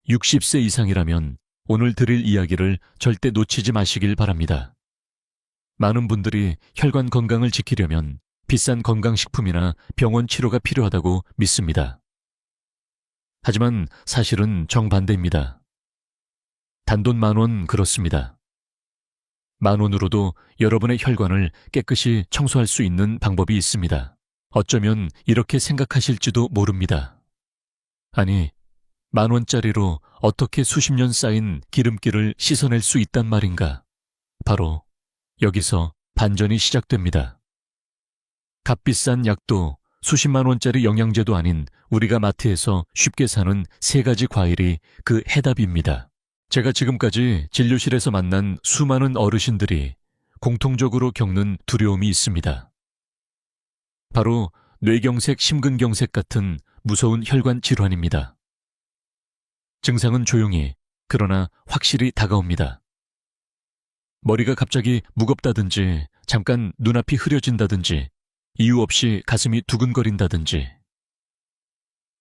60세 이상이라면 오늘 드릴 이야기를 절대 놓치지 마시길 바랍니다. 많은 분들이 혈관 건강을 지키려면 비싼 건강식품이나 병원 치료가 필요하다고 믿습니다. 하지만 사실은 정반대입니다. 단돈 10,000원 그렇습니다. 10,000원으로도 여러분의 혈관을 깨끗이 청소할 수 있는 방법이 있습니다. 어쩌면 이렇게 생각하실지도 모릅니다. 아니, 10,000원짜리로 어떻게 수십 년 쌓인 기름기를 씻어낼 수 있단 말인가? 바로 여기서 반전이 시작됩니다. 값비싼 약도 수십만 원짜리 영양제도 아닌 우리가 마트에서 쉽게 사는 3가지 과일이 그 해답입니다. 제가 지금까지 진료실에서 만난 수많은 어르신들이 공통적으로 겪는 두려움이 있습니다. 바로 뇌경색, 심근경색 같은 무서운 혈관 질환입니다. 증상은 조용히, 그러나 확실히 다가옵니다. 머리가 갑자기 무겁다든지, 잠깐 눈앞이 흐려진다든지, 이유 없이 가슴이 두근거린다든지.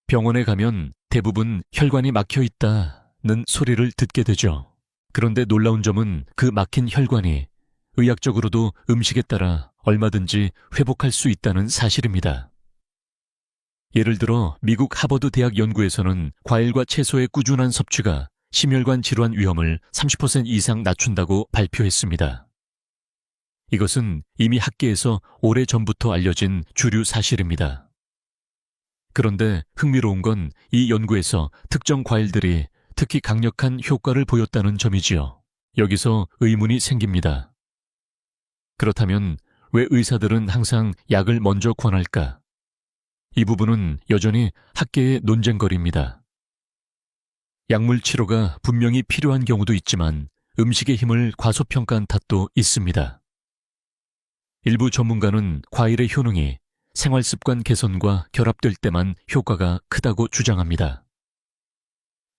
병원에 가면 대부분 혈관이 막혀 있다는 소리를 듣게 되죠. 그런데 놀라운 점은 그 막힌 혈관이 의학적으로도 음식에 따라 얼마든지 회복할 수 있다는 사실입니다. 예를 들어 미국 하버드 대학 연구에서는 과일과 채소의 꾸준한 섭취가 심혈관 질환 위험을 30% 이상 낮춘다고 발표했습니다. 이것은 이미 학계에서 오래전부터 알려진 주류 사실입니다. 그런데 흥미로운 건 이 연구에서 특정 과일들이 특히 강력한 효과를 보였다는 점이지요. 여기서 의문이 생깁니다. 그렇다면 왜 의사들은 항상 약을 먼저 권할까? 이 부분은 여전히 학계의 논쟁거리입니다. 약물 치료가 분명히 필요한 경우도 있지만 음식의 힘을 과소평가한 탓도 있습니다. 일부 전문가는 과일의 효능이 생활습관 개선과 결합될 때만 효과가 크다고 주장합니다.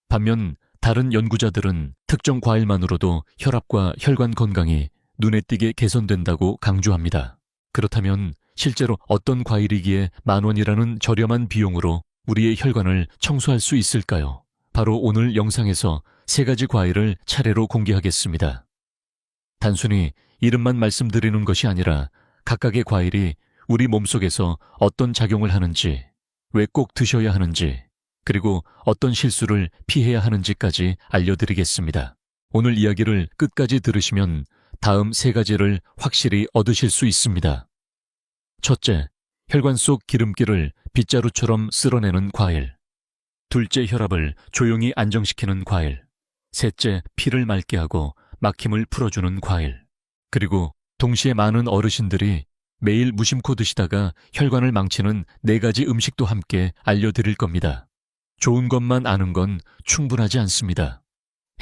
반면 다른 연구자들은 특정 과일만으로도 혈압과 혈관 건강이 눈에 띄게 개선된다고 강조합니다. 그렇다면 실제로 어떤 과일이기에 10,000원이라는 저렴한 비용으로 우리의 혈관을 청소할 수 있을까요? 바로 오늘 영상에서 3가지 과일을 차례로 공개하겠습니다. 단순히 이름만 말씀드리는 것이 아니라 각각의 과일이 우리 몸속에서 어떤 작용을 하는지, 왜 꼭 드셔야 하는지, 그리고 어떤 실수를 피해야 하는지까지 알려드리겠습니다. 오늘 이야기를 끝까지 들으시면 다음 3가지를 확실히 얻으실 수 있습니다. 첫째, 혈관 속 기름기를 빗자루처럼 쓸어내는 과일. 둘째, 혈압을 조용히 안정시키는 과일. 셋째, 피를 맑게 하고 막힘을 풀어주는 과일. 그리고 동시에 많은 어르신들이 매일 무심코 드시다가 혈관을 망치는 4가지 음식도 함께 알려드릴 겁니다. 좋은 것만 아는 건 충분하지 않습니다.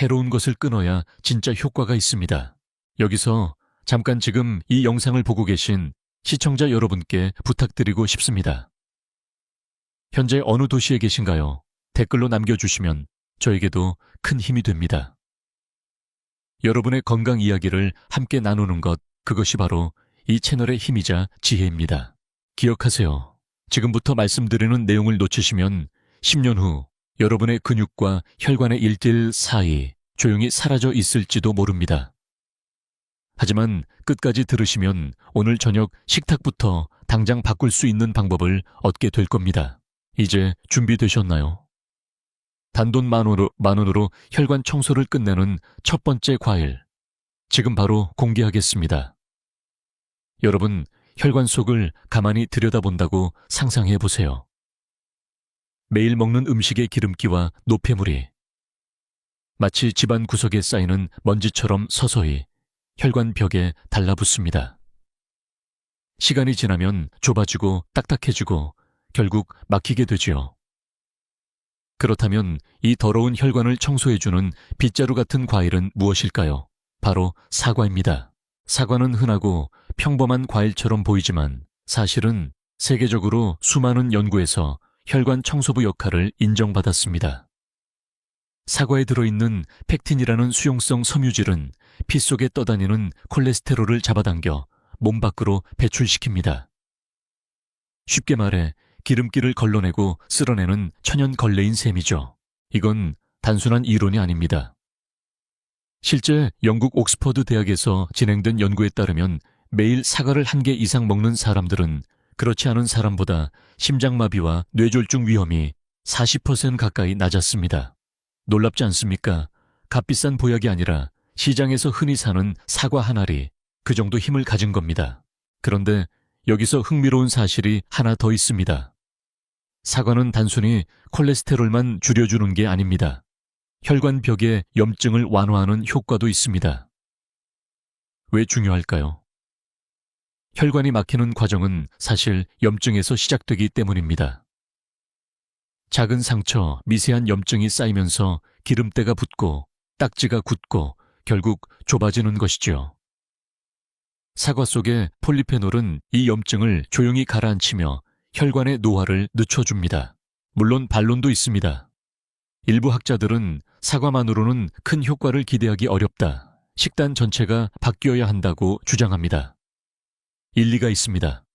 해로운 것을 끊어야 진짜 효과가 있습니다. 여기서 잠깐 지금 이 영상을 보고 계신 시청자 여러분께 부탁드리고 싶습니다. 현재 어느 도시에 계신가요? 댓글로 남겨주시면 저에게도 큰 힘이 됩니다. 여러분의 건강 이야기를 함께 나누는 것, 그것이 바로 이 채널의 힘이자 지혜입니다. 기억하세요. 지금부터 말씀드리는 내용을 놓치시면 10년 후 여러분의 근육과 혈관의 1:1 사이 조용히 사라져 있을지도 모릅니다. 하지만 끝까지 들으시면 오늘 저녁 식탁부터 당장 바꿀 수 있는 방법을 얻게 될 겁니다. 이제 준비되셨나요? 단돈 10,000원으로 혈관 청소를 끝내는 첫 번째 과일. 지금 바로 공개하겠습니다. 여러분, 혈관 속을 가만히 들여다본다고 상상해 보세요. 매일 먹는 음식의 기름기와 노폐물이 마치 집안 구석에 쌓이는 먼지처럼 서서히 혈관 벽에 달라붙습니다. 시간이 지나면 좁아지고 딱딱해지고 결국 막히게 되지요. 그렇다면 이 더러운 혈관을 청소해주는 빗자루 같은 과일은 무엇일까요? 바로 사과입니다. 사과는 흔하고 평범한 과일처럼 보이지만 사실은 세계적으로 수많은 연구에서 혈관 청소부 역할을 인정받았습니다. 사과에 들어있는 펙틴이라는 수용성 섬유질은 피 속에 떠다니는 콜레스테롤을 잡아당겨 몸 밖으로 배출시킵니다. 쉽게 말해 기름기를 걸러내고 쓸어내는 천연 걸레인 셈이죠. 이건 단순한 이론이 아닙니다. 실제 영국 옥스퍼드 대학에서 진행된 연구에 따르면 매일 사과를 1개 이상 먹는 사람들은 그렇지 않은 사람보다 심장마비와 뇌졸중 위험이 40% 가까이 낮았습니다. 놀랍지 않습니까? 값비싼 보약이 아니라 시장에서 흔히 사는 사과 한 알이 그 정도 힘을 가진 겁니다. 그런데 여기서 흥미로운 사실이 하나 더 있습니다. 사과는 단순히 콜레스테롤만 줄여주는 게 아닙니다. 혈관벽의 염증을 완화하는 효과도 있습니다. 왜 중요할까요? 혈관이 막히는 과정은 사실 염증에서 시작되기 때문입니다. 작은 상처, 미세한 염증이 쌓이면서 기름때가 붙고 딱지가 굳고 결국 좁아지는 것이죠. 사과 속의 폴리페놀은 이 염증을 조용히 가라앉히며 혈관의 노화를 늦춰줍니다. 물론 반론도 있습니다. 일부 학자들은 사과만으로는 큰 효과를 기대하기 어렵다. 식단 전체가 바뀌어야 한다고 주장합니다. 일리가 있습니다.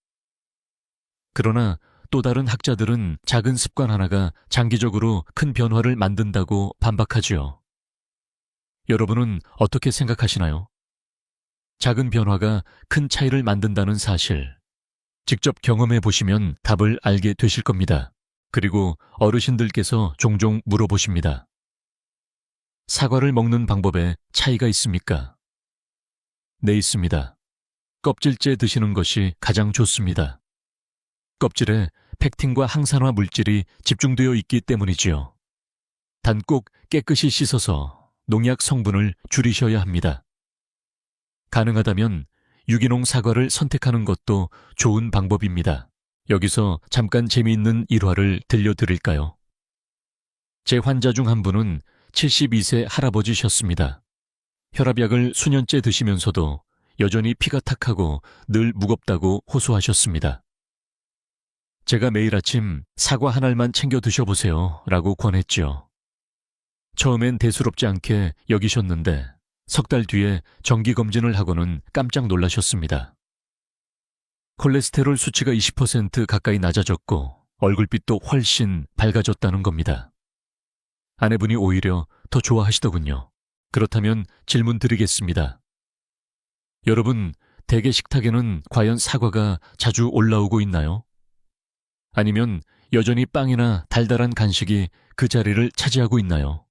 그러나 또 다른 학자들은 작은 습관 하나가 장기적으로 큰 변화를 만든다고 반박하지요. 여러분은 어떻게 생각하시나요? 작은 변화가 큰 차이를 만든다는 사실, 직접 경험해 보시면 답을 알게 되실 겁니다. 그리고 어르신들께서 종종 물어보십니다. 사과를 먹는 방법에 차이가 있습니까? 네, 있습니다. 껍질째 드시는 것이 가장 좋습니다. 껍질에 펙틴과 항산화 물질이 집중되어 있기 때문이지요. 단 꼭 깨끗이 씻어서 농약 성분을 줄이셔야 합니다. 가능하다면 유기농 사과를 선택하는 것도 좋은 방법입니다. 여기서 잠깐 재미있는 일화를 들려드릴까요? 제 환자 중 한 분은 72세 할아버지셨습니다. 혈압약을 수년째 드시면서도 여전히 피가 탁하고 늘 무겁다고 호소하셨습니다. 제가 매일 아침 사과 한 알만 챙겨 드셔보세요 라고 권했죠. 처음엔 대수롭지 않게 여기셨는데 석 달 뒤에 정기검진을 하고는 깜짝 놀라셨습니다. 콜레스테롤 수치가 20% 가까이 낮아졌고 얼굴빛도 훨씬 밝아졌다는 겁니다. 아내분이 오히려 더 좋아하시더군요. 그렇다면 질문 드리겠습니다. 여러분, 대게 식탁에는 과연 사과가 자주 올라오고 있나요? 아니면 여전히 빵이나 달달한 간식이 그 자리를 차지하고 있나요?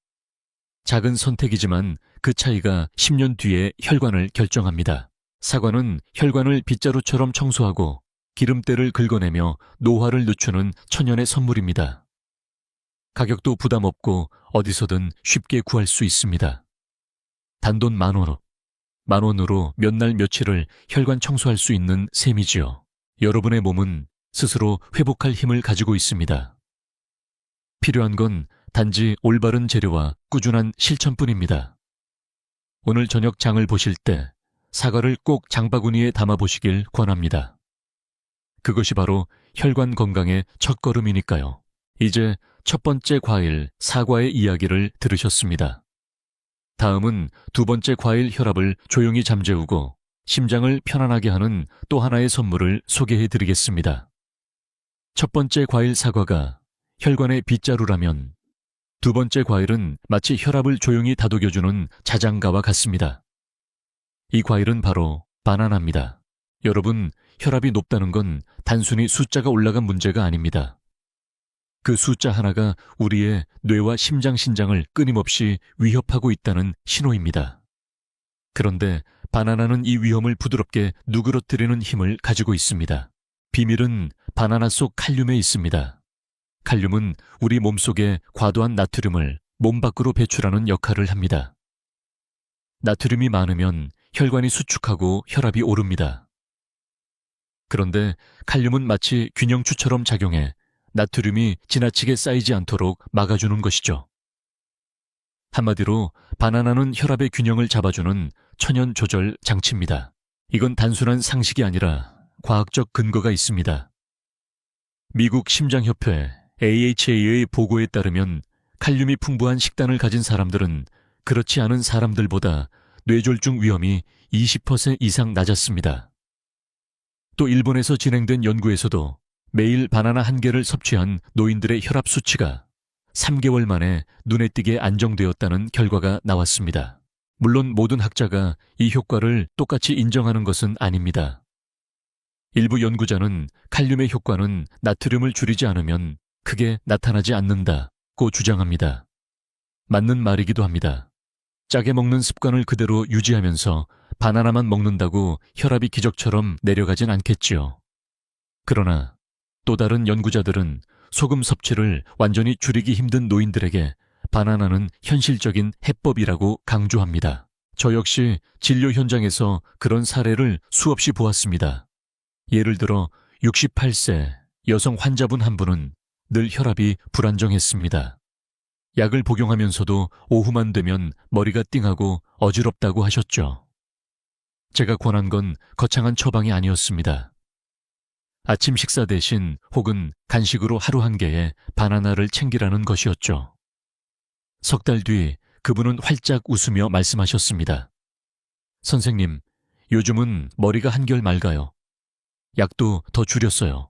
작은 선택이지만 그 차이가 10년 뒤에 혈관을 결정합니다. 사과는 혈관을 빗자루처럼 청소하고 기름때를 긁어내며 노화를 늦추는 천연의 선물입니다. 가격도 부담 없고 어디서든 쉽게 구할 수 있습니다. 단돈 10,000원으로 몇 날 며칠을 혈관 청소할 수 있는 셈이지요. 여러분의 몸은 스스로 회복할 힘을 가지고 있습니다. 필요한 건 단지 올바른 재료와 꾸준한 실천뿐입니다. 오늘 저녁 장을 보실 때 사과를 꼭 장바구니에 담아보시길 권합니다. 그것이 바로 혈관 건강의 첫걸음이니까요. 이제 첫 번째 과일, 사과의 이야기를 들으셨습니다. 다음은 두 번째 과일, 혈압을 조용히 잠재우고 심장을 편안하게 하는 또 하나의 선물을 소개해드리겠습니다. 첫 번째 과일 사과가 혈관의 빗자루라면 두 번째 과일은 마치 혈압을 조용히 다독여주는 자장가와 같습니다. 이 과일은 바로 바나나입니다. 여러분, 혈압이 높다는 건 단순히 숫자가 올라간 문제가 아닙니다. 그 숫자 하나가 우리의 뇌와 심장 신장을 끊임없이 위협하고 있다는 신호입니다. 그런데 바나나는 이 위험을 부드럽게 누그러뜨리는 힘을 가지고 있습니다. 비밀은 바나나 속 칼륨에 있습니다. 칼륨은 우리 몸속의 과도한 나트륨을 몸 밖으로 배출하는 역할을 합니다. 나트륨이 많으면 혈관이 수축하고 혈압이 오릅니다. 그런데 칼륨은 마치 균형추처럼 작용해 나트륨이 지나치게 쌓이지 않도록 막아주는 것이죠. 한마디로 바나나는 혈압의 균형을 잡아주는 천연 조절 장치입니다. 이건 단순한 상식이 아니라 과학적 근거가 있습니다. 미국 심장협회 AHA의 보고에 따르면 칼륨이 풍부한 식단을 가진 사람들은 그렇지 않은 사람들보다 뇌졸중 위험이 20% 이상 낮았습니다. 또 일본에서 진행된 연구에서도 매일 바나나 한 개를 섭취한 노인들의 혈압 수치가 3개월 만에 눈에 띄게 안정되었다는 결과가 나왔습니다. 물론 모든 학자가 이 효과를 똑같이 인정하는 것은 아닙니다. 일부 연구자는 칼륨의 효과는 나트륨을 줄이지 않으면 크게 나타나지 않는다고 주장합니다. 맞는 말이기도 합니다. 짜게 먹는 습관을 그대로 유지하면서 바나나만 먹는다고 혈압이 기적처럼 내려가진 않겠지요. 그러나 또 다른 연구자들은 소금 섭취를 완전히 줄이기 힘든 노인들에게 바나나는 현실적인 해법이라고 강조합니다. 저 역시 진료 현장에서 그런 사례를 수없이 보았습니다. 예를 들어 68세 여성 환자분 한 분은 늘 혈압이 불안정했습니다. 약을 복용하면서도 오후만 되면 머리가 띵하고 어지럽다고 하셨죠. 제가 권한 건 거창한 처방이 아니었습니다. 아침 식사 대신 혹은 간식으로 하루 한 개의 바나나를 챙기라는 것이었죠. 석 달 뒤 그분은 활짝 웃으며 말씀하셨습니다. 선생님, 요즘은 머리가 한결 맑아요. 약도 더 줄였어요.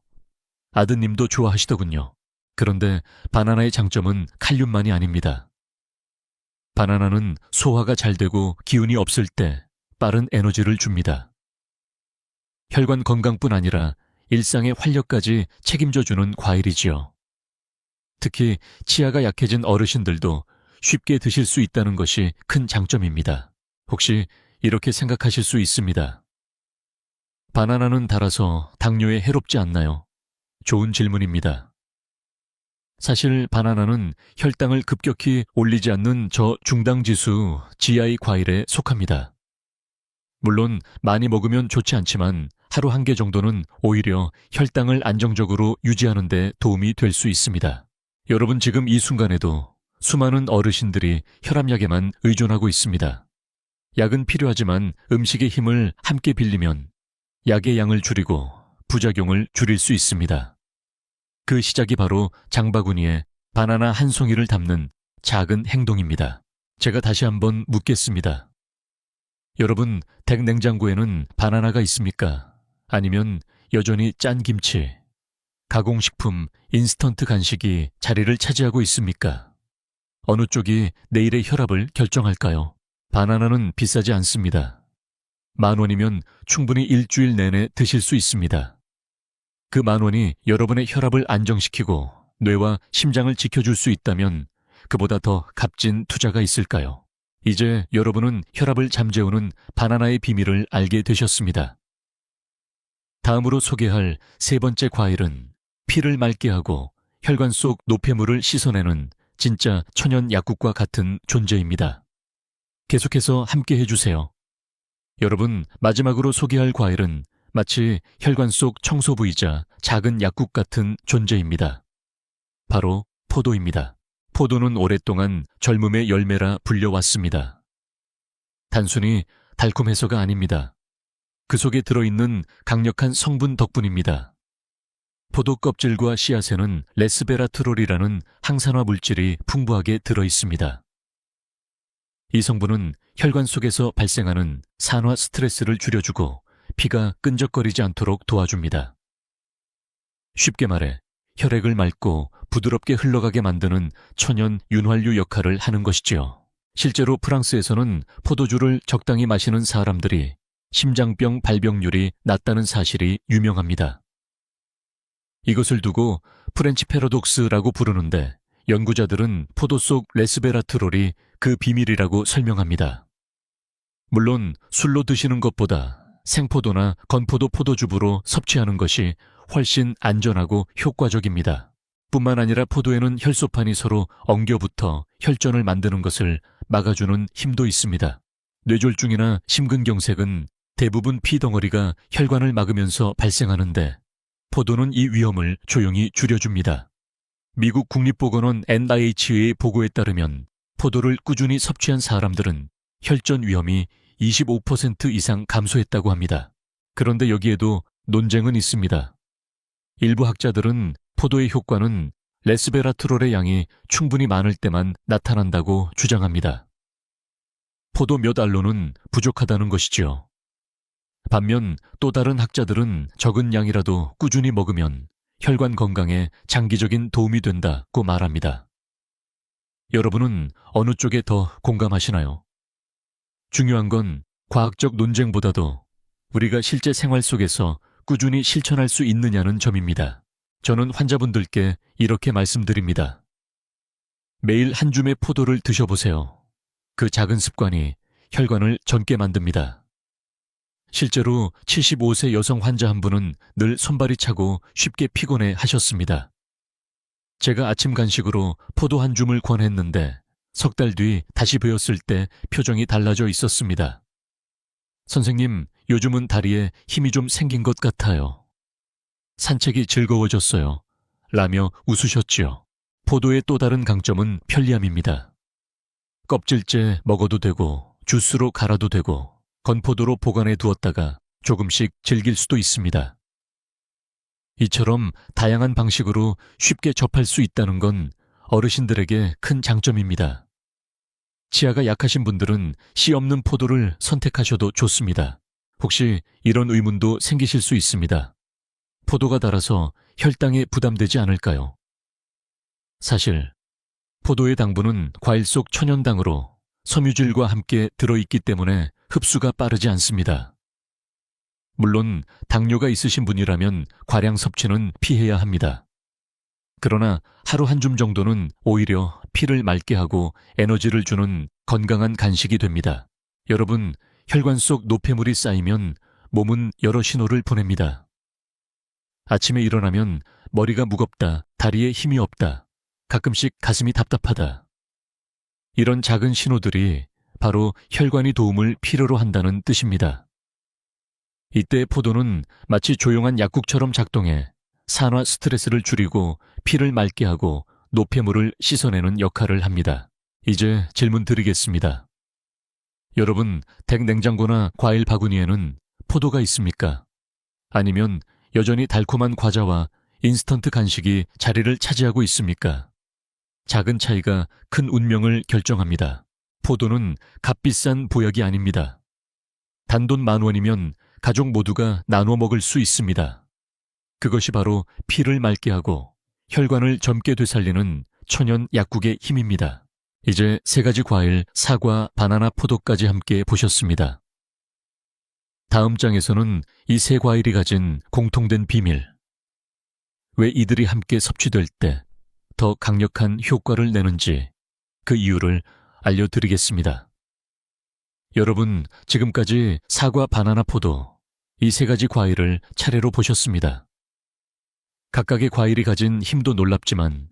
아드님도 좋아하시더군요. 그런데 바나나의 장점은 칼륨만이 아닙니다. 바나나는 소화가 잘 되고 기운이 없을 때 빠른 에너지를 줍니다. 혈관 건강뿐 아니라 일상의 활력까지 책임져주는 과일이지요. 특히 치아가 약해진 어르신들도 쉽게 드실 수 있다는 것이 큰 장점입니다. 혹시 이렇게 생각하실 수 있습니다. 바나나는 달아서 당뇨에 해롭지 않나요? 좋은 질문입니다. 사실 바나나는 혈당을 급격히 올리지 않는 저중당지수 GI 과일에 속합니다. 물론 많이 먹으면 좋지 않지만 하루 한 개 정도는 오히려 혈당을 안정적으로 유지하는 데 도움이 될 수 있습니다. 여러분 지금 이 순간에도 수많은 어르신들이 혈압약에만 의존하고 있습니다. 약은 필요하지만 음식의 힘을 함께 빌리면 약의 양을 줄이고 부작용을 줄일 수 있습니다. 그 시작이 바로 장바구니에 바나나 한 송이를 담는 작은 행동입니다. 제가 다시 한번 묻겠습니다. 여러분, 댁 냉장고에는 바나나가 있습니까? 아니면 여전히 짠 김치, 가공식품, 인스턴트 간식이 자리를 차지하고 있습니까? 어느 쪽이 내일의 혈압을 결정할까요? 바나나는 비싸지 않습니다. 10,000원이면 충분히 일주일 내내 드실 수 있습니다. 그 10,000원이 여러분의 혈압을 안정시키고 뇌와 심장을 지켜줄 수 있다면 그보다 더 값진 투자가 있을까요? 이제 여러분은 혈압을 잠재우는 바나나의 비밀을 알게 되셨습니다. 다음으로 소개할 세 번째 과일은 피를 맑게 하고 혈관 속 노폐물을 씻어내는 진짜 천연 약국과 같은 존재입니다. 계속해서 함께 해주세요. 여러분, 마지막으로 소개할 과일은 마치 혈관 속 청소부이자 작은 약국 같은 존재입니다. 바로 포도입니다. 포도는 오랫동안 젊음의 열매라 불려왔습니다. 단순히 달콤해서가 아닙니다. 그 속에 들어있는 강력한 성분 덕분입니다. 포도 껍질과 씨앗에는 레스베라트롤이라는 항산화 물질이 풍부하게 들어있습니다. 이 성분은 혈관 속에서 발생하는 산화 스트레스를 줄여주고 피가 끈적거리지 않도록 도와줍니다. 쉽게 말해 혈액을 맑고 부드럽게 흘러가게 만드는 천연 윤활유 역할을 하는 것이지요. 실제로 프랑스에서는 포도주를 적당히 마시는 사람들이 심장병 발병률이 낮다는 사실이 유명합니다. 이것을 두고 프렌치 패러독스라고 부르는데 연구자들은 포도 속 레스베라트롤이 그 비밀이라고 설명합니다. 물론 술로 드시는 것보다 생포도나 건포도 포도즙으로 섭취하는 것이 훨씬 안전하고 효과적입니다. 뿐만 아니라 포도에는 혈소판이 서로 엉겨붙어 혈전을 만드는 것을 막아주는 힘도 있습니다. 뇌졸중이나 심근경색은 대부분 피덩어리가 혈관을 막으면서 발생하는데 포도는 이 위험을 조용히 줄여줍니다. 미국 국립보건원 NIH의 보고에 따르면 포도를 꾸준히 섭취한 사람들은 혈전 위험이 25% 이상 감소했다고 합니다. 그런데 여기에도 논쟁은 있습니다. 일부 학자들은 포도의 효과는 레스베라트롤의 양이 충분히 많을 때만 나타난다고 주장합니다. 포도 몇 알로는 부족하다는 것이지요. 반면 또 다른 학자들은 적은 양이라도 꾸준히 먹으면 혈관 건강에 장기적인 도움이 된다고 말합니다. 여러분은 어느 쪽에 더 공감하시나요? 중요한 건 과학적 논쟁보다도 우리가 실제 생활 속에서 꾸준히 실천할 수 있느냐는 점입니다. 저는 환자분들께 이렇게 말씀드립니다. 매일 한 줌의 포도를 드셔보세요. 그 작은 습관이 혈관을 젊게 만듭니다. 실제로 75세 여성 환자 한 분은 늘 손발이 차고 쉽게 피곤해 하셨습니다. 제가 아침 간식으로 포도 한 줌을 권했는데 석 달 뒤 다시 뵈었을 때 표정이 달라져 있었습니다. 선생님, 요즘은 다리에 힘이 좀 생긴 것 같아요. 산책이 즐거워졌어요. 라며 웃으셨지요. 포도의 또 다른 강점은 편리함입니다. 껍질째 먹어도 되고 주스로 갈아도 되고 건포도로 보관해 두었다가 조금씩 즐길 수도 있습니다. 이처럼 다양한 방식으로 쉽게 접할 수 있다는 건 어르신들에게 큰 장점입니다. 치아가 약하신 분들은 씨 없는 포도를 선택하셔도 좋습니다. 혹시 이런 의문도 생기실 수 있습니다. 포도가 달아서 혈당에 부담되지 않을까요? 사실 포도의 당분은 과일 속 천연당으로 섬유질과 함께 들어있기 때문에 흡수가 빠르지 않습니다. 물론 당뇨가 있으신 분이라면 과량 섭취는 피해야 합니다. 그러나 하루 한 줌 정도는 오히려 피를 맑게 하고 에너지를 주는 건강한 간식이 됩니다. 여러분, 혈관 속 노폐물이 쌓이면 몸은 여러 신호를 보냅니다. 아침에 일어나면 머리가 무겁다, 다리에 힘이 없다, 가끔씩 가슴이 답답하다. 이런 작은 신호들이 바로 혈관이 도움을 필요로 한다는 뜻입니다. 이때 포도는 마치 조용한 약국처럼 작동해 산화 스트레스를 줄이고 피를 맑게 하고 노폐물을 씻어내는 역할을 합니다. 이제 질문 드리겠습니다. 여러분, 댁 냉장고나 과일 바구니에는 포도가 있습니까? 아니면 여전히 달콤한 과자와 인스턴트 간식이 자리를 차지하고 있습니까? 작은 차이가 큰 운명을 결정합니다. 포도는 값비싼 보약이 아닙니다. 단돈 10,000원이면 가족 모두가 나눠 먹을 수 있습니다. 그것이 바로 피를 맑게 하고 혈관을 젊게 되살리는 천연 약국의 힘입니다. 이제 3가지 과일, 사과, 바나나, 포도까지 함께 보셨습니다. 다음 장에서는 이 3과일이 가진 공통된 비밀, 왜 이들이 함께 섭취될 때 더 강력한 효과를 내는지 그 이유를 알려드리겠습니다. 여러분, 지금까지 사과, 바나나, 포도, 이 3가지 과일을 차례로 보셨습니다. 각각의 과일이 가진 힘도 놀랍지만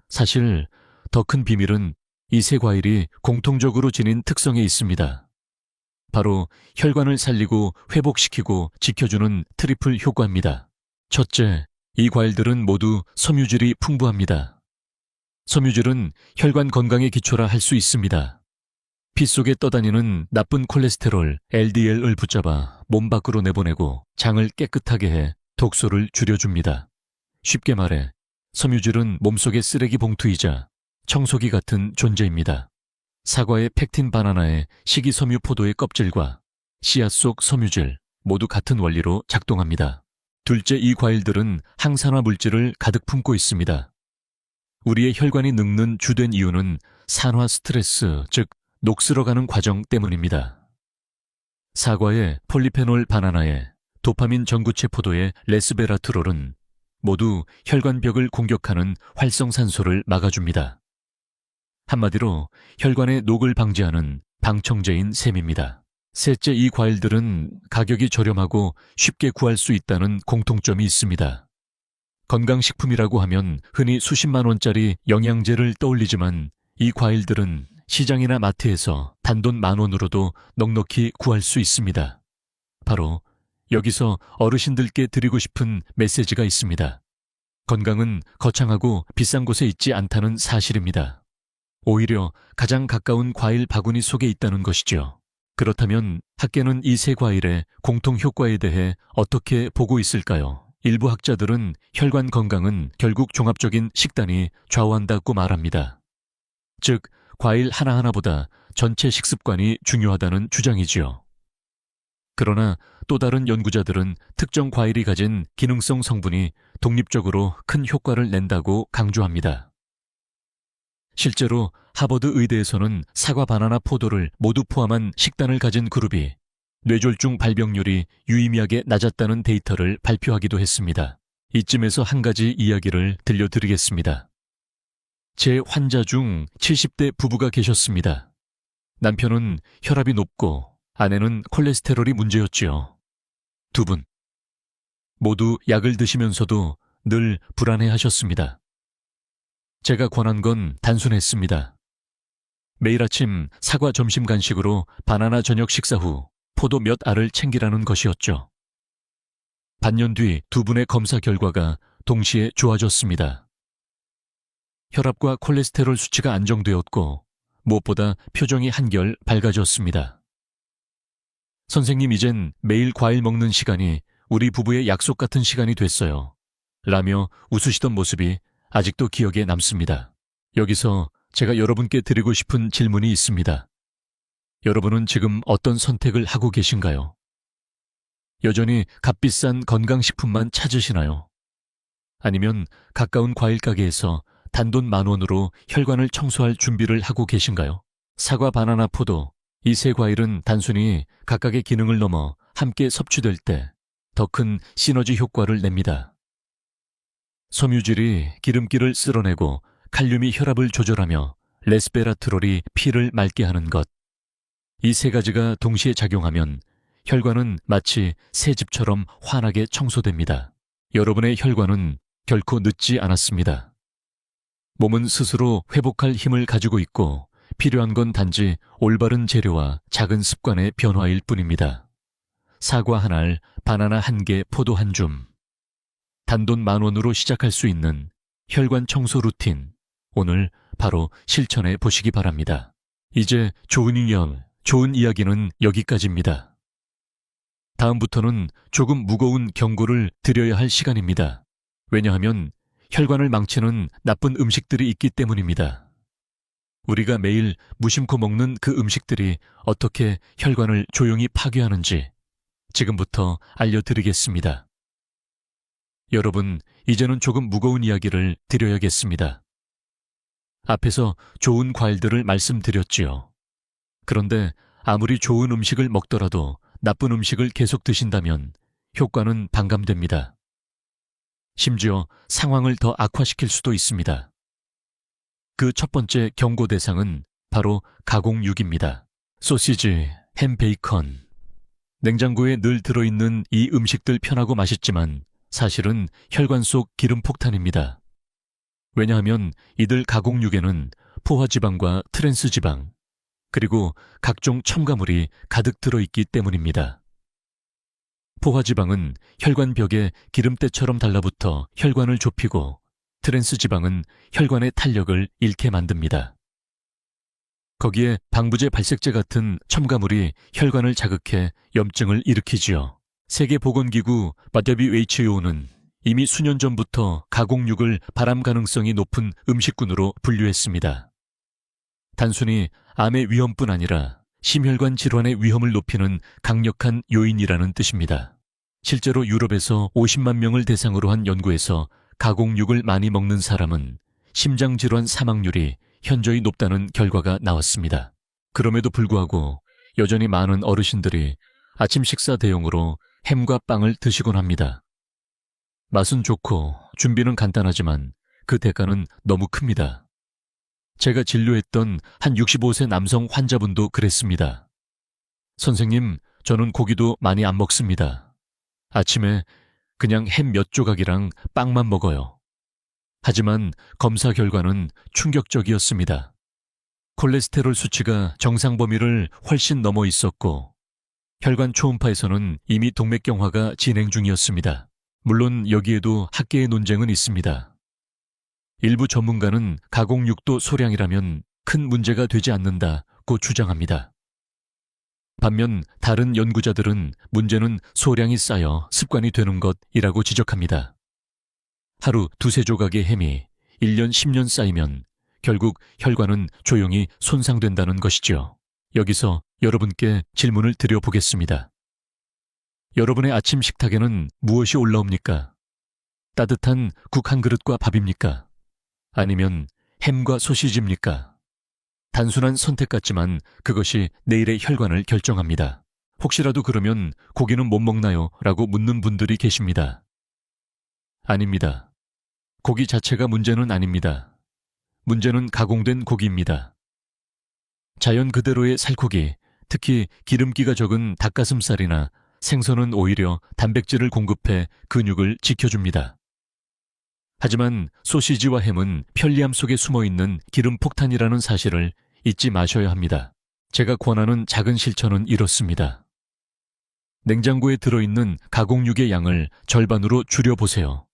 사실 더 큰 비밀은 이 3과일이 공통적으로 지닌 특성에 있습니다. 바로 혈관을 살리고 회복시키고 지켜주는 트리플 효과입니다. 첫째, 이 과일들은 모두 섬유질이 풍부합니다. 섬유질은 혈관 건강의 기초라 할 수 있습니다. 피 속에 떠다니는 나쁜 콜레스테롤, LDL을 붙잡아 몸 밖으로 내보내고 장을 깨끗하게 해 독소를 줄여줍니다. 쉽게 말해 섬유질은 몸속의 쓰레기 봉투이자 청소기 같은 존재입니다. 사과의 펙틴, 바나나의 식이섬유, 포도의 껍질과 씨앗 속 섬유질 모두 같은 원리로 작동합니다. 둘째, 이 과일들은 항산화 물질을 가득 품고 있습니다. 우리의 혈관이 늙는 주된 이유는 산화 스트레스, 즉 녹슬어가는 과정 때문입니다. 사과의 폴리페놀, 바나나의 도파민, 전구체 포도의 레스베라트롤은 모두 혈관벽을 공격하는 활성산소를 막아줍니다. 한마디로 혈관의 녹을 방지하는 방청제인 셈입니다. 셋째, 이 과일들은 가격이 저렴하고 쉽게 구할 수 있다는 공통점이 있습니다. 건강식품이라고 하면 흔히 수십만 원짜리 영양제를 떠올리지만 이 과일들은 시장이나 마트에서 단돈 10,000원으로도 넉넉히 구할 수 있습니다. 바로 여기서 어르신들께 드리고 싶은 메시지가 있습니다. 건강은 거창하고 비싼 곳에 있지 않다는 사실입니다. 오히려 가장 가까운 과일 바구니 속에 있다는 것이죠. 그렇다면 학계는 이 3과일의 공통 효과에 대해 어떻게 보고 있을까요? 일부 학자들은 혈관 건강은 결국 종합적인 식단이 좌우한다고 말합니다. 즉, 과일 하나하나보다 전체 식습관이 중요하다는 주장이지요. 그러나 또 다른 연구자들은 특정 과일이 가진 기능성 성분이 독립적으로 큰 효과를 낸다고 강조합니다. 실제로 하버드 의대에서는 사과, 바나나, 포도를 모두 포함한 식단을 가진 그룹이 뇌졸중 발병률이 유의미하게 낮았다는 데이터를 발표하기도 했습니다. 이쯤에서 한 가지 이야기를 들려드리겠습니다. 제 환자 중 70대 부부가 계셨습니다. 남편은 혈압이 높고 아내는 콜레스테롤이 문제였지요. 두 분 모두 약을 드시면서도 늘 불안해하셨습니다. 제가 권한 건 단순했습니다. 매일 아침 사과 점심 간식으로 바나나 저녁 식사 후 포도 몇 알을 챙기라는 것이었죠. 반년 뒤 두 분의 검사 결과가 동시에 좋아졌습니다. 혈압과 콜레스테롤 수치가 안정되었고 무엇보다 표정이 한결 밝아졌습니다. 선생님, 이젠 매일 과일 먹는 시간이 우리 부부의 약속 같은 시간이 됐어요. 라며 웃으시던 모습이 아직도 기억에 남습니다. 여기서 제가 여러분께 드리고 싶은 질문이 있습니다. 여러분은 지금 어떤 선택을 하고 계신가요? 여전히 값비싼 건강식품만 찾으시나요? 아니면 가까운 과일 가게에서 단돈 10,000원으로 혈관을 청소할 준비를 하고 계신가요? 사과, 바나나, 포도, 이 세 과일은 단순히 각각의 기능을 넘어 함께 섭취될 때 더 큰 시너지 효과를 냅니다. 섬유질이 기름기를 쓸어내고 칼륨이 혈압을 조절하며 레스베라트롤이 피를 맑게 하는 것. 이 세 가지가 동시에 작용하면 혈관은 마치 새 집처럼 환하게 청소됩니다. 여러분의 혈관은 결코 늦지 않았습니다. 몸은 스스로 회복할 힘을 가지고 있고 필요한 건 단지 올바른 재료와 작은 습관의 변화일 뿐입니다. 사과 한 알, 바나나 1개, 포도 1줌. 단돈 10,000원으로 시작할 수 있는 혈관 청소 루틴, 오늘 바로 실천해 보시기 바랍니다. 이제 좋은 이야기는 여기까지입니다. 다음부터는 조금 무거운 경고를 드려야 할 시간입니다. 왜냐하면 혈관을 망치는 나쁜 음식들이 있기 때문입니다. 우리가 매일 무심코 먹는 그 음식들이 어떻게 혈관을 조용히 파괴하는지 지금부터 알려드리겠습니다. 여러분, 이제는 조금 무거운 이야기를 드려야겠습니다. 앞에서 좋은 과일들을 말씀드렸지요. 그런데 아무리 좋은 음식을 먹더라도 나쁜 음식을 계속 드신다면 효과는 반감됩니다. 심지어 상황을 더 악화시킬 수도 있습니다. 그 첫 번째 경고 대상은 바로 가공육입니다. 소시지, 햄, 베이컨. 냉장고에 늘 들어있는 이 음식들 편하고 맛있지만 사실은 혈관 속 기름 폭탄입니다. 왜냐하면 이들 가공육에는 포화지방과 트랜스지방, 그리고 각종 첨가물이 가득 들어있기 때문입니다. 포화지방은 혈관벽에 기름때처럼 달라붙어 혈관을 좁히고 트랜스지방은 혈관의 탄력을 잃게 만듭니다. 거기에 방부제 발색제 같은 첨가물이 혈관을 자극해 염증을 일으키지요. 세계보건기구 WHO는 이미 수년 전부터 가공육을 발암 가능성이 높은 음식군으로 분류했습니다. 단순히 암의 위험뿐 아니라 심혈관 질환의 위험을 높이는 강력한 요인이라는 뜻입니다. 실제로 유럽에서 50만 명을 대상으로 한 연구에서 가공육을 많이 먹는 사람은 심장질환 사망률이 현저히 높다는 결과가 나왔습니다. 그럼에도 불구하고 여전히 많은 어르신들이 아침 식사 대용으로 햄과 빵을 드시곤 합니다. 맛은 좋고 준비는 간단하지만 그 대가는 너무 큽니다. 제가 진료했던 한 65세 남성 환자분도 그랬습니다. 선생님, 저는 고기도 많이 안 먹습니다. 아침에 그냥 햄 몇 조각이랑 빵만 먹어요. 하지만 검사 결과는 충격적이었습니다. 콜레스테롤 수치가 정상 범위를 훨씬 넘어 있었고 혈관 초음파에서는 이미 동맥경화가 진행 중이었습니다. 물론 여기에도 학계의 논쟁은 있습니다. 일부 전문가는 가공육도 소량이라면 큰 문제가 되지 않는다고 주장합니다. 반면 다른 연구자들은 문제는 소량이 쌓여 습관이 되는 것이라고 지적합니다. 하루 2-3조각의 햄이 1년 10년 쌓이면 결국 혈관은 조용히 손상된다는 것이죠. 여기서 여러분께 질문을 드려보겠습니다. 여러분의 아침 식탁에는 무엇이 올라옵니까? 따뜻한 국 한 그릇과 밥입니까? 아니면 햄과 소시지입니까? 단순한 선택 같지만 그것이 내일의 혈관을 결정합니다. 혹시라도 그러면 고기는 못 먹나요? 라고 묻는 분들이 계십니다. 아닙니다. 고기 자체가 문제는 아닙니다. 문제는 가공된 고기입니다. 자연 그대로의 살코기, 특히 기름기가 적은 닭가슴살이나 생선은 오히려 단백질을 공급해 근육을 지켜줍니다. 하지만 소시지와 햄은 편리함 속에 숨어있는 기름 폭탄이라는 사실을 잊지 마셔야 합니다. 제가 권하는 작은 실천은 이렇습니다. 냉장고에 들어있는 가공육의 양을 절반으로 줄여보세요.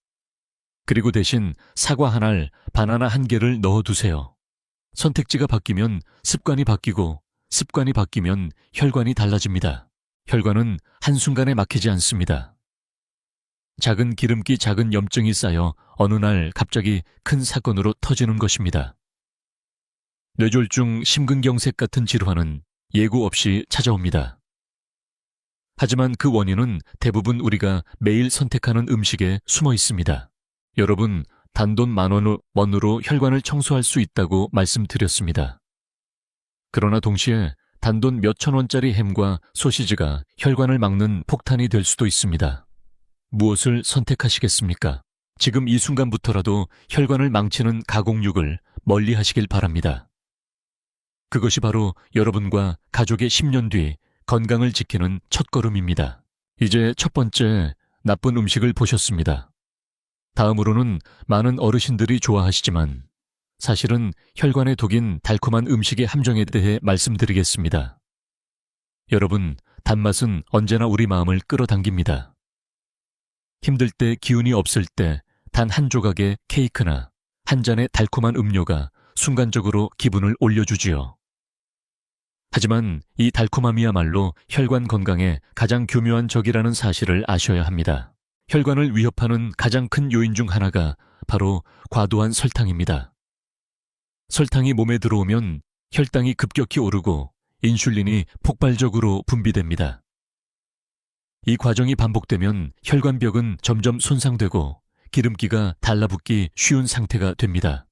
그리고 대신 사과 한 알, 바나나 한 개를 넣어두세요. 선택지가 바뀌면 습관이 바뀌고 습관이 바뀌면 혈관이 달라집니다. 혈관은 한순간에 막히지 않습니다. 작은 기름기, 작은 염증이 쌓여 어느 날 갑자기 큰 사건으로 터지는 것입니다. 뇌졸중, 심근경색 같은 질환은 예고 없이 찾아옵니다. 하지만 그 원인은 대부분 우리가 매일 선택하는 음식에 숨어 있습니다. 여러분, 단돈 10,000원으로 혈관을 청소할 수 있다고 말씀드렸습니다. 그러나 동시에 단돈 몇천 원짜리 햄과 소시지가 혈관을 막는 폭탄이 될 수도 있습니다. 무엇을 선택하시겠습니까? 지금 이 순간부터라도 혈관을 망치는 가공육을 멀리 하시길 바랍니다. 그것이 바로 여러분과 가족의 10년 뒤 건강을 지키는 첫걸음입니다. 이제 첫 번째 나쁜 음식을 보셨습니다. 다음으로는 많은 어르신들이 좋아하시지만 사실은 혈관에 독인 달콤한 음식의 함정에 대해 말씀드리겠습니다. 여러분, 단맛은 언제나 우리 마음을 끌어당깁니다. 힘들 때, 기운이 없을 때 단 한 조각의 케이크나 한 잔의 달콤한 음료가 순간적으로 기분을 올려주지요. 하지만 이 달콤함이야말로 혈관 건강에 가장 교묘한 적이라는 사실을 아셔야 합니다. 혈관을 위협하는 가장 큰 요인 중 하나가 바로 과도한 설탕입니다. 설탕이 몸에 들어오면 혈당이 급격히 오르고 인슐린이 폭발적으로 분비됩니다. 이 과정이 반복되면 혈관벽은 점점 손상되고 기름기가 달라붙기 쉬운 상태가 됩니다.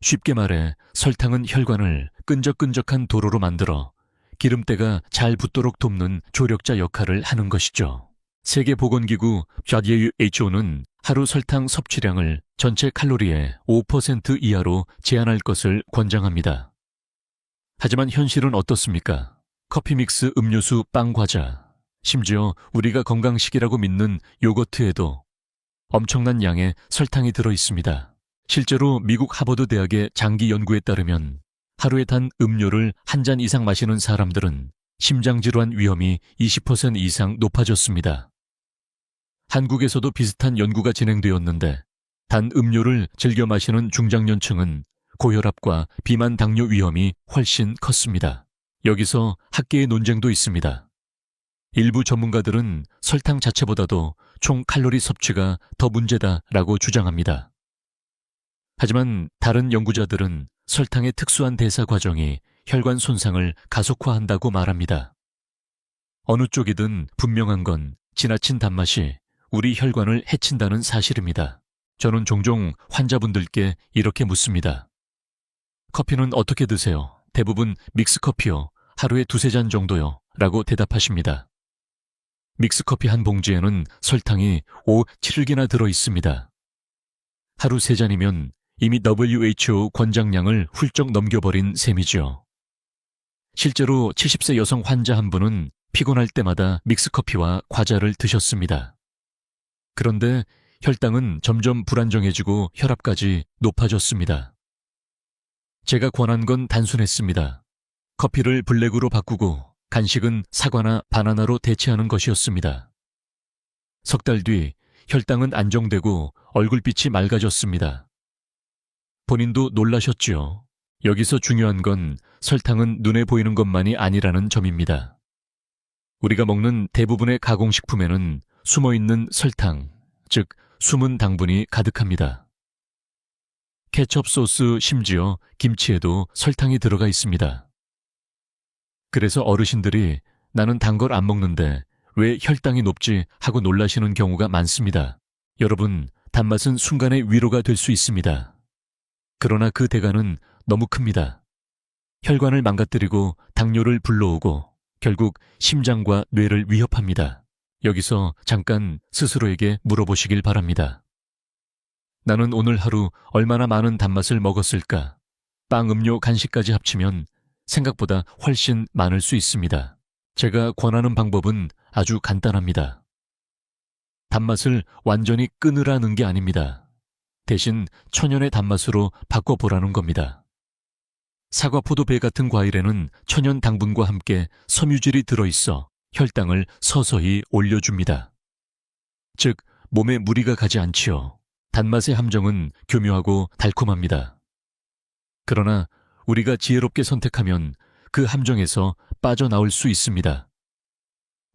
쉽게 말해 설탕은 혈관을 끈적끈적한 도로로 만들어 기름때가 잘 붙도록 돕는 조력자 역할을 하는 것이죠. 세계보건기구 WHO는 하루 설탕 섭취량을 전체 칼로리의 5% 이하로 제한할 것을 권장합니다. 하지만 현실은 어떻습니까? 커피 믹스, 음료수, 빵, 과자, 심지어 우리가 건강식이라고 믿는 요거트에도 엄청난 양의 설탕이 들어 있습니다. 실제로 미국 하버드 대학의 장기 연구에 따르면 하루에 단 음료를 한 잔 이상 마시는 사람들은 심장질환 위험이 20% 이상 높아졌습니다. 한국에서도 비슷한 연구가 진행되었는데 단 음료를 즐겨 마시는 중장년층은 고혈압과 비만 당뇨 위험이 훨씬 컸습니다. 여기서 학계의 논쟁도 있습니다. 일부 전문가들은 설탕 자체보다도 총 칼로리 섭취가 더 문제다라고 주장합니다. 하지만 다른 연구자들은 설탕의 특수한 대사 과정이 혈관 손상을 가속화한다고 말합니다. 어느 쪽이든 분명한 건 지나친 단맛이 우리 혈관을 해친다는 사실입니다. 저는 종종 환자분들께 이렇게 묻습니다. 커피는 어떻게 드세요? 대부분 믹스커피요. 하루에 2-3잔 정도요. 라고 대답하십니다. 믹스커피 한 봉지에는 설탕이 5-7개나 들어 있습니다. 하루 3잔이면 이미 WHO 권장량을 훌쩍 넘겨버린 셈이죠. 실제로 70세 여성 환자 한 분은 피곤할 때마다 믹스커피와 과자를 드셨습니다. 그런데 혈당은 점점 불안정해지고 혈압까지 높아졌습니다. 제가 권한 건 단순했습니다. 커피를 블랙으로 바꾸고 간식은 사과나 바나나로 대체하는 것이었습니다. 석 달 뒤 혈당은 안정되고 얼굴빛이 맑아졌습니다. 본인도 놀라셨지요. 여기서 중요한 건 설탕은 눈에 보이는 것만이 아니라는 점입니다. 우리가 먹는 대부분의 가공식품에는 숨어있는 설탕, 즉 숨은 당분이 가득합니다. 케첩 소스, 심지어 김치에도 설탕이 들어가 있습니다. 그래서 어르신들이 나는 단 걸 안 먹는데 왜 혈당이 높지 하고 놀라시는 경우가 많습니다. 여러분, 단맛은 순간의 위로가 될 수 있습니다. 그러나 그 대가는 너무 큽니다. 혈관을 망가뜨리고 당뇨를 불러오고 결국 심장과 뇌를 위협합니다. 여기서 잠깐 스스로에게 물어보시길 바랍니다. 나는 오늘 하루 얼마나 많은 단맛을 먹었을까? 빵, 음료, 간식까지 합치면 생각보다 훨씬 많을 수 있습니다. 제가 권하는 방법은 아주 간단합니다. 단맛을 완전히 끊으라는 게 아닙니다. 대신 천연의 단맛으로 바꿔보라는 겁니다. 사과, 포도, 배 같은 과일에는 천연 당분과 함께 섬유질이 들어있어 혈당을 서서히 올려줍니다. 즉, 몸에 무리가 가지 않지요. 단맛의 함정은 교묘하고 달콤합니다. 그러나 우리가 지혜롭게 선택하면 그 함정에서 빠져나올 수 있습니다.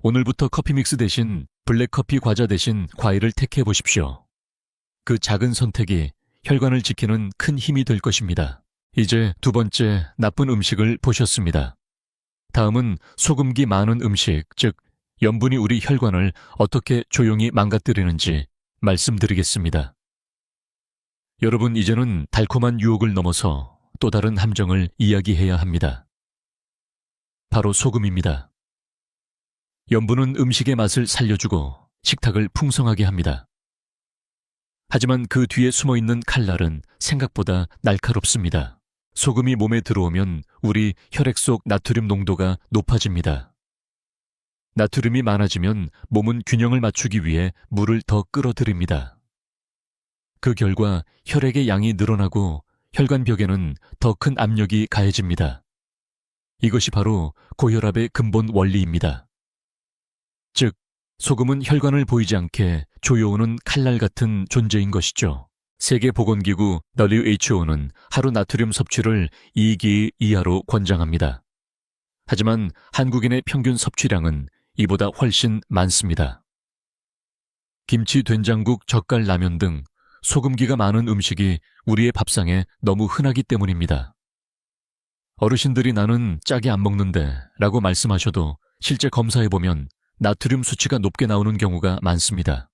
오늘부터 커피 믹스 대신 블랙커피 과자 대신 과일을 택해 보십시오. 그 작은 선택이 혈관을 지키는 큰 힘이 될 것입니다. 이제 두 번째 나쁜 음식을 보셨습니다. 다음은 소금기 많은 음식, 즉 염분이 우리 혈관을 어떻게 조용히 망가뜨리는지 말씀드리겠습니다. 여러분, 이제는 달콤한 유혹을 넘어서 또 다른 함정을 이야기해야 합니다. 바로 소금입니다. 염분은 음식의 맛을 살려주고 식탁을 풍성하게 합니다. 하지만 그 뒤에 숨어있는 칼날은 생각보다 날카롭습니다. 소금이 몸에 들어오면 우리 혈액 속 나트륨 농도가 높아집니다. 나트륨이 많아지면 몸은 균형을 맞추기 위해 물을 더 끌어들입니다. 그 결과 혈액의 양이 늘어나고 혈관벽에는 더 큰 압력이 가해집니다. 이것이 바로 고혈압의 근본 원리입니다. 즉, 소금은 혈관을 보이지 않게 조여오는 칼날 같은 존재인 것이죠. 세계보건기구 WHO는 하루 나트륨 섭취를 2기 이하로 권장합니다. 하지만 한국인의 평균 섭취량은 이보다 훨씬 많습니다. 김치, 된장국, 젓갈, 라면 등 소금기가 많은 음식이 우리의 밥상에 너무 흔하기 때문입니다. 어르신들이 나는 짜게 안 먹는데 라고 말씀하셔도 실제 검사해보면 나트륨 수치가 높게 나오는 경우가 많습니다.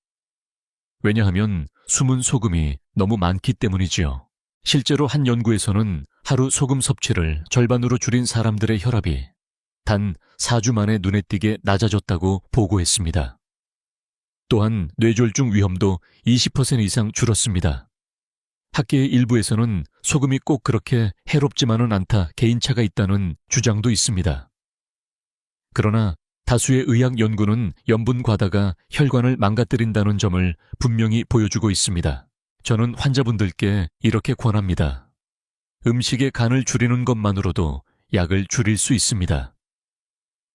왜냐하면 숨은 소금이 너무 많기 때문이지요. 실제로 한 연구에서는 하루 소금 섭취를 절반으로 줄인 사람들의 혈압이 단 4주 만에 눈에 띄게 낮아졌다고 보고했습니다. 또한 뇌졸중 위험도 20% 이상 줄었습니다. 학계의 일부에서는 소금이 꼭 그렇게 해롭지만은 않다 개인차가 있다는 주장도 있습니다. 그러나 다수의 의학 연구는 염분 과다가 혈관을 망가뜨린다는 점을 분명히 보여주고 있습니다. 저는 환자분들께 이렇게 권합니다. 음식의 간을 줄이는 것만으로도 약을 줄일 수 있습니다.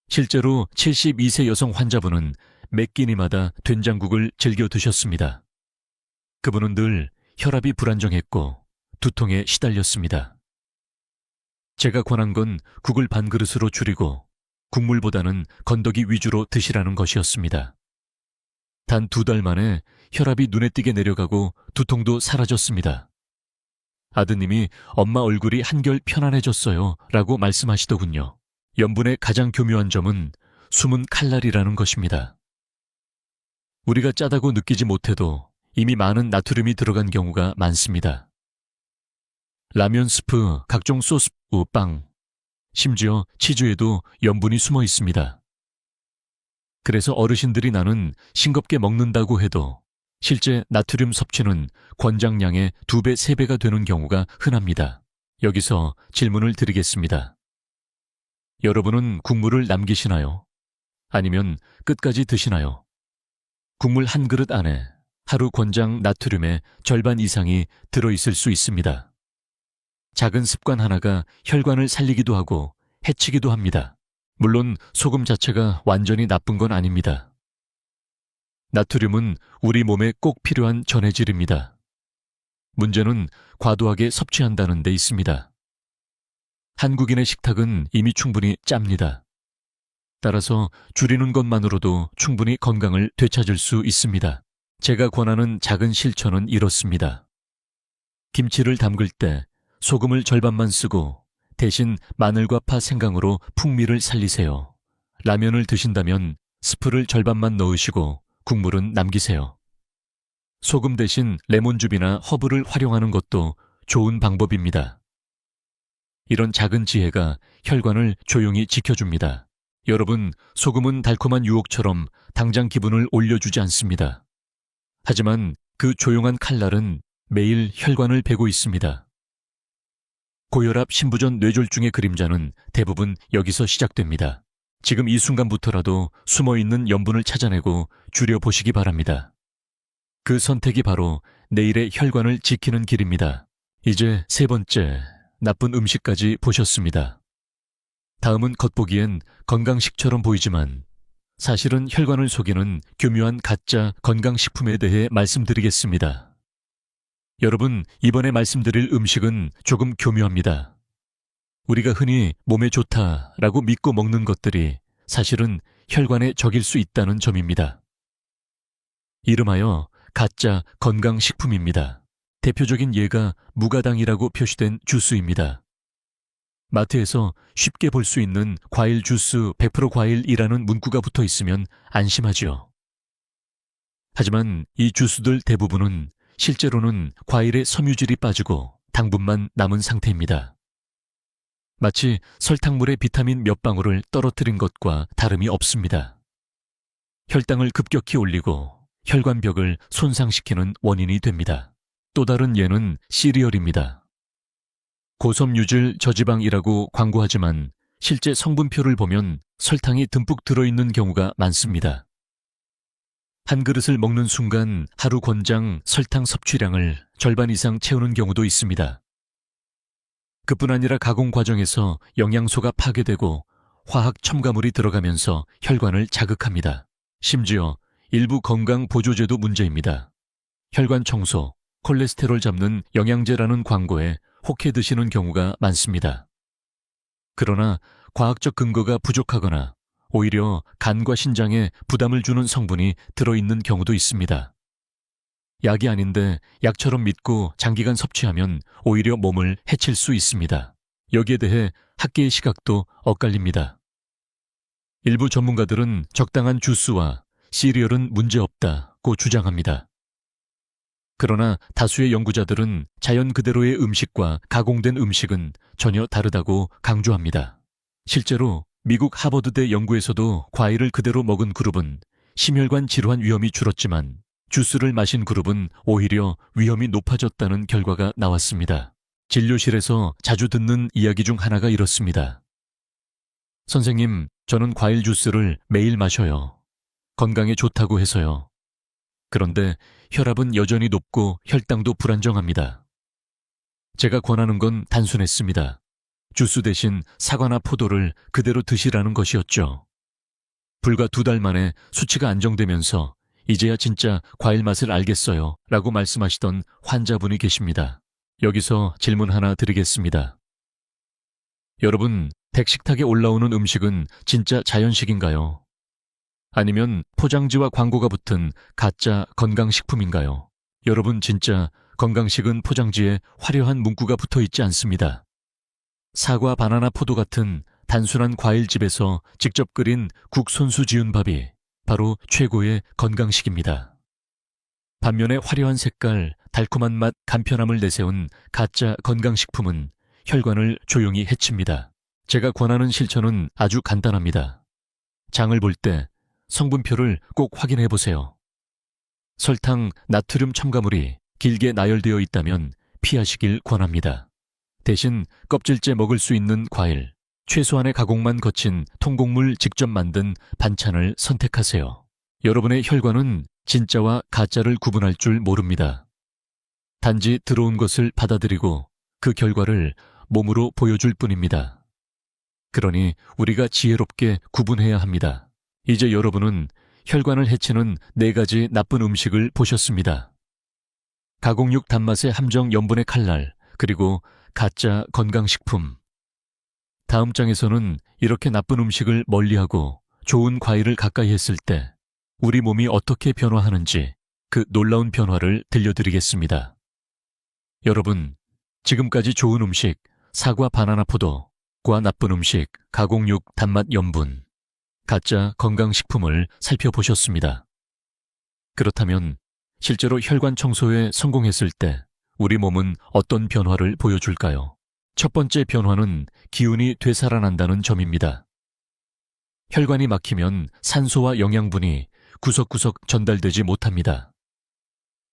실제로 72세 여성 환자분은 몇 끼니마다 된장국을 즐겨 드셨습니다. 그분은 늘 혈압이 불안정했고 두통에 시달렸습니다. 제가 권한 건 국을 반 그릇으로 줄이고 국물보다는 건더기 위주로 드시라는 것이었습니다. 단 2달 만에 혈압이 눈에 띄게 내려가고 두통도 사라졌습니다. 아드님이 엄마 얼굴이 한결 편안해졌어요 라고 말씀하시더군요. 염분의 가장 교묘한 점은 숨은 칼날이라는 것입니다. 우리가 짜다고 느끼지 못해도 이미 많은 나트륨이 들어간 경우가 많습니다. 라면 스프, 각종 소스, 빵, 심지어 치즈에도 염분이 숨어 있습니다. 그래서 어르신들이 나는 싱겁게 먹는다고 해도 실제 나트륨 섭취는 권장량의 2배, 3배가 되는 경우가 흔합니다. 여기서 질문을 드리겠습니다. 여러분은 국물을 남기시나요? 아니면 끝까지 드시나요? 국물 한 그릇 안에 하루 권장 나트륨의 절반 이상이 들어있을 수 있습니다. 작은 습관 하나가 혈관을 살리기도 하고 해치기도 합니다. 물론 소금 자체가 완전히 나쁜 건 아닙니다. 나트륨은 우리 몸에 꼭 필요한 전해질입니다. 문제는 과도하게 섭취한다는 데 있습니다. 한국인의 식탁은 이미 충분히 짭니다. 따라서 줄이는 것만으로도 충분히 건강을 되찾을 수 있습니다. 제가 권하는 작은 실천은 이렇습니다. 김치를 담글 때 소금을 절반만 쓰고 대신 마늘과 파, 생강으로 풍미를 살리세요. 라면을 드신다면 스프를 절반만 넣으시고 국물은 남기세요. 소금 대신 레몬즙이나 허브를 활용하는 것도 좋은 방법입니다. 이런 작은 지혜가 혈관을 조용히 지켜줍니다. 여러분, 소금은 달콤한 유혹처럼 당장 기분을 올려주지 않습니다. 하지만 그 조용한 칼날은 매일 혈관을 베고 있습니다. 고혈압, 신부전, 뇌졸중의 그림자는 대부분 여기서 시작됩니다. 지금 이 순간부터라도 숨어있는 염분을 찾아내고 줄여보시기 바랍니다. 그 선택이 바로 내일의 혈관을 지키는 길입니다. 이제 세 번째, 나쁜 음식까지 보셨습니다. 다음은 겉보기엔 건강식처럼 보이지만 사실은 혈관을 속이는 교묘한 가짜 건강식품에 대해 말씀드리겠습니다. 여러분, 이번에 말씀드릴 음식은 조금 교묘합니다. 우리가 흔히 몸에 좋다라고 믿고 먹는 것들이 사실은 혈관의 적일 수 있다는 점입니다. 이름하여 가짜 건강식품입니다. 대표적인 예가 무가당이라고 표시된 주스입니다. 마트에서 쉽게 볼 수 있는 과일 주스 100% 과일이라는 문구가 붙어 있으면 안심하지요. 하지만 이 주스들 대부분은 실제로는 과일의 섬유질이 빠지고 당분만 남은 상태입니다. 마치 설탕물에 비타민 몇 방울을 떨어뜨린 것과 다름이 없습니다. 혈당을 급격히 올리고 혈관벽을 손상시키는 원인이 됩니다. 또 다른 예는 시리얼입니다. 고섬유질 저지방이라고 광고하지만 실제 성분표를 보면 설탕이 듬뿍 들어있는 경우가 많습니다. 한 그릇을 먹는 순간 하루 권장 설탕 섭취량을 절반 이상 채우는 경우도 있습니다. 그뿐 아니라 가공 과정에서 영양소가 파괴되고 화학 첨가물이 들어가면서 혈관을 자극합니다. 심지어 일부 건강 보조제도 문제입니다. 혈관 청소, 콜레스테롤 잡는 영양제라는 광고에 혹해 드시는 경우가 많습니다. 그러나 과학적 근거가 부족하거나 오히려 간과 신장에 부담을 주는 성분이 들어있는 경우도 있습니다. 약이 아닌데 약처럼 믿고 장기간 섭취하면 오히려 몸을 해칠 수 있습니다. 여기에 대해 학계의 시각도 엇갈립니다. 일부 전문가들은 적당한 주스와 시리얼은 문제없다고 주장합니다. 그러나 다수의 연구자들은 자연 그대로의 음식과 가공된 음식은 전혀 다르다고 강조합니다. 실제로 미국 하버드대 연구에서도 과일을 그대로 먹은 그룹은 심혈관 질환 위험이 줄었지만 주스를 마신 그룹은 오히려 위험이 높아졌다는 결과가 나왔습니다. 진료실에서 자주 듣는 이야기 중 하나가 이렇습니다. 선생님, 저는 과일 주스를 매일 마셔요. 건강에 좋다고 해서요. 그런데 혈압은 여전히 높고 혈당도 불안정합니다. 제가 권하는 건 단순했습니다. 주스 대신 사과나 포도를 그대로 드시라는 것이었죠. 불과 2달 만에 수치가 안정되면서 이제야 진짜 과일 맛을 알겠어요 라고 말씀하시던 환자분이 계십니다. 여기서 질문 하나 드리겠습니다. 여러분, 백식탁에 올라오는 음식은 진짜 자연식인가요? 아니면 포장지와 광고가 붙은 가짜 건강식품인가요? 여러분, 진짜 건강식은 포장지에 화려한 문구가 붙어 있지 않습니다. 사과, 바나나, 포도 같은 단순한 과일집에서 직접 끓인 국 손수 지은 밥이 바로 최고의 건강식입니다. 반면에 화려한 색깔, 달콤한 맛, 간편함을 내세운 가짜 건강식품은 혈관을 조용히 해칩니다. 제가 권하는 실천은 아주 간단합니다. 장을 볼 때 성분표를 꼭 확인해 보세요. 설탕, 나트륨 첨가물이 길게 나열되어 있다면 피하시길 권합니다. 대신 껍질째 먹을 수 있는 과일, 최소한의 가공만 거친 통곡물 직접 만든 반찬을 선택하세요. 여러분의 혈관은 진짜와 가짜를 구분할 줄 모릅니다. 단지 들어온 것을 받아들이고 그 결과를 몸으로 보여줄 뿐입니다. 그러니 우리가 지혜롭게 구분해야 합니다. 이제 여러분은 혈관을 해치는 4가지 나쁜 음식을 보셨습니다. 가공육 단맛의 함정 염분의 칼날, 그리고 가짜 건강식품. 다음 장에서는 이렇게 나쁜 음식을 멀리하고 좋은 과일을 가까이 했을 때 우리 몸이 어떻게 변화하는지 그 놀라운 변화를 들려드리겠습니다. 여러분, 지금까지 좋은 음식, 사과, 바나나, 포도과 나쁜 음식, 가공육, 단맛, 염분, 가짜 건강식품을 살펴보셨습니다. 그렇다면 실제로 혈관 청소에 성공했을 때 우리 몸은 어떤 변화를 보여줄까요? 첫 번째 변화는 기운이 되살아난다는 점입니다. 혈관이 막히면 산소와 영양분이 구석구석 전달되지 못합니다.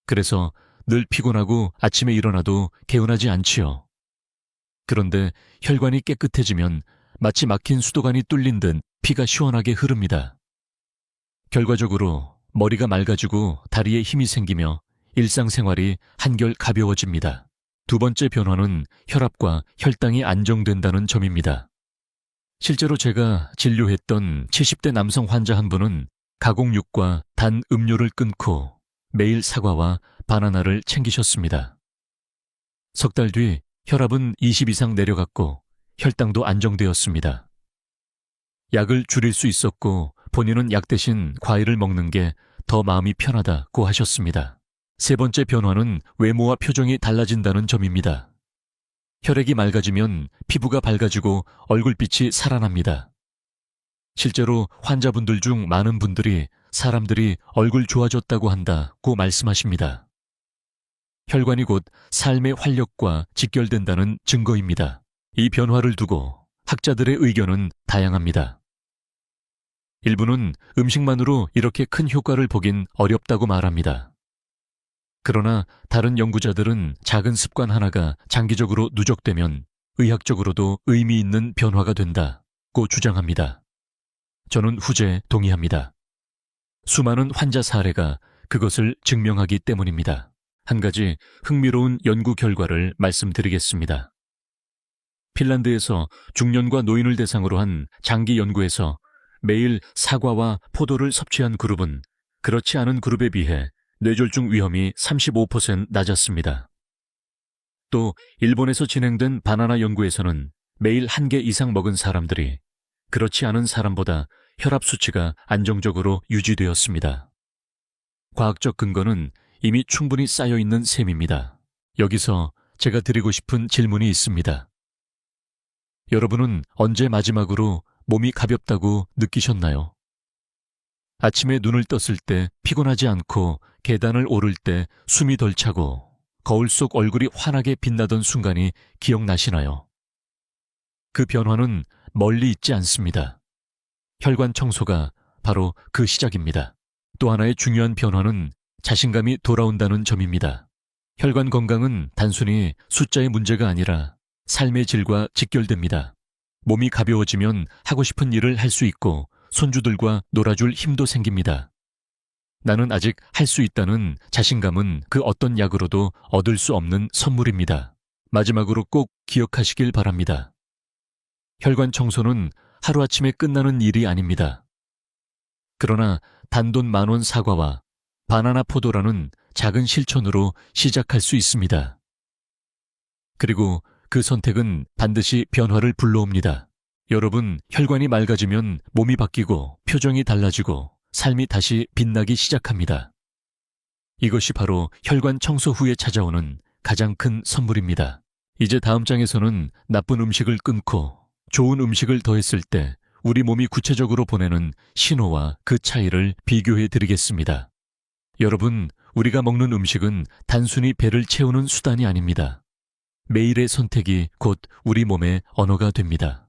그래서 늘 피곤하고 아침에 일어나도 개운하지 않지요. 그런데 혈관이 깨끗해지면 마치 막힌 수도관이 뚫린 듯 피가 시원하게 흐릅니다. 결과적으로 머리가 맑아지고 다리에 힘이 생기며 일상생활이 한결 가벼워집니다. 두 번째 변화는 혈압과 혈당이 안정된다는 점입니다. 실제로 제가 진료했던 70대 남성 환자 한 분은 가공육과 단 음료를 끊고 매일 사과와 바나나를 챙기셨습니다. 석 달 뒤 혈압은 20 이상 내려갔고 혈당도 안정되었습니다. 약을 줄일 수 있었고 본인은 약 대신 과일을 먹는 게 더 마음이 편하다고 하셨습니다. 세 번째 변화는 외모와 표정이 달라진다는 점입니다. 혈액이 맑아지면 피부가 밝아지고 얼굴빛이 살아납니다. 실제로 환자분들 중 많은 분들이 사람들이 얼굴 좋아졌다고 한다고 말씀하십니다. 혈관이 곧 삶의 활력과 직결된다는 증거입니다. 이 변화를 두고 학자들의 의견은 다양합니다. 일부는 음식만으로 이렇게 큰 효과를 보긴 어렵다고 말합니다. 그러나 다른 연구자들은 작은 습관 하나가 장기적으로 누적되면 의학적으로도 의미 있는 변화가 된다고 주장합니다. 저는 후제에 동의합니다. 수많은 환자 사례가 그것을 증명하기 때문입니다. 한 가지 흥미로운 연구 결과를 말씀드리겠습니다. 핀란드에서 중년과 노인을 대상으로 한 장기 연구에서 매일 사과와 포도를 섭취한 그룹은 그렇지 않은 그룹에 비해 뇌졸중 위험이 35% 낮았습니다. 또 일본에서 진행된 바나나 연구에서는 매일 1개 이상 먹은 사람들이 그렇지 않은 사람보다 혈압 수치가 안정적으로 유지되었습니다. 과학적 근거는 이미 충분히 쌓여 있는 셈입니다. 여기서 제가 드리고 싶은 질문이 있습니다. 여러분은 언제 마지막으로 몸이 가볍다고 느끼셨나요? 아침에 눈을 떴을 때 피곤하지 않고 계단을 오를 때 숨이 덜 차고 거울 속 얼굴이 환하게 빛나던 순간이 기억나시나요? 그 변화는 멀리 있지 않습니다. 혈관 청소가 바로 그 시작입니다. 또 하나의 중요한 변화는 자신감이 돌아온다는 점입니다. 혈관 건강은 단순히 숫자의 문제가 아니라 삶의 질과 직결됩니다. 몸이 가벼워지면 하고 싶은 일을 할 수 있고 손주들과 놀아줄 힘도 생깁니다. 나는 아직 할 수 있다는 자신감은 그 어떤 약으로도 얻을 수 없는 선물입니다. 마지막으로 꼭 기억하시길 바랍니다. 혈관 청소는 하루아침에 끝나는 일이 아닙니다. 그러나 단돈 10,000원 사과와 바나나 포도라는 작은 실천으로 시작할 수 있습니다. 그리고 그 선택은 반드시 변화를 불러옵니다. 여러분, 혈관이 맑아지면 몸이 바뀌고 표정이 달라지고 삶이 다시 빛나기 시작합니다. 이것이 바로 혈관 청소 후에 찾아오는 가장 큰 선물입니다. 이제 다음 장에서는 나쁜 음식을 끊고 좋은 음식을 더했을 때 우리 몸이 구체적으로 보내는 신호와 그 차이를 비교해 드리겠습니다. 여러분, 우리가 먹는 음식은 단순히 배를 채우는 수단이 아닙니다. 매일의 선택이 곧 우리 몸의 언어가 됩니다.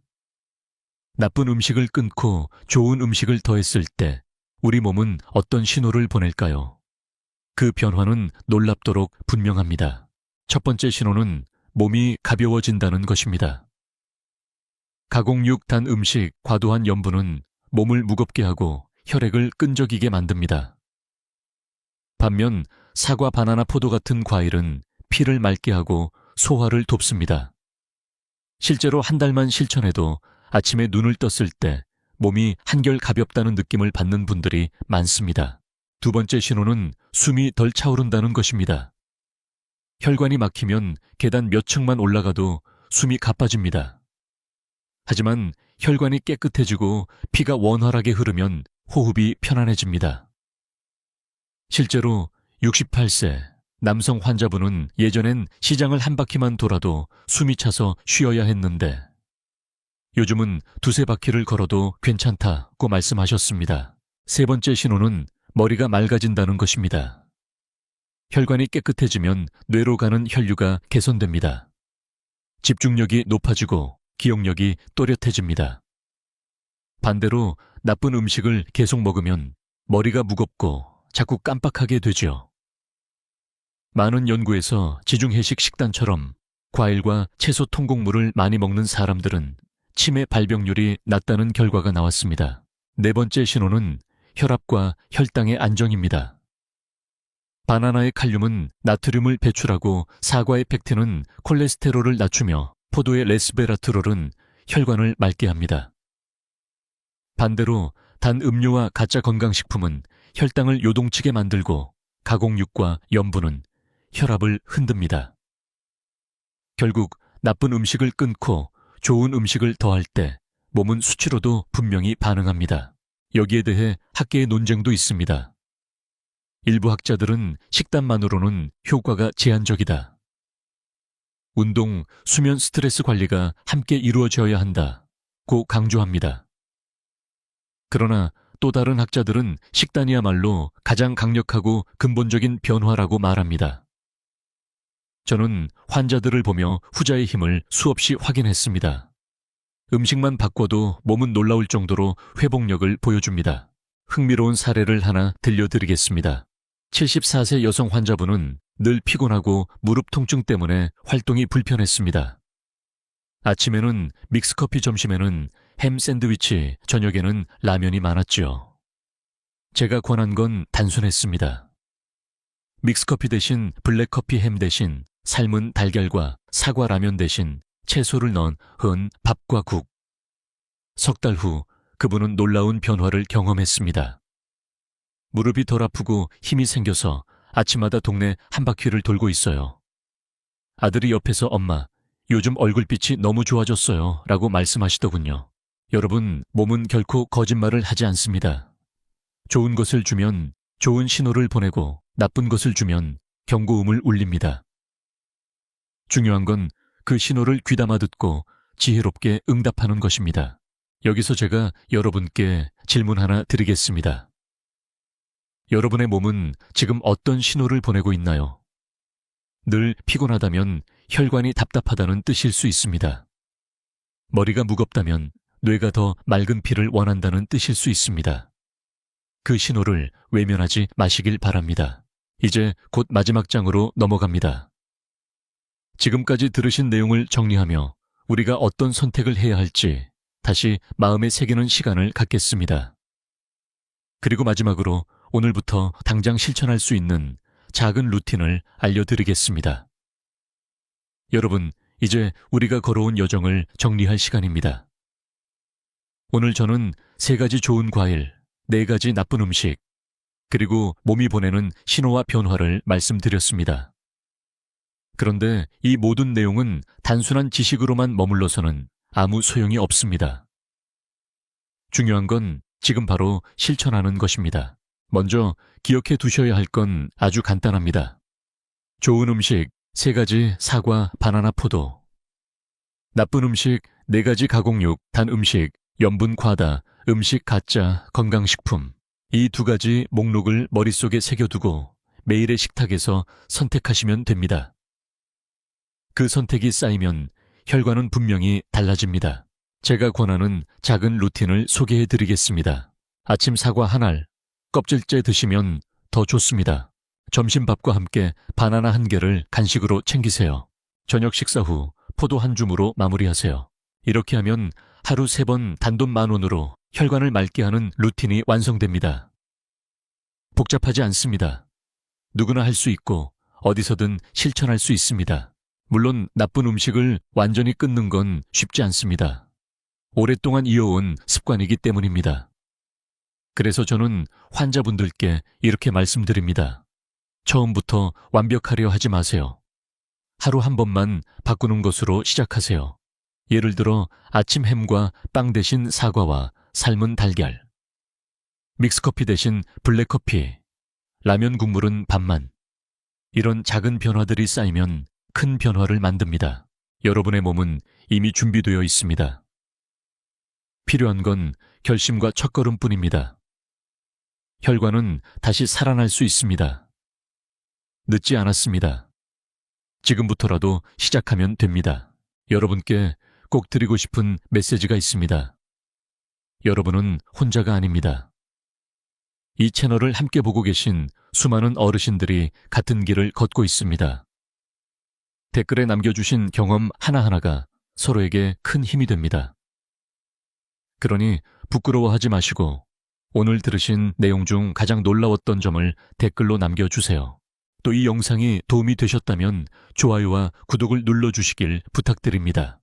나쁜 음식을 끊고 좋은 음식을 더했을 때 우리 몸은 어떤 신호를 보낼까요? 그 변화는 놀랍도록 분명합니다. 첫 번째 신호는 몸이 가벼워진다는 것입니다. 가공육, 단 음식, 과도한 염분은 몸을 무겁게 하고 혈액을 끈적이게 만듭니다. 반면 사과, 바나나, 포도 같은 과일은 피를 맑게 하고 소화를 돕습니다. 실제로 한 달만 실천해도 아침에 눈을 떴을 때 몸이 한결 가볍다는 느낌을 받는 분들이 많습니다. 두 번째 신호는 숨이 덜 차오른다는 것입니다. 혈관이 막히면 계단 몇 층만 올라가도 숨이 가빠집니다. 하지만 혈관이 깨끗해지고 피가 원활하게 흐르면 호흡이 편안해집니다. 실제로 68세 남성 환자분은 예전엔 시장을 한 바퀴만 돌아도 숨이 차서 쉬어야 했는데 요즘은 2-3바퀴를 걸어도 괜찮다고 말씀하셨습니다. 세 번째 신호는 머리가 맑아진다는 것입니다. 혈관이 깨끗해지면 뇌로 가는 혈류가 개선됩니다. 집중력이 높아지고 기억력이 또렷해집니다. 반대로 나쁜 음식을 계속 먹으면 머리가 무겁고 자꾸 깜빡하게 되죠. 많은 연구에서 지중해식 식단처럼 과일과 채소 통곡물을 많이 먹는 사람들은 치매 발병률이 낮다는 결과가 나왔습니다. 네 번째 신호는 혈압과 혈당의 안정입니다. 바나나의 칼륨은 나트륨을 배출하고 사과의 펙틴은 콜레스테롤을 낮추며 포도의 레스베라트롤은 혈관을 맑게 합니다. 반대로 단 음료와 가짜 건강식품은 혈당을 요동치게 만들고 가공육과 염분은 혈압을 흔듭니다. 결국 나쁜 음식을 끊고 좋은 음식을 더할 때 몸은 수치로도 분명히 반응합니다. 여기에 대해 학계의 논쟁도 있습니다. 일부 학자들은 식단만으로는 효과가 제한적이다. 운동, 수면, 스트레스 관리가 함께 이루어져야 한다고 강조합니다. 그러나 또 다른 학자들은 식단이야말로 가장 강력하고 근본적인 변화라고 말합니다. 저는 환자들을 보며 후자의 힘을 수없이 확인했습니다. 음식만 바꿔도 몸은 놀라울 정도로 회복력을 보여줍니다. 흥미로운 사례를 하나 들려드리겠습니다. 74세 여성 환자분은 늘 피곤하고 무릎 통증 때문에 활동이 불편했습니다. 아침에는 믹스커피, 점심에는 햄 샌드위치, 저녁에는 라면이 많았죠. 제가 권한 건 단순했습니다. 믹스커피 대신 블랙커피, 햄 대신 삶은 달걀과 사과, 라면 대신 채소를 넣은 흔 밥과 국. 석 달 후 그분은 놀라운 변화를 경험했습니다. 무릎이 덜 아프고 힘이 생겨서 아침마다 동네 한 바퀴를 돌고 있어요. 아들이 옆에서 엄마, 요즘 얼굴빛이 너무 좋아졌어요 라고 말씀하시더군요. 여러분, 몸은 결코 거짓말을 하지 않습니다. 좋은 것을 주면 좋은 신호를 보내고 나쁜 것을 주면 경고음을 울립니다. 중요한 건 그 신호를 귀담아 듣고 지혜롭게 응답하는 것입니다. 여기서 제가 여러분께 질문 하나 드리겠습니다. 여러분의 몸은 지금 어떤 신호를 보내고 있나요? 늘 피곤하다면 혈관이 답답하다는 뜻일 수 있습니다. 머리가 무겁다면 뇌가 더 맑은 피를 원한다는 뜻일 수 있습니다. 그 신호를 외면하지 마시길 바랍니다. 이제 곧 마지막 장으로 넘어갑니다. 지금까지 들으신 내용을 정리하며 우리가 어떤 선택을 해야 할지 다시 마음에 새기는 시간을 갖겠습니다. 그리고 마지막으로 오늘부터 당장 실천할 수 있는 작은 루틴을 알려드리겠습니다. 여러분, 이제 우리가 걸어온 여정을 정리할 시간입니다. 오늘 저는 3가지 좋은 과일, 4가지 나쁜 음식, 그리고 몸이 보내는 신호와 변화를 말씀드렸습니다. 그런데 이 모든 내용은 단순한 지식으로만 머물러서는 아무 소용이 없습니다. 중요한 건 지금 바로 실천하는 것입니다. 먼저 기억해 두셔야 할 건 아주 간단합니다. 좋은 음식 3가지, 사과, 바나나, 포도. 나쁜 음식 4가지, 가공육, 단 음식, 염분 과다, 음식 가짜, 건강식품. 이 2가지 목록을 머릿속에 새겨두고 매일의 식탁에서 선택하시면 됩니다. 그 선택이 쌓이면 혈관은 분명히 달라집니다. 제가 권하는 작은 루틴을 소개해 드리겠습니다. 아침 사과 한 알, 껍질째 드시면 더 좋습니다. 점심밥과 함께 바나나 1개를 간식으로 챙기세요. 저녁 식사 후 포도 한 줌으로 마무리하세요. 이렇게 하면 하루 3번 단돈 10,000원으로 혈관을 맑게 하는 루틴이 완성됩니다. 복잡하지 않습니다. 누구나 할 수 있고 어디서든 실천할 수 있습니다. 물론 나쁜 음식을 완전히 끊는 건 쉽지 않습니다. 오랫동안 이어온 습관이기 때문입니다. 그래서 저는 환자분들께 이렇게 말씀드립니다. 처음부터 완벽하려 하지 마세요. 하루 한 번만 바꾸는 것으로 시작하세요. 예를 들어 아침 햄과 빵 대신 사과와 삶은 달걀, 믹스커피 대신 블랙커피, 라면 국물은 반만. 이런 작은 변화들이 쌓이면 큰 변화를 만듭니다. 여러분의 몸은 이미 준비되어 있습니다. 필요한 건 결심과 첫걸음뿐입니다. 혈관은 다시 살아날 수 있습니다. 늦지 않았습니다. 지금부터라도 시작하면 됩니다. 여러분께 꼭 드리고 싶은 메시지가 있습니다. 여러분은 혼자가 아닙니다. 이 채널을 함께 보고 계신 수많은 어르신들이 같은 길을 걷고 있습니다. 댓글에 남겨주신 경험 하나하나가 서로에게 큰 힘이 됩니다. 그러니 부끄러워하지 마시고 오늘 들으신 내용 중 가장 놀라웠던 점을 댓글로 남겨주세요. 또 이 영상이 도움이 되셨다면 좋아요와 구독을 눌러주시길 부탁드립니다.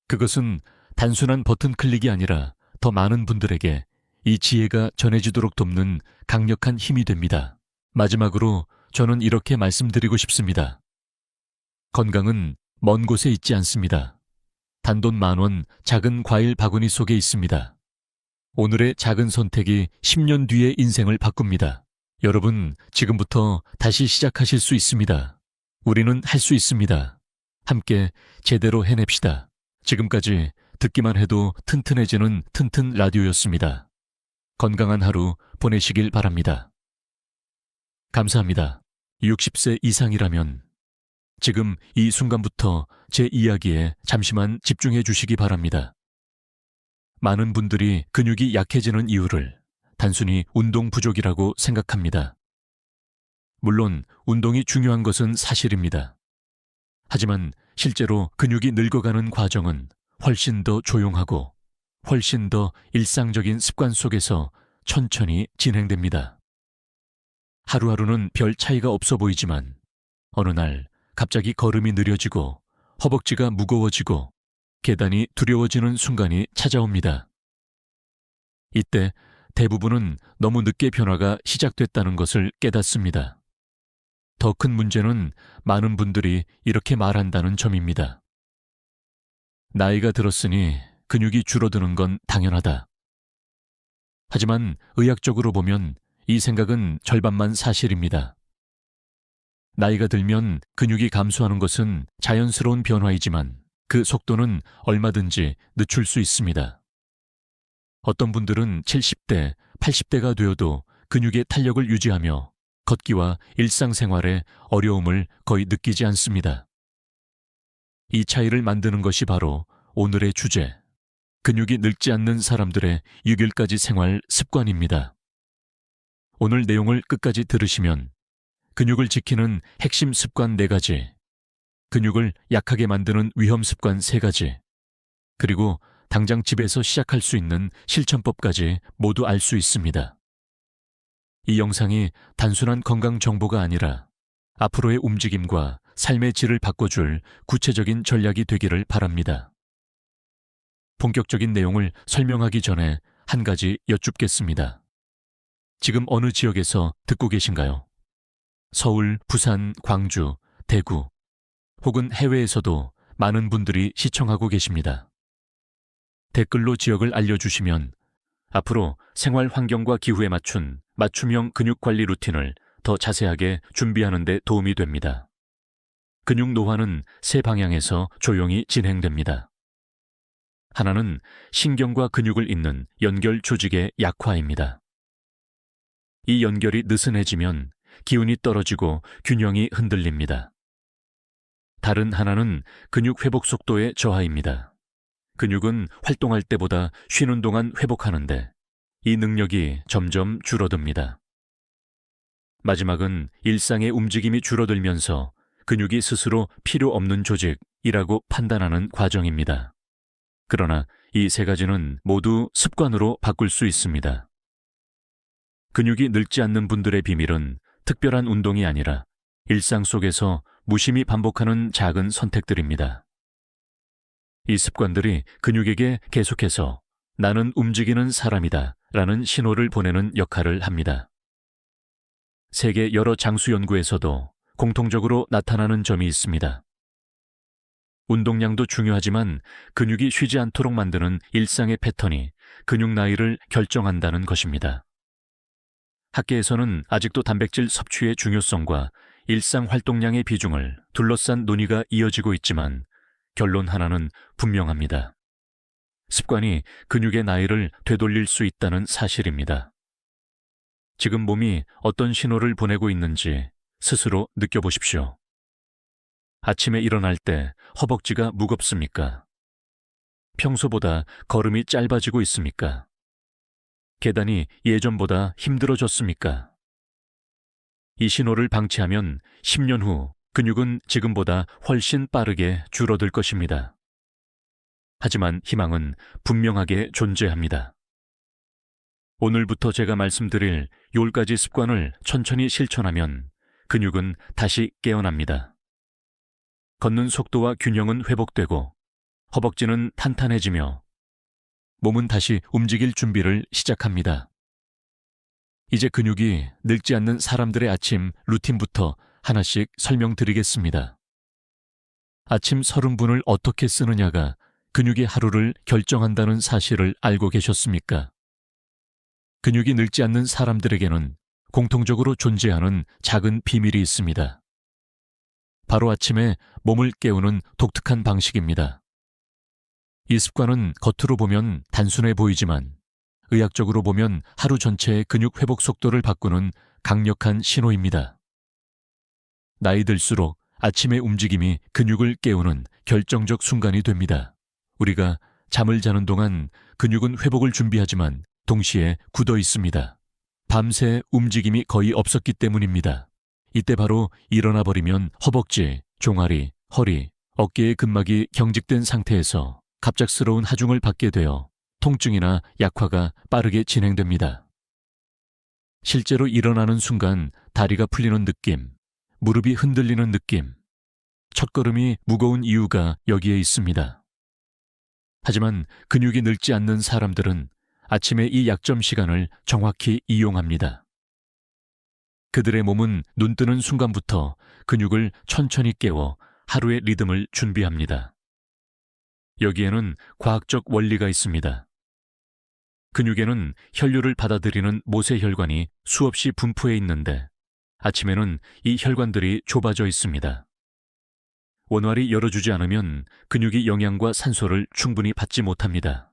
그것은 단순한 버튼 클릭이 아니라 더 많은 분들에게 이 지혜가 전해지도록 돕는 강력한 힘이 됩니다. 마지막으로 저는 이렇게 말씀드리고 싶습니다. 건강은 먼 곳에 있지 않습니다. 단돈 10,000원 작은 과일 바구니 속에 있습니다. 오늘의 작은 선택이 10년 뒤의 인생을 바꿉니다. 여러분, 지금부터 다시 시작하실 수 있습니다. 우리는 할 수 있습니다. 함께 제대로 해냅시다. 지금까지 듣기만 해도 튼튼해지는 튼튼 라디오였습니다. 건강한 하루 보내시길 바랍니다. 감사합니다. 60세 이상이라면 지금 이 순간부터 제 이야기에 잠시만 집중해 주시기 바랍니다. 많은 분들이 근육이 약해지는 이유를 단순히 운동 부족이라고 생각합니다. 물론 운동이 중요한 것은 사실입니다. 하지만 실제로 근육이 늙어가는 과정은 훨씬 더 조용하고 훨씬 더 일상적인 습관 속에서 천천히 진행됩니다. 하루하루는 별 차이가 없어 보이지만 어느 날 갑자기 걸음이 느려지고 허벅지가 무거워지고 계단이 두려워지는 순간이 찾아옵니다. 이때 대부분은 너무 늦게 변화가 시작됐다는 것을 깨닫습니다. 더 큰 문제는 많은 분들이 이렇게 말한다는 점입니다. 나이가 들었으니 근육이 줄어드는 건 당연하다. 하지만 의학적으로 보면 이 생각은 절반만 사실입니다. 나이가 들면 근육이 감소하는 것은 자연스러운 변화이지만 그 속도는 얼마든지 늦출 수 있습니다. 어떤 분들은 70대, 80대가 되어도 근육의 탄력을 유지하며 걷기와 일상생활에 어려움을 거의 느끼지 않습니다. 이 차이를 만드는 것이 바로 오늘의 주제, 근육이 늙지 않는 사람들의 6일까지 생활 습관입니다. 오늘 내용을 끝까지 들으시면 근육을 지키는 핵심 습관 4가지, 근육을 약하게 만드는 위험 습관 3가지, 그리고 당장 집에서 시작할 수 있는 실천법까지 모두 알 수 있습니다. 이 영상이 단순한 건강 정보가 아니라 앞으로의 움직임과 삶의 질을 바꿔줄 구체적인 전략이 되기를 바랍니다. 본격적인 내용을 설명하기 전에 한 가지 여쭙겠습니다. 지금 어느 지역에서 듣고 계신가요? 서울, 부산, 광주, 대구, 혹은 해외에서도 많은 분들이 시청하고 계십니다. 댓글로 지역을 알려주시면 앞으로 생활 환경과 기후에 맞춘 맞춤형 근육관리 루틴을 더 자세하게 준비하는 데 도움이 됩니다. 근육 노화는 3방향에서 조용히 진행됩니다. 하나는 신경과 근육을 잇는 연결 조직의 약화입니다. 이 연결이 느슨해지면 기운이 떨어지고 균형이 흔들립니다. 다른 하나는 근육 회복 속도의 저하입니다. 근육은 활동할 때보다 쉬는 동안 회복하는데 이 능력이 점점 줄어듭니다. 마지막은 일상의 움직임이 줄어들면서 근육이 스스로 필요 없는 조직이라고 판단하는 과정입니다. 그러나 이 3가지는 모두 습관으로 바꿀 수 있습니다. 근육이 늙지 않는 분들의 비밀은 특별한 운동이 아니라 일상 속에서 무심히 반복하는 작은 선택들입니다. 이 습관들이 근육에게 계속해서 나는 움직이는 사람이다 라는 신호를 보내는 역할을 합니다. 세계 여러 장수 연구에서도 공통적으로 나타나는 점이 있습니다. 운동량도 중요하지만 근육이 쉬지 않도록 만드는 일상의 패턴이 근육 나이를 결정한다는 것입니다. 학계에서는 아직도 단백질 섭취의 중요성과 일상 활동량의 비중을 둘러싼 논의가 이어지고 있지만 결론 하나는 분명합니다. 습관이 근육의 나이를 되돌릴 수 있다는 사실입니다. 지금 몸이 어떤 신호를 보내고 있는지 스스로 느껴보십시오. 아침에 일어날 때 허벅지가 무겁습니까? 평소보다 걸음이 짧아지고 있습니까? 계단이 예전보다 힘들어졌습니까? 이 신호를 방치하면 10년 후 근육은 지금보다 훨씬 빠르게 줄어들 것입니다. 하지만 희망은 분명하게 존재합니다. 오늘부터 제가 말씀드릴 10가지 습관을 천천히 실천하면 근육은 다시 깨어납니다. 걷는 속도와 균형은 회복되고 허벅지는 탄탄해지며 몸은 다시 움직일 준비를 시작합니다. 이제 근육이 늙지 않는 사람들의 아침 루틴부터 하나씩 설명드리겠습니다. 아침 30분을 어떻게 쓰느냐가 근육의 하루를 결정한다는 사실을 알고 계셨습니까? 근육이 늙지 않는 사람들에게는 공통적으로 존재하는 작은 비밀이 있습니다. 바로 아침에 몸을 깨우는 독특한 방식입니다. 이 습관은 겉으로 보면 단순해 보이지만 의학적으로 보면 하루 전체의 근육 회복 속도를 바꾸는 강력한 신호입니다. 나이 들수록 아침의 움직임이 근육을 깨우는 결정적 순간이 됩니다. 우리가 잠을 자는 동안 근육은 회복을 준비하지만 동시에 굳어 있습니다. 밤새 움직임이 거의 없었기 때문입니다. 이때 바로 일어나 버리면 허벅지, 종아리, 허리, 어깨의 근막이 경직된 상태에서 갑작스러운 하중을 받게 되어 통증이나 약화가 빠르게 진행됩니다. 실제로 일어나는 순간 다리가 풀리는 느낌, 무릎이 흔들리는 느낌, 첫걸음이 무거운 이유가 여기에 있습니다. 하지만 근육이 늙지 않는 사람들은 아침에 이 약점 시간을 정확히 이용합니다. 그들의 몸은 눈 뜨는 순간부터 근육을 천천히 깨워 하루의 리듬을 준비합니다. 여기에는 과학적 원리가 있습니다. 근육에는 혈류를 받아들이는 모세혈관이 수없이 분포해 있는데 아침에는 이 혈관들이 좁아져 있습니다. 원활히 열어주지 않으면 근육이 영양과 산소를 충분히 받지 못합니다.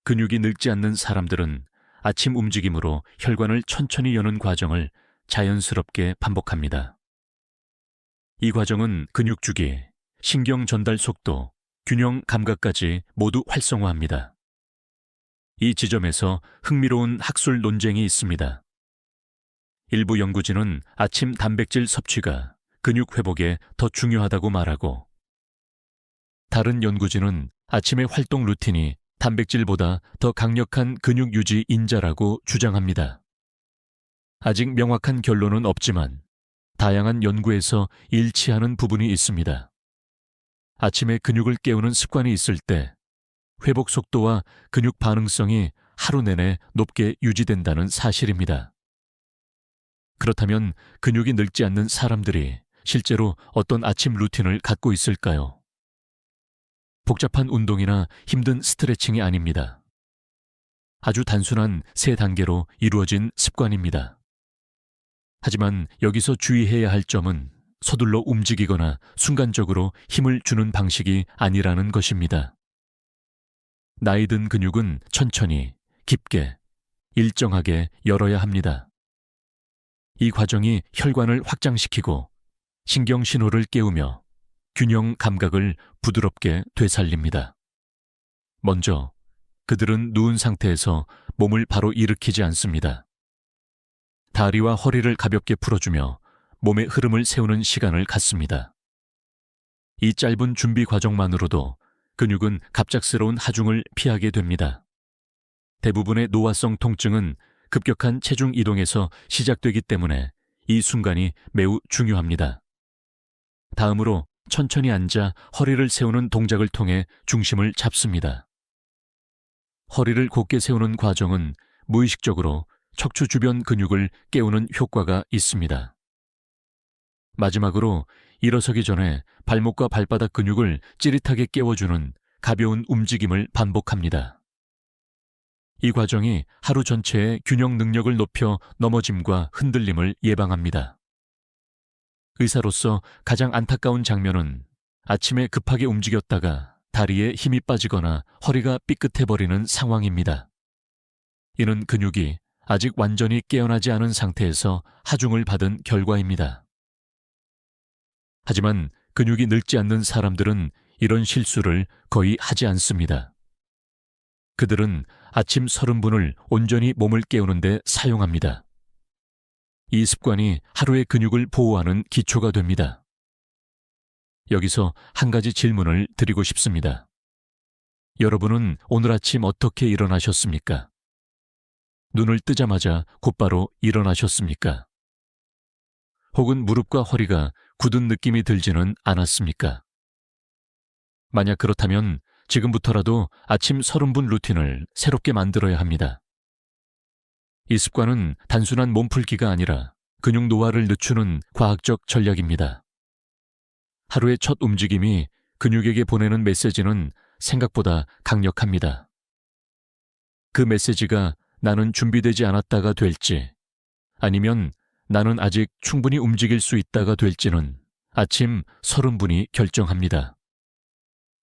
근육이 늙지 않는 사람들은 아침 움직임으로 혈관을 천천히 여는 과정을 자연스럽게 반복합니다. 이 과정은 근육 주기, 신경 전달 속도, 균형 감각까지 모두 활성화합니다. 이 지점에서 흥미로운 학술 논쟁이 있습니다. 일부 연구진은 아침 단백질 섭취가 근육 회복에 더 중요하다고 말하고, 다른 연구진은 아침의 활동 루틴이 단백질보다 더 강력한 근육 유지 인자라고 주장합니다. 아직 명확한 결론은 없지만 다양한 연구에서 일치하는 부분이 있습니다. 아침에 근육을 깨우는 습관이 있을 때 회복 속도와 근육 반응성이 하루 내내 높게 유지된다는 사실입니다. 그렇다면 근육이 늙지 않는 사람들이 실제로 어떤 아침 루틴을 갖고 있을까요? 복잡한 운동이나 힘든 스트레칭이 아닙니다. 아주 단순한 3단계로 이루어진 습관입니다. 하지만 여기서 주의해야 할 점은 서둘러 움직이거나 순간적으로 힘을 주는 방식이 아니라는 것입니다. 나이 든 근육은 천천히, 깊게, 일정하게 열어야 합니다. 이 과정이 혈관을 확장시키고 신경 신호를 깨우며 균형 감각을 부드럽게 되살립니다. 먼저 그들은 누운 상태에서 몸을 바로 일으키지 않습니다. 다리와 허리를 가볍게 풀어주며 몸의 흐름을 세우는 시간을 갖습니다. 이 짧은 준비 과정만으로도 근육은 갑작스러운 하중을 피하게 됩니다. 대부분의 노화성 통증은 급격한 체중 이동에서 시작되기 때문에 이 순간이 매우 중요합니다. 다음으로 천천히 앉아 허리를 세우는 동작을 통해 중심을 잡습니다. 허리를 곧게 세우는 과정은 무의식적으로 척추 주변 근육을 깨우는 효과가 있습니다. 마지막으로 일어서기 전에 발목과 발바닥 근육을 찌릿하게 깨워주는 가벼운 움직임을 반복합니다. 이 과정이 하루 전체의 균형 능력을 높여 넘어짐과 흔들림을 예방합니다. 의사로서 가장 안타까운 장면은 아침에 급하게 움직였다가 다리에 힘이 빠지거나 허리가 삐끗해버리는 상황입니다. 이는 근육이 아직 완전히 깨어나지 않은 상태에서 하중을 받은 결과입니다. 하지만 근육이 늙지 않는 사람들은 이런 실수를 거의 하지 않습니다. 그들은 아침 30분을 온전히 몸을 깨우는 데 사용합니다. 이 습관이 하루의 근육을 보호하는 기초가 됩니다. 여기서 한 가지 질문을 드리고 싶습니다. 여러분은 오늘 아침 어떻게 일어나셨습니까? 눈을 뜨자마자 곧바로 일어나셨습니까? 혹은 무릎과 허리가 굳은 느낌이 들지는 않았습니까? 만약 그렇다면 지금부터라도 아침 30분 루틴을 새롭게 만들어야 합니다. 이 습관은 단순한 몸풀기가 아니라 근육 노화를 늦추는 과학적 전략입니다. 하루의 첫 움직임이 근육에게 보내는 메시지는 생각보다 강력합니다. 그 메시지가 나는 준비되지 않았다가 될지, 아니면 나는 아직 충분히 움직일 수 있다가 될지는 아침 30분이 결정합니다.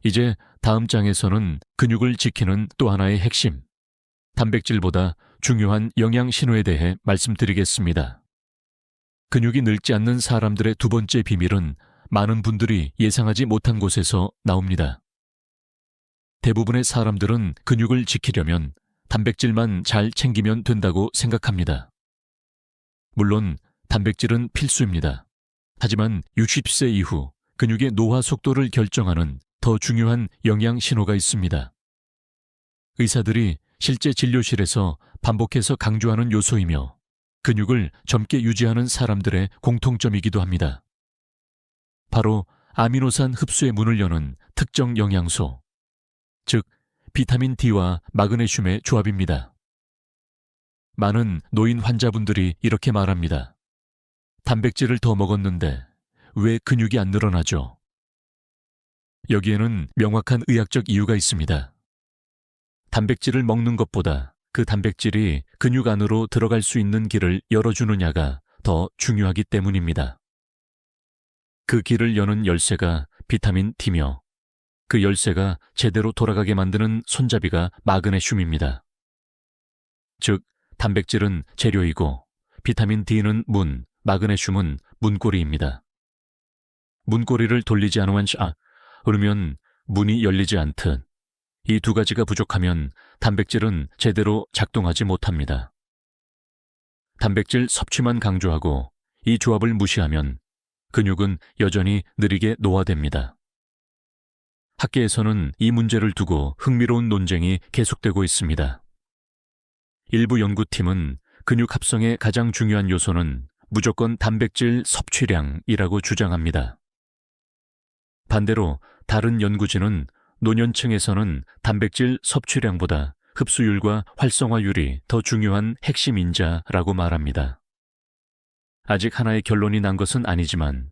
이제 다음 장에서는 근육을 지키는 또 하나의 핵심, 단백질보다 중요한 영양 신호에 대해 말씀드리겠습니다. 근육이 늙지 않는 사람들의 두 번째 비밀은 많은 분들이 예상하지 못한 곳에서 나옵니다. 대부분의 사람들은 근육을 지키려면 단백질만 잘 챙기면 된다고 생각합니다. 물론 단백질은 필수입니다. 하지만 60세 이후 근육의 노화 속도를 결정하는 더 중요한 영양 신호가 있습니다. 의사들이 실제 진료실에서 반복해서 강조하는 요소이며 근육을 젊게 유지하는 사람들의 공통점이기도 합니다. 바로 아미노산 흡수의 문을 여는 특정 영양소, 즉 비타민 D와 마그네슘의 조합입니다. 많은 노인 환자분들이 이렇게 말합니다. 단백질을 더 먹었는데 왜 근육이 안 늘어나죠? 여기에는 명확한 의학적 이유가 있습니다. 단백질을 먹는 것보다 그 단백질이 근육 안으로 들어갈 수 있는 길을 열어주느냐가 더 중요하기 때문입니다. 그 길을 여는 열쇠가 비타민 D며 그 열쇠가 제대로 돌아가게 만드는 손잡이가 마그네슘입니다. 즉, 단백질은 재료이고 비타민 D는 문, 마그네슘은 문고리입니다. 문고리를 돌리지 않으면 문이 열리지 않듯 이 두 가지가 부족하면 단백질은 제대로 작동하지 못합니다. 단백질 섭취만 강조하고 이 조합을 무시하면 근육은 여전히 느리게 노화됩니다. 학계에서는 이 문제를 두고 흥미로운 논쟁이 계속되고 있습니다. 일부 연구팀은 근육 합성의 가장 중요한 요소는 무조건 단백질 섭취량이라고 주장합니다. 반대로 다른 연구진은 노년층에서는 단백질 섭취량보다 흡수율과 활성화율이 더 중요한 핵심 인자라고 말합니다. 아직 하나의 결론이 난 것은 아니지만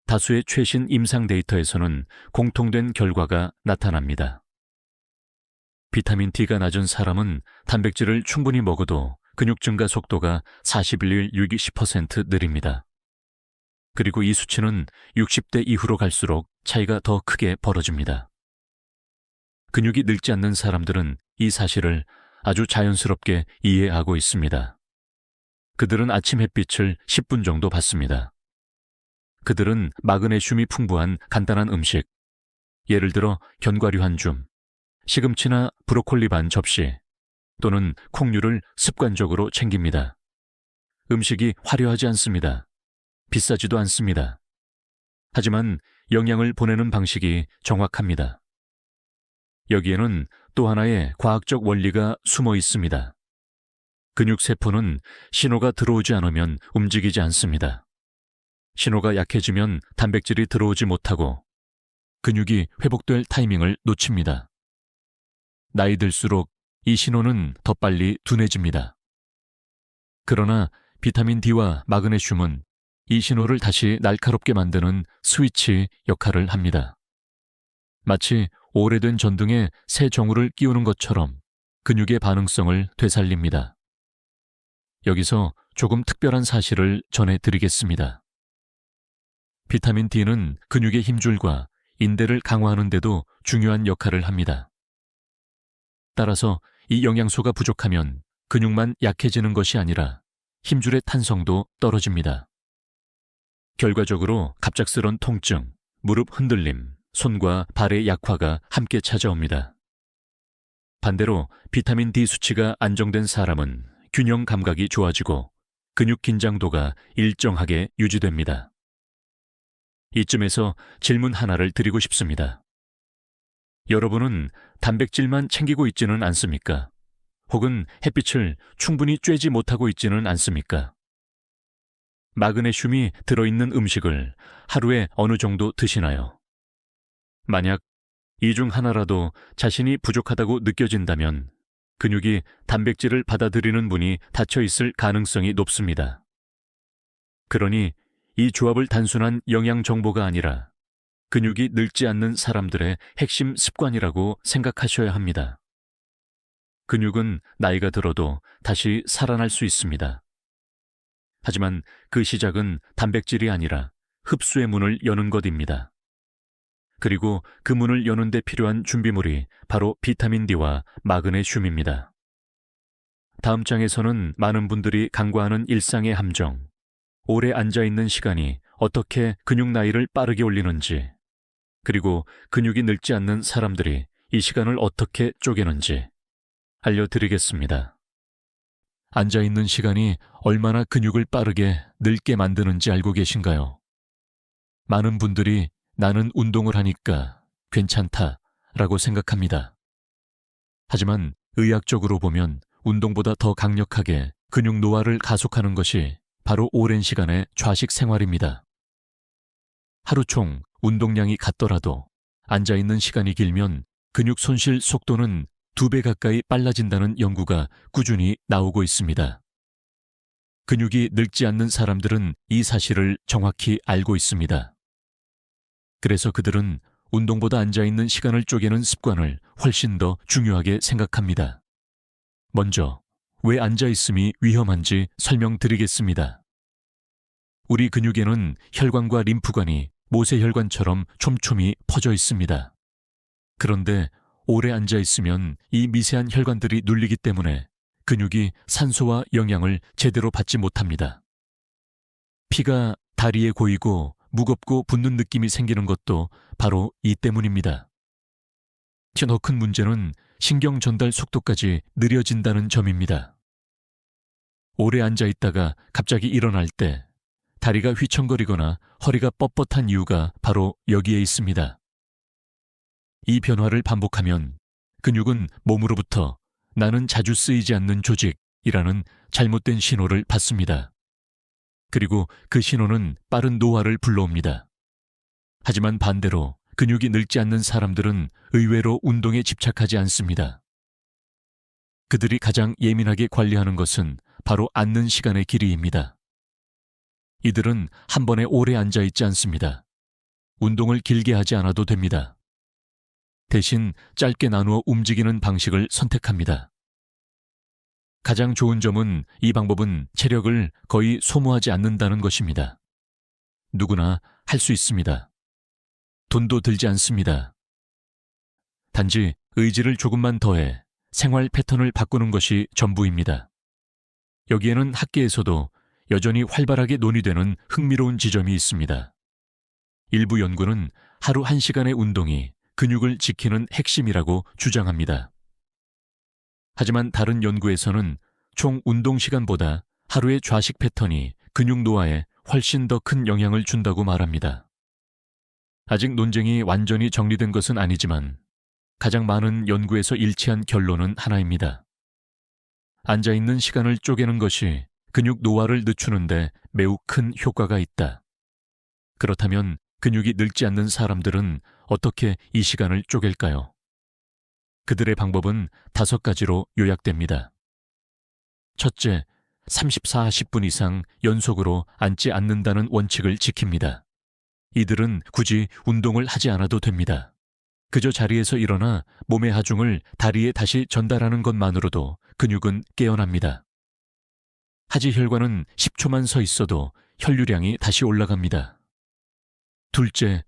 다수의 최신 임상 데이터에서는 공통된 결과가 나타납니다. 비타민 D가 낮은 사람은 단백질을 충분히 먹어도 근육 증가 속도가 41일 60% 느립니다. 그리고 이 수치는 60대 이후로 갈수록 차이가 더 크게 벌어집니다. 근육이 늙지 않는 사람들은 이 사실을 아주 자연스럽게 이해하고 있습니다. 그들은 아침 햇빛을 10분 정도 받습니다. 그들은 마그네슘이 풍부한 간단한 음식, 예를 들어 견과류 한 줌, 시금치나 브로콜리 반 접시 또는 콩류를 습관적으로 챙깁니다. 음식이 화려하지 않습니다. 비싸지도 않습니다. 하지만 영양을 보내는 방식이 정확합니다. 여기에는 또 하나의 과학적 원리가 숨어 있습니다. 근육세포는 신호가 들어오지 않으면 움직이지 않습니다. 신호가 약해지면 단백질이 들어오지 못하고 근육이 회복될 타이밍을 놓칩니다. 나이 들수록 이 신호는 더 빨리 둔해집니다. 그러나 비타민 D와 마그네슘은 이 신호를 다시 날카롭게 만드는 스위치 역할을 합니다. 마치 오래된 전등에 새 정우를 끼우는 것처럼 근육의 반응성을 되살립니다. 여기서 조금 특별한 사실을 전해드리겠습니다. 비타민 D는 근육의 힘줄과 인대를 강화하는 데도 중요한 역할을 합니다. 따라서 이 영양소가 부족하면 근육만 약해지는 것이 아니라 힘줄의 탄성도 떨어집니다. 결과적으로 갑작스런 통증, 무릎 흔들림, 손과 발의 약화가 함께 찾아옵니다. 반대로 비타민 D 수치가 안정된 사람은 균형 감각이 좋아지고 근육 긴장도가 일정하게 유지됩니다. 이쯤에서 질문 하나를 드리고 싶습니다. 여러분은 단백질만 챙기고 있지는 않습니까? 혹은 햇빛을 충분히 쬐지 못하고 있지는 않습니까? 마그네슘이 들어있는 음식을 하루에 어느 정도 드시나요? 만약 이 중 하나라도 자신이 부족하다고 느껴진다면 근육이 단백질을 받아들이는 문이 닫혀 있을 가능성이 높습니다. 그러니 이 조합을 단순한 영양 정보가 아니라 근육이 늙지 않는 사람들의 핵심 습관이라고 생각하셔야 합니다. 근육은 나이가 들어도 다시 살아날 수 있습니다. 하지만 그 시작은 단백질이 아니라 흡수의 문을 여는 것입니다. 그리고 그 문을 여는 데 필요한 준비물이 바로 비타민 D와 마그네슘입니다. 다음 장에서는 많은 분들이 간과하는 일상의 함정, 오래 앉아있는 시간이 어떻게 근육 나이를 빠르게 올리는지, 그리고 근육이 늙지 않는 사람들이 이 시간을 어떻게 쪼개는지 알려드리겠습니다. 앉아있는 시간이 얼마나 근육을 빠르게 늙게 만드는지 알고 계신가요? 많은 분들이 나는 운동을 하니까 괜찮다라고 생각합니다. 하지만 의학적으로 보면 운동보다 더 강력하게 근육 노화를 가속하는 것이 바로 오랜 시간의 좌식 생활입니다. 하루 총 운동량이 같더라도 앉아있는 시간이 길면 근육 손실 속도는 2배 가까이 빨라진다는 연구가 꾸준히 나오고 있습니다. 근육이 늙지 않는 사람들은 이 사실을 정확히 알고 있습니다. 그래서 그들은 운동보다 앉아있는 시간을 쪼개는 습관을 훨씬 더 중요하게 생각합니다. 먼저, 왜 앉아있음이 위험한지 설명드리겠습니다. 우리 근육에는 혈관과 림프관이 모세혈관처럼 촘촘히 퍼져 있습니다. 그런데 오래 앉아있으면 이 미세한 혈관들이 눌리기 때문에 근육이 산소와 영양을 제대로 받지 못합니다. 피가 다리에 고이고 무겁고 붓는 느낌이 생기는 것도 바로 이 때문입니다. 더 큰 문제는 신경 전달 속도까지 느려진다는 점입니다. 오래 앉아있다가 갑자기 일어날 때 다리가 휘청거리거나 허리가 뻣뻣한 이유가 바로 여기에 있습니다. 이 변화를 반복하면 근육은 몸으로부터 나는 자주 쓰이지 않는 조직이라는 잘못된 신호를 받습니다. 그리고 그 신호는 빠른 노화를 불러옵니다. 하지만 반대로 근육이 늙지 않는 사람들은 의외로 운동에 집착하지 않습니다. 그들이 가장 예민하게 관리하는 것은 바로 앉는 시간의 길이입니다. 이들은 한 번에 오래 앉아있지 않습니다. 운동을 길게 하지 않아도 됩니다. 대신 짧게 나누어 움직이는 방식을 선택합니다. 가장 좋은 점은 이 방법은 체력을 거의 소모하지 않는다는 것입니다. 누구나 할 수 있습니다. 돈도 들지 않습니다. 단지 의지를 조금만 더해 생활 패턴을 바꾸는 것이 전부입니다. 여기에는 학계에서도 여전히 활발하게 논의되는 흥미로운 지점이 있습니다. 일부 연구는 하루 1시간의 운동이 근육을 지키는 핵심이라고 주장합니다. 하지만 다른 연구에서는 총 운동 시간보다 하루의 좌식 패턴이 근육 노화에 훨씬 더 큰 영향을 준다고 말합니다. 아직 논쟁이 완전히 정리된 것은 아니지만 가장 많은 연구에서 일치한 결론은 하나입니다. 앉아있는 시간을 쪼개는 것이 근육 노화를 늦추는데 매우 큰 효과가 있다. 그렇다면 근육이 늙지 않는 사람들은 어떻게 이 시간을 쪼갤까요? 그들의 방법은 5가지로 요약됩니다. 첫째, 30-40분 이상 연속으로 앉지 않는다는 원칙을 지킵니다. 이들은 굳이 운동을 하지 않아도 됩니다. 그저 자리에서 일어나 몸의 하중을 다리에 다시 전달하는 것만으로도 근육은 깨어납니다. 하지 혈관은 10초만 서 있어도 혈류량이 다시 올라갑니다. 둘째,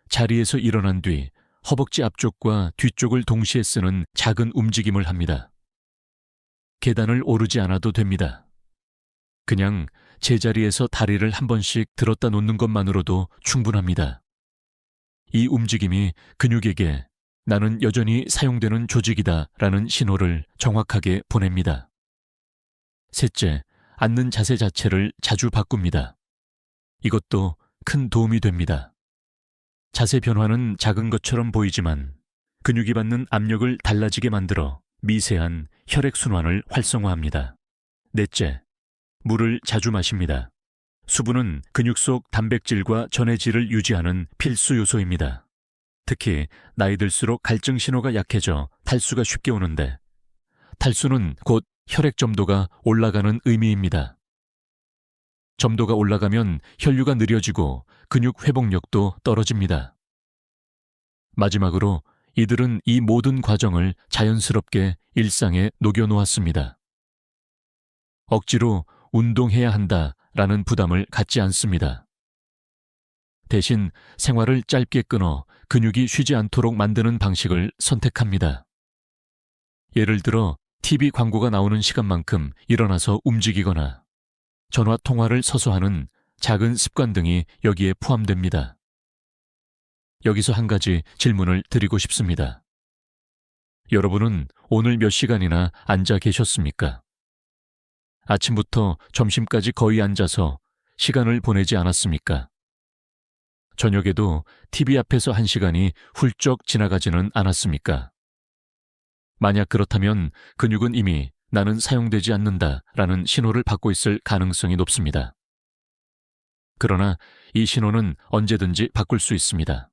자리에서 일어난 뒤 허벅지 앞쪽과 뒤쪽을 동시에 쓰는 작은 움직임을 합니다. 계단을 오르지 않아도 됩니다. 그냥 제자리에서 다리를 한 번씩 들었다 놓는 것만으로도 충분합니다. 이 움직임이 근육에게 나는 여전히 사용되는 조직이다 라는 신호를 정확하게 보냅니다. 셋째, 앉는 자세 자체를 자주 바꿉니다. 이것도 큰 도움이 됩니다. 자세 변화는 작은 것처럼 보이지만 근육이 받는 압력을 달라지게 만들어 미세한 혈액순환을 활성화합니다. 넷째, 물을 자주 마십니다. 수분은 근육 속 단백질과 전해질을 유지하는 필수 요소입니다. 특히 나이 들수록 갈증 신호가 약해져 탈수가 쉽게 오는데 탈수는 곧 혈액 점도가 올라가는 의미입니다. 점도가 올라가면 혈류가 느려지고 근육 회복력도 떨어집니다. 마지막으로 이들은 이 모든 과정을 자연스럽게 일상에 녹여놓았습니다. 억지로 운동해야 한다라는 부담을 갖지 않습니다. 대신 생활을 짧게 끊어 근육이 쉬지 않도록 만드는 방식을 선택합니다. 예를 들어 TV 광고가 나오는 시간만큼 일어나서 움직이거나 전화 통화를 서서 하는 작은 습관 등이 여기에 포함됩니다. 여기서 한 가지 질문을 드리고 싶습니다. 여러분은 오늘 몇 시간이나 앉아 계셨습니까? 아침부터 점심까지 거의 앉아서 시간을 보내지 않았습니까? 저녁에도 TV 앞에서 1시간이 훌쩍 지나가지는 않았습니까? 만약 그렇다면 근육은 이미 나는 사용되지 않는다라는 신호를 받고 있을 가능성이 높습니다. 그러나 이 신호는 언제든지 바꿀 수 있습니다.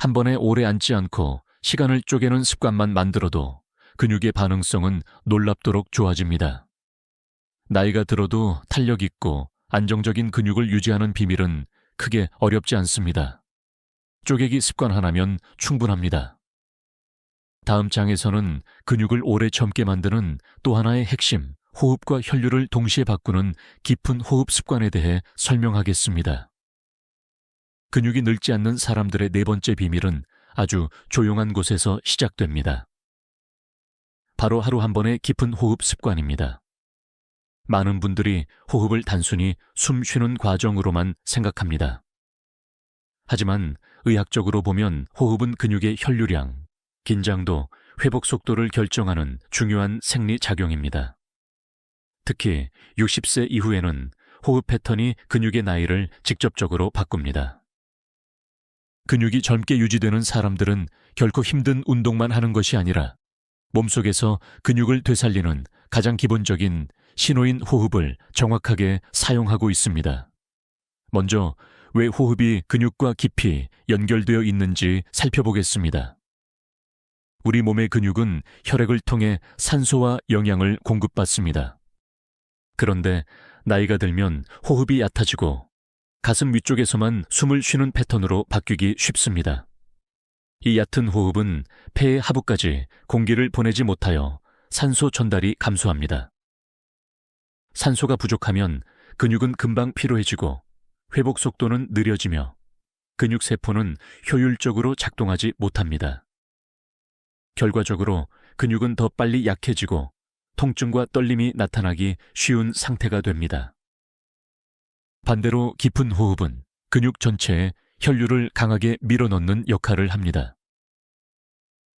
한 번에 오래 앉지 않고 시간을 쪼개는 습관만 만들어도 근육의 반응성은 놀랍도록 좋아집니다. 나이가 들어도 탄력 있고 안정적인 근육을 유지하는 비밀은 크게 어렵지 않습니다. 쪼개기 습관 하나면 충분합니다. 다음 장에서는 근육을 오래 젊게 만드는 또 하나의 핵심, 호흡과 혈류를 동시에 바꾸는 깊은 호흡 습관에 대해 설명하겠습니다. 근육이 늙지 않는 사람들의 네 번째 비밀은 아주 조용한 곳에서 시작됩니다. 바로 하루 한 번의 깊은 호흡 습관입니다. 많은 분들이 호흡을 단순히 숨 쉬는 과정으로만 생각합니다. 하지만 의학적으로 보면 호흡은 근육의 혈류량, 긴장도, 회복 속도를 결정하는 중요한 생리작용입니다. 특히 60세 이후에는 호흡 패턴이 근육의 나이를 직접적으로 바꿉니다. 근육이 젊게 유지되는 사람들은 결코 힘든 운동만 하는 것이 아니라 몸속에서 근육을 되살리는 가장 기본적인 신호인 호흡을 정확하게 사용하고 있습니다. 먼저 왜 호흡이 근육과 깊이 연결되어 있는지 살펴보겠습니다. 우리 몸의 근육은 혈액을 통해 산소와 영양을 공급받습니다. 그런데 나이가 들면 호흡이 얕아지고 가슴 위쪽에서만 숨을 쉬는 패턴으로 바뀌기 쉽습니다. 이 얕은 호흡은 폐의 하부까지 공기를 보내지 못하여 산소 전달이 감소합니다. 산소가 부족하면 근육은 금방 피로해지고 회복 속도는 느려지며 근육세포는 효율적으로 작동하지 못합니다. 결과적으로 근육은 더 빨리 약해지고 통증과 떨림이 나타나기 쉬운 상태가 됩니다. 반대로 깊은 호흡은 근육 전체에 혈류를 강하게 밀어넣는 역할을 합니다.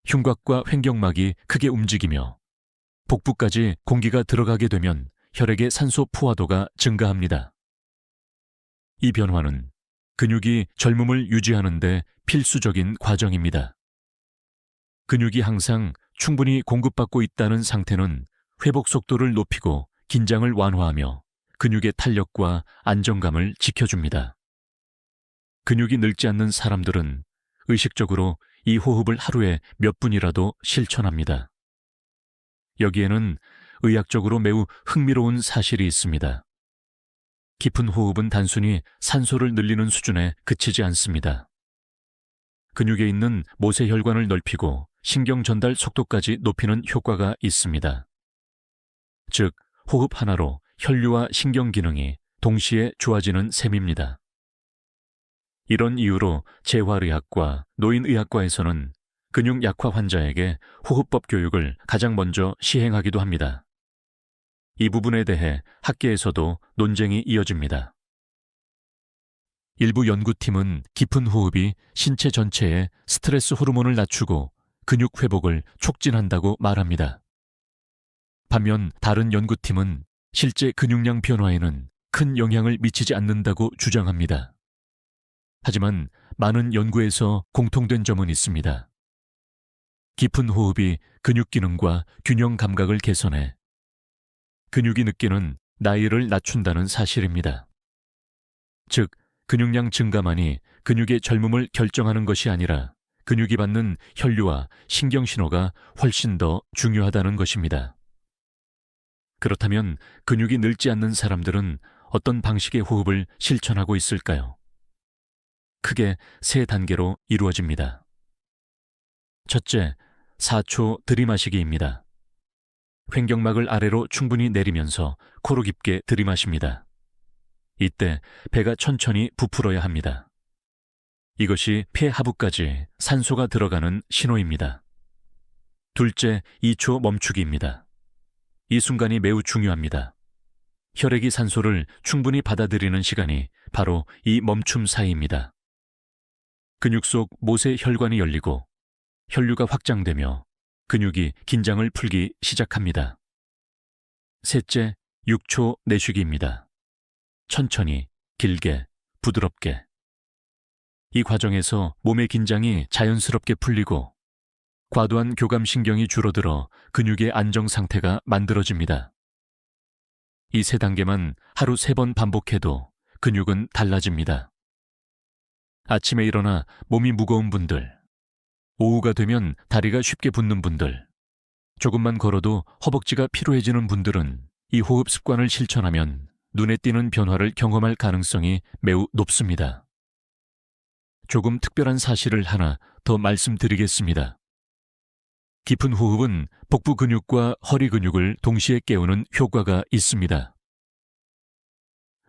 흉곽과 횡격막이 크게 움직이며 복부까지 공기가 들어가게 되면 혈액의 산소 포화도가 증가합니다. 이 변화는 근육이 젊음을 유지하는 데 필수적인 과정입니다. 근육이 항상 충분히 공급받고 있다는 상태는 회복 속도를 높이고 긴장을 완화하며 근육의 탄력과 안정감을 지켜줍니다. 근육이 늙지 않는 사람들은 의식적으로 이 호흡을 하루에 몇 분이라도 실천합니다. 여기에는 의학적으로 매우 흥미로운 사실이 있습니다. 깊은 호흡은 단순히 산소를 늘리는 수준에 그치지 않습니다. 근육에 있는 모세혈관을 넓히고 신경 전달 속도까지 높이는 효과가 있습니다. 즉, 호흡 하나로 혈류와 신경 기능이 동시에 좋아지는 셈입니다. 이런 이유로 재활의학과 노인의학과에서는 근육 약화 환자에게 호흡법 교육을 가장 먼저 시행하기도 합니다. 이 부분에 대해 학계에서도 논쟁이 이어집니다. 일부 연구팀은 깊은 호흡이 신체 전체에 스트레스 호르몬을 낮추고 근육 회복을 촉진한다고 말합니다. 반면 다른 연구팀은 실제 근육량 변화에는 큰 영향을 미치지 않는다고 주장합니다. 하지만 많은 연구에서 공통된 점은 있습니다. 깊은 호흡이 근육 기능과 균형 감각을 개선해 근육이 느끼는 나이를 낮춘다는 사실입니다. 즉, 근육량 증가만이 근육의 젊음을 결정하는 것이 아니라 근육이 받는 혈류와 신경신호가 훨씬 더 중요하다는 것입니다. 그렇다면 근육이 늙지 않는 사람들은 어떤 방식의 호흡을 실천하고 있을까요? 크게 세 단계로 이루어집니다. 첫째, 4초 들이마시기입니다. 횡격막을 아래로 충분히 내리면서 코로 깊게 들이마십니다. 이때 배가 천천히 부풀어야 합니다. 이것이 폐 하부까지 산소가 들어가는 신호입니다. 둘째, 2초 멈추기입니다. 이 순간이 매우 중요합니다. 혈액이 산소를 충분히 받아들이는 시간이 바로 이 멈춤 사이입니다. 근육 속 모세 혈관이 열리고 혈류가 확장되며 근육이 긴장을 풀기 시작합니다. 셋째, 6초 내쉬기입니다. 천천히, 길게, 부드럽게. 이 과정에서 몸의 긴장이 자연스럽게 풀리고 과도한 교감신경이 줄어들어 근육의 안정 상태가 만들어집니다. 이 세 단계만 하루 3번 반복해도 근육은 달라집니다. 아침에 일어나 몸이 무거운 분들, 오후가 되면 다리가 쉽게 붓는 분들, 조금만 걸어도 허벅지가 피로해지는 분들은 이 호흡 습관을 실천하면 눈에 띄는 변화를 경험할 가능성이 매우 높습니다. 조금 특별한 사실을 하나 더 말씀드리겠습니다. 깊은 호흡은 복부 근육과 허리 근육을 동시에 깨우는 효과가 있습니다.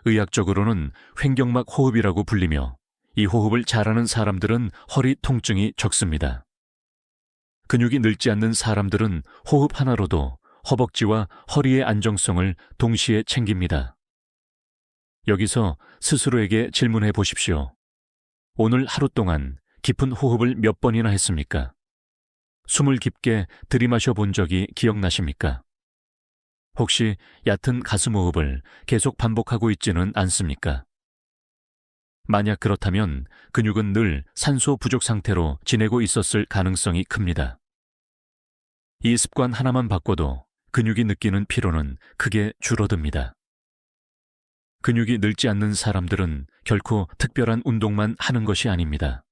의학적으로는 횡격막 호흡이라고 불리며 이 호흡을 잘하는 사람들은 허리 통증이 적습니다. 근육이 늙지 않는 사람들은 호흡 하나로도 허벅지와 허리의 안정성을 동시에 챙깁니다. 여기서 스스로에게 질문해 보십시오. 오늘 하루 동안 깊은 호흡을 몇 번이나 했습니까? 숨을 깊게 들이마셔 본 적이 기억나십니까? 혹시 얕은 가슴 호흡을 계속 반복하고 있지는 않습니까? 만약 그렇다면 근육은 늘 산소 부족 상태로 지내고 있었을 가능성이 큽니다. 이 습관 하나만 바꿔도 근육이 느끼는 피로는 크게 줄어듭니다. 근육이 늙지 않는 사람들은 결코 특별한 운동만 하는 것이 아닙니다.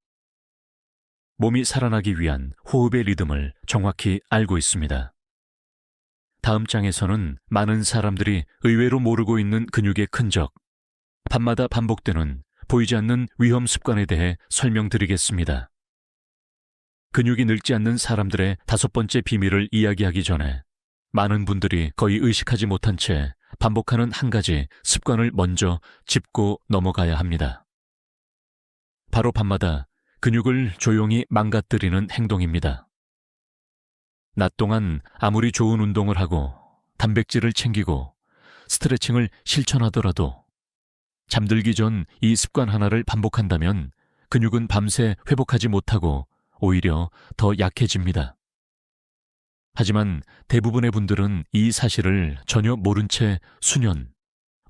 몸이 살아나기 위한 호흡의 리듬을 정확히 알고 있습니다. 다음 장에서는 많은 사람들이 의외로 모르고 있는 근육의 흔적, 밤마다 반복되는 보이지 않는 위험 습관에 대해 설명드리겠습니다. 근육이 늙지 않는 사람들의 5번째 비밀을 이야기하기 전에 많은 분들이 거의 의식하지 못한 채 반복하는 한 가지 습관을 먼저 짚고 넘어가야 합니다. 바로 밤마다 근육을 조용히 망가뜨리는 행동입니다. 낮 동안 아무리 좋은 운동을 하고 단백질을 챙기고 스트레칭을 실천하더라도 잠들기 전 이 습관 하나를 반복한다면 근육은 밤새 회복하지 못하고 오히려 더 약해집니다. 하지만 대부분의 분들은 이 사실을 전혀 모른 채 수년,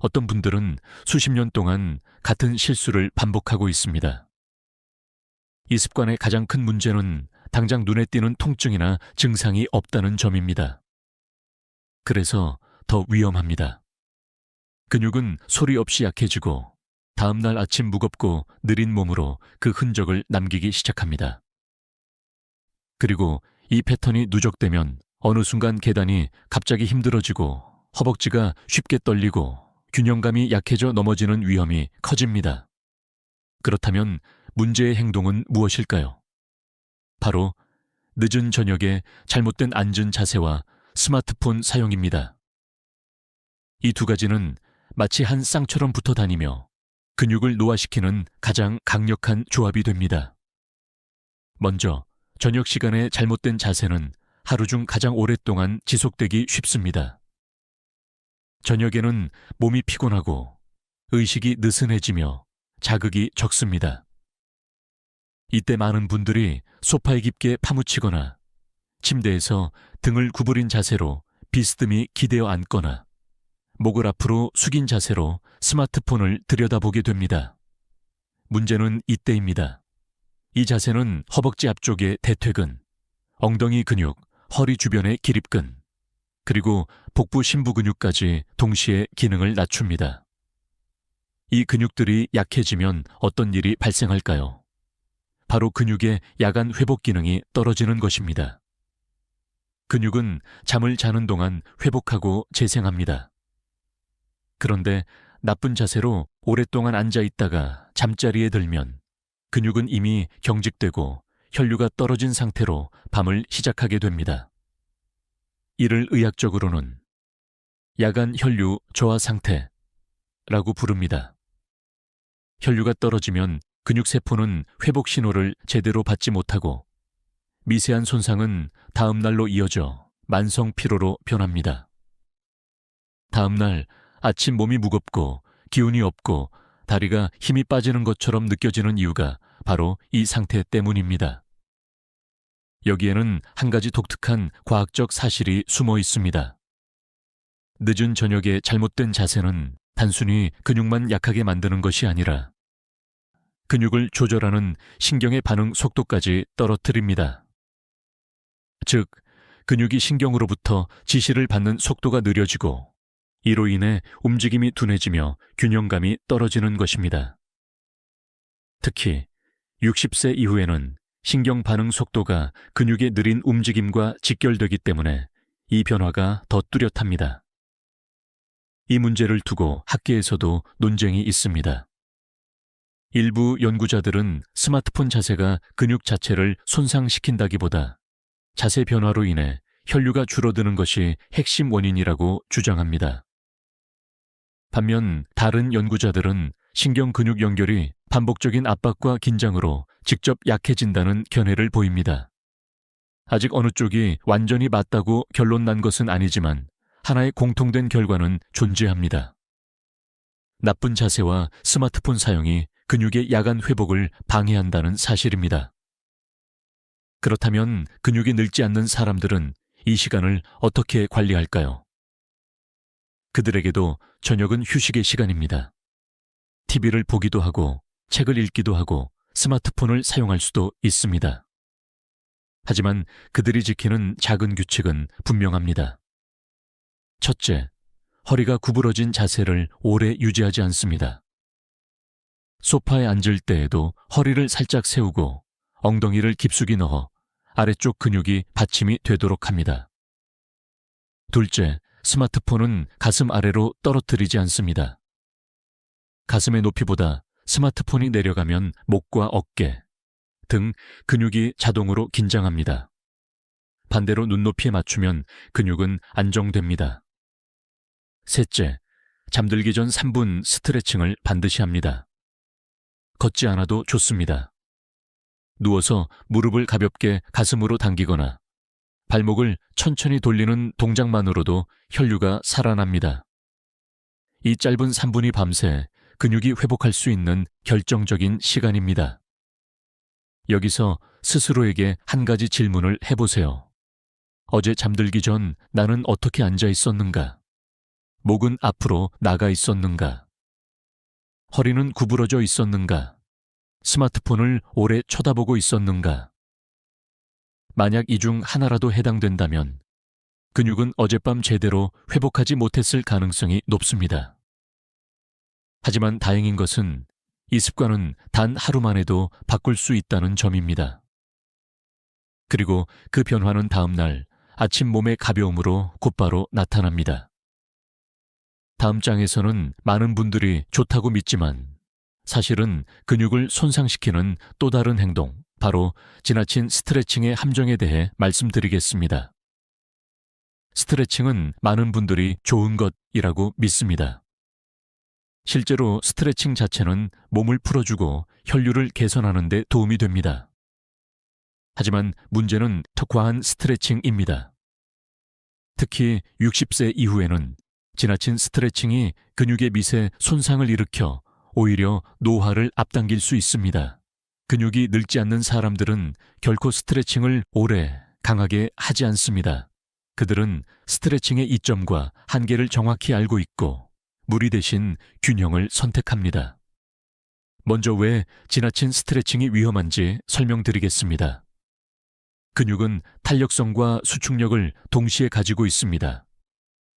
어떤 분들은 수십 년 동안 같은 실수를 반복하고 있습니다. 이 습관의 가장 큰 문제는 당장 눈에 띄는 통증이나 증상이 없다는 점입니다. 그래서 더 위험합니다. 근육은 소리 없이 약해지고 다음날 아침 무겁고 느린 몸으로 그 흔적을 남기기 시작합니다. 그리고 이 패턴이 누적되면 어느 순간 계단이 갑자기 힘들어지고 허벅지가 쉽게 떨리고 균형감이 약해져 넘어지는 위험이 커집니다. 그렇다면 문제의 행동은 무엇일까요? 바로 늦은 저녁에 잘못된 앉은 자세와 스마트폰 사용입니다. 이 두 가지는 마치 한 쌍처럼 붙어 다니며 근육을 노화시키는 가장 강력한 조합이 됩니다. 먼저 저녁 시간에 잘못된 자세는 하루 중 가장 오랫동안 지속되기 쉽습니다. 저녁에는 몸이 피곤하고 의식이 느슨해지며 자극이 적습니다. 이때 많은 분들이 소파에 깊게 파묻히거나 침대에서 등을 구부린 자세로 비스듬히 기대어 앉거나 목을 앞으로 숙인 자세로 스마트폰을 들여다보게 됩니다. 문제는 이때입니다. 이 자세는 허벅지 앞쪽의 대퇴근, 엉덩이 근육, 허리 주변의 기립근, 그리고 복부 심부 근육까지 동시에 기능을 낮춥니다. 이 근육들이 약해지면 어떤 일이 발생할까요? 바로 근육의 야간 회복 기능이 떨어지는 것입니다. 근육은 잠을 자는 동안 회복하고 재생합니다. 그런데 나쁜 자세로 오랫동안 앉아 있다가 잠자리에 들면 근육은 이미 경직되고 혈류가 떨어진 상태로 밤을 시작하게 됩니다. 이를 의학적으로는 야간 혈류 저하 상태라고 부릅니다. 혈류가 떨어지면 근육세포는 회복 신호를 제대로 받지 못하고 미세한 손상은 다음 날로 이어져 만성 피로로 변합니다. 다음 날 아침 몸이 무겁고 기운이 없고 다리가 힘이 빠지는 것처럼 느껴지는 이유가 바로 이 상태 때문입니다. 여기에는 한 가지 독특한 과학적 사실이 숨어 있습니다. 늦은 저녁에 잘못된 자세는 단순히 근육만 약하게 만드는 것이 아니라 근육을 조절하는 신경의 반응 속도까지 떨어뜨립니다. 즉, 근육이 신경으로부터 지시를 받는 속도가 느려지고 이로 인해 움직임이 둔해지며 균형감이 떨어지는 것입니다. 특히 60세 이후에는 신경 반응 속도가 근육의 느린 움직임과 직결되기 때문에 이 변화가 더 뚜렷합니다. 이 문제를 두고 학계에서도 논쟁이 있습니다. 일부 연구자들은 스마트폰 자세가 근육 자체를 손상시킨다기보다 자세 변화로 인해 혈류가 줄어드는 것이 핵심 원인이라고 주장합니다. 반면 다른 연구자들은 신경 근육 연결이 반복적인 압박과 긴장으로 직접 약해진다는 견해를 보입니다. 아직 어느 쪽이 완전히 맞다고 결론 난 것은 아니지만 하나의 공통된 결과는 존재합니다. 나쁜 자세와 스마트폰 사용이 근육의 야간 회복을 방해한다는 사실입니다. 그렇다면 근육이 늙지 않는 사람들은 이 시간을 어떻게 관리할까요? 그들에게도 저녁은 휴식의 시간입니다. TV를 보기도 하고 책을 읽기도 하고 스마트폰을 사용할 수도 있습니다. 하지만 그들이 지키는 작은 규칙은 분명합니다. 첫째, 허리가 구부러진 자세를 오래 유지하지 않습니다. 소파에 앉을 때에도 허리를 살짝 세우고 엉덩이를 깊숙이 넣어 아래쪽 근육이 받침이 되도록 합니다. 둘째, 스마트폰은 가슴 아래로 떨어뜨리지 않습니다. 가슴의 높이보다 스마트폰이 내려가면 목과 어깨, 등 근육이 자동으로 긴장합니다. 반대로 눈높이에 맞추면 근육은 안정됩니다. 셋째, 잠들기 전 3분 스트레칭을 반드시 합니다. 걷지 않아도 좋습니다. 누워서 무릎을 가볍게 가슴으로 당기거나 발목을 천천히 돌리는 동작만으로도 혈류가 살아납니다. 이 짧은 3분이 밤새 근육이 회복할 수 있는 결정적인 시간입니다. 여기서 스스로에게 한 가지 질문을 해보세요. 어제 잠들기 전 나는 어떻게 앉아 있었는가? 목은 앞으로 나가 있었는가? 허리는 구부러져 있었는가? 스마트폰을 오래 쳐다보고 있었는가? 만약 이 중 하나라도 해당된다면 근육은 어젯밤 제대로 회복하지 못했을 가능성이 높습니다. 하지만 다행인 것은 이 습관은 단 하루만 해도 바꿀 수 있다는 점입니다. 그리고 그 변화는 다음 날 아침 몸의 가벼움으로 곧바로 나타납니다. 다음 장에서는 많은 분들이 좋다고 믿지만 사실은 근육을 손상시키는 또 다른 행동, 바로 지나친 스트레칭의 함정에 대해 말씀드리겠습니다. 스트레칭은 많은 분들이 좋은 것이라고 믿습니다. 실제로 스트레칭 자체는 몸을 풀어주고 혈류를 개선하는 데 도움이 됩니다. 하지만 문제는 더 과한 스트레칭입니다. 특히 60세 이후에는 지나친 스트레칭이 근육의 밑에 손상을 일으켜 오히려 노화를 앞당길 수 있습니다. 근육이 늙지 않는 사람들은 결코 스트레칭을 오래 강하게 하지 않습니다. 그들은 스트레칭의 이점과 한계를 정확히 알고 있고 무리 대신 균형을 선택합니다. 먼저 왜 지나친 스트레칭이 위험한지 설명드리겠습니다. 근육은 탄력성과 수축력을 동시에 가지고 있습니다.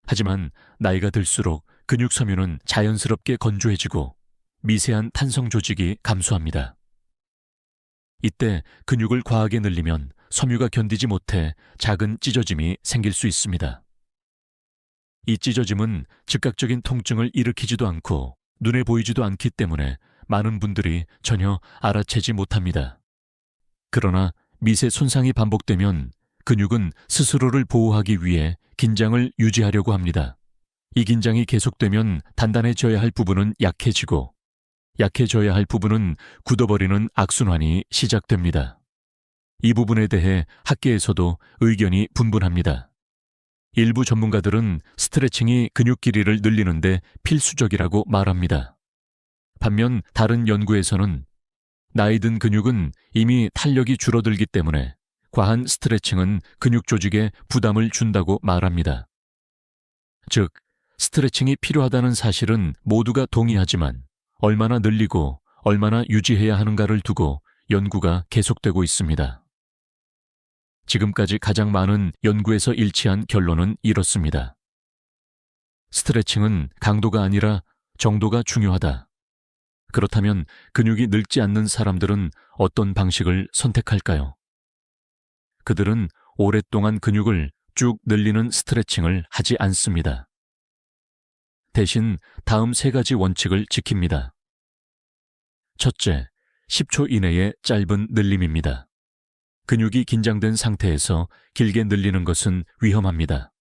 하지만 나이가 들수록 근육 섬유는 자연스럽게 건조해지고 미세한 탄성 조직이 감소합니다. 이때 근육을 과하게 늘리면 섬유가 견디지 못해 작은 찢어짐이 생길 수 있습니다. 이 찢어짐은 즉각적인 통증을 일으키지도 않고 눈에 보이지도 않기 때문에 많은 분들이 전혀 알아채지 못합니다. 그러나 미세 손상이 반복되면 근육은 스스로를 보호하기 위해 긴장을 유지하려고 합니다. 이 긴장이 계속되면 단단해져야 할 부분은 약해지고 약해져야 할 부분은 굳어버리는 악순환이 시작됩니다. 이 부분에 대해 학계에서도 의견이 분분합니다. 일부 전문가들은 스트레칭이 근육 길이를 늘리는데 필수적이라고 말합니다. 반면 다른 연구에서는 나이 든 근육은 이미 탄력이 줄어들기 때문에 과한 스트레칭은 근육 조직에 부담을 준다고 말합니다. 즉, 스트레칭이 필요하다는 사실은 모두가 동의하지만 얼마나 늘리고 얼마나 유지해야 하는가를 두고 연구가 계속되고 있습니다. 지금까지 가장 많은 연구에서 일치한 결론은 이렇습니다. 스트레칭은 강도가 아니라 정도가 중요하다. 그렇다면 근육이 늙지 않는 사람들은 어떤 방식을 선택할까요? 그들은 오랫동안 근육을 쭉 늘리는 스트레칭을 하지 않습니다. 대신 다음 3가지 원칙을 지킵니다. 첫째, 10초 이내의 짧은 늘림입니다. 근육이 긴장된 상태에서 길게 늘리는 것은 위험합니다.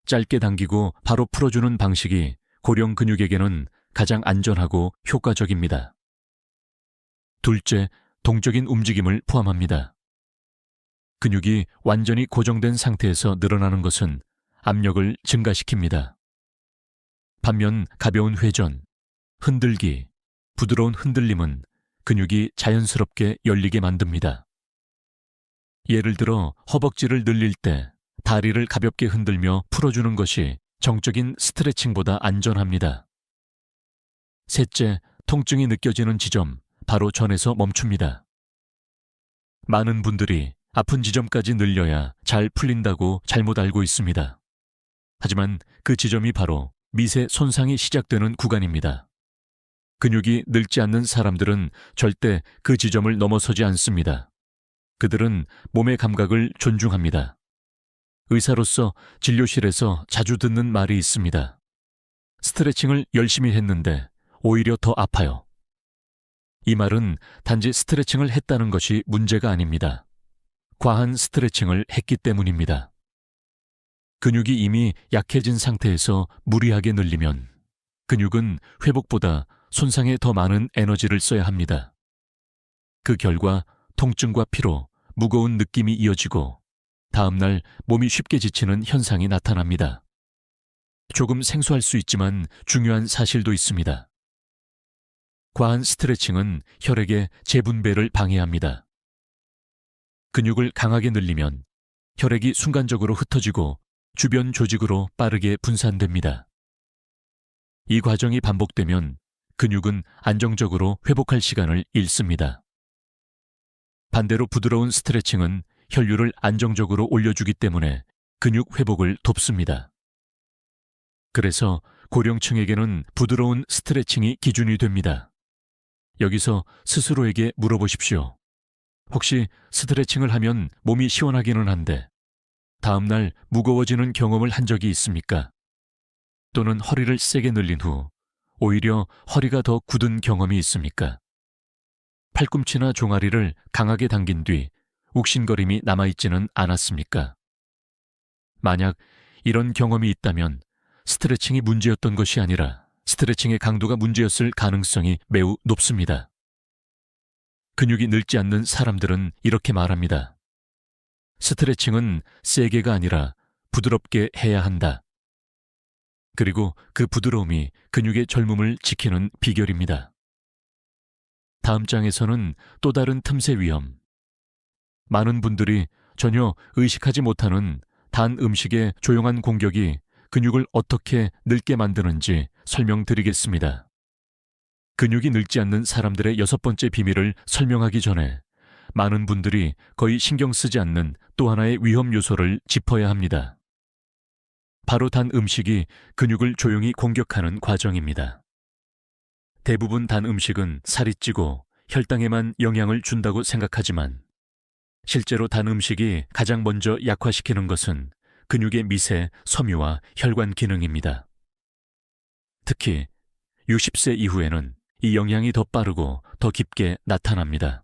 짧게 당기고 바로 풀어주는 방식이 고령 근육에게는 가장 안전하고 효과적입니다. 둘째, 동적인 움직임을 포함합니다. 근육이 완전히 고정된 상태에서 늘어나는 것은 압력을 증가시킵니다. 반면 가벼운 회전, 흔들기, 부드러운 흔들림은 근육이 자연스럽게 열리게 만듭니다. 예를 들어 허벅지를 늘릴 때 다리를 가볍게 흔들며 풀어주는 것이 정적인 스트레칭보다 안전합니다. 셋째, 통증이 느껴지는 지점, 바로 전에서 멈춥니다. 많은 분들이 아픈 지점까지 늘려야 잘 풀린다고 잘못 알고 있습니다. 하지만 그 지점이 바로 미세 손상이 시작되는 구간입니다. 근육이 늙지 않는 사람들은 절대 그 지점을 넘어서지 않습니다. 그들은 몸의 감각을 존중합니다. 의사로서 진료실에서 자주 듣는 말이 있습니다. 스트레칭을 열심히 했는데 오히려 더 아파요. 이 말은 단지 스트레칭을 했다는 것이 문제가 아닙니다. 과한 스트레칭을 했기 때문입니다. 근육이 이미 약해진 상태에서 무리하게 늘리면 근육은 회복보다 손상에 더 많은 에너지를 써야 합니다. 그 결과 통증과 피로, 무거운 느낌이 이어지고 다음날 몸이 쉽게 지치는 현상이 나타납니다. 조금 생소할 수 있지만 중요한 사실도 있습니다. 과한 스트레칭은 혈액의 재분배를 방해합니다. 근육을 강하게 늘리면 혈액이 순간적으로 흩어지고 주변 조직으로 빠르게 분산됩니다. 이 과정이 반복되면 근육은 안정적으로 회복할 시간을 잃습니다. 반대로 부드러운 스트레칭은 혈류를 안정적으로 올려주기 때문에 근육 회복을 돕습니다. 그래서 고령층에게는 부드러운 스트레칭이 기준이 됩니다. 여기서 스스로에게 물어보십시오. 혹시 스트레칭을 하면 몸이 시원하기는 한데 다음날 무거워지는 경험을 한 적이 있습니까? 또는 허리를 세게 늘린 후 오히려 허리가 더 굳은 경험이 있습니까? 팔꿈치나 종아리를 강하게 당긴 뒤 욱신거림이 남아있지는 않았습니까? 만약 이런 경험이 있다면 스트레칭이 문제였던 것이 아니라 스트레칭의 강도가 문제였을 가능성이 매우 높습니다. 근육이 늙지 않는 사람들은 이렇게 말합니다. 스트레칭은 세게가 아니라 부드럽게 해야 한다. 그리고 그 부드러움이 근육의 젊음을 지키는 비결입니다. 다음 장에서는 또 다른 틈새 위험. 많은 분들이 전혀 의식하지 못하는 단 음식의 조용한 공격이 근육을 어떻게 늙게 만드는지 설명드리겠습니다. 근육이 늙지 않는 사람들의 6번째 비밀을 설명하기 전에 많은 분들이 거의 신경 쓰지 않는 또 하나의 위험 요소를 짚어야 합니다. 바로 단 음식이 근육을 조용히 공격하는 과정입니다. 대부분 단 음식은 살이 찌고 혈당에만 영향을 준다고 생각하지만 실제로 단 음식이 가장 먼저 약화시키는 것은 근육의 미세, 섬유와 혈관 기능입니다. 특히 60세 이후에는 이 영향이 더 빠르고 더 깊게 나타납니다.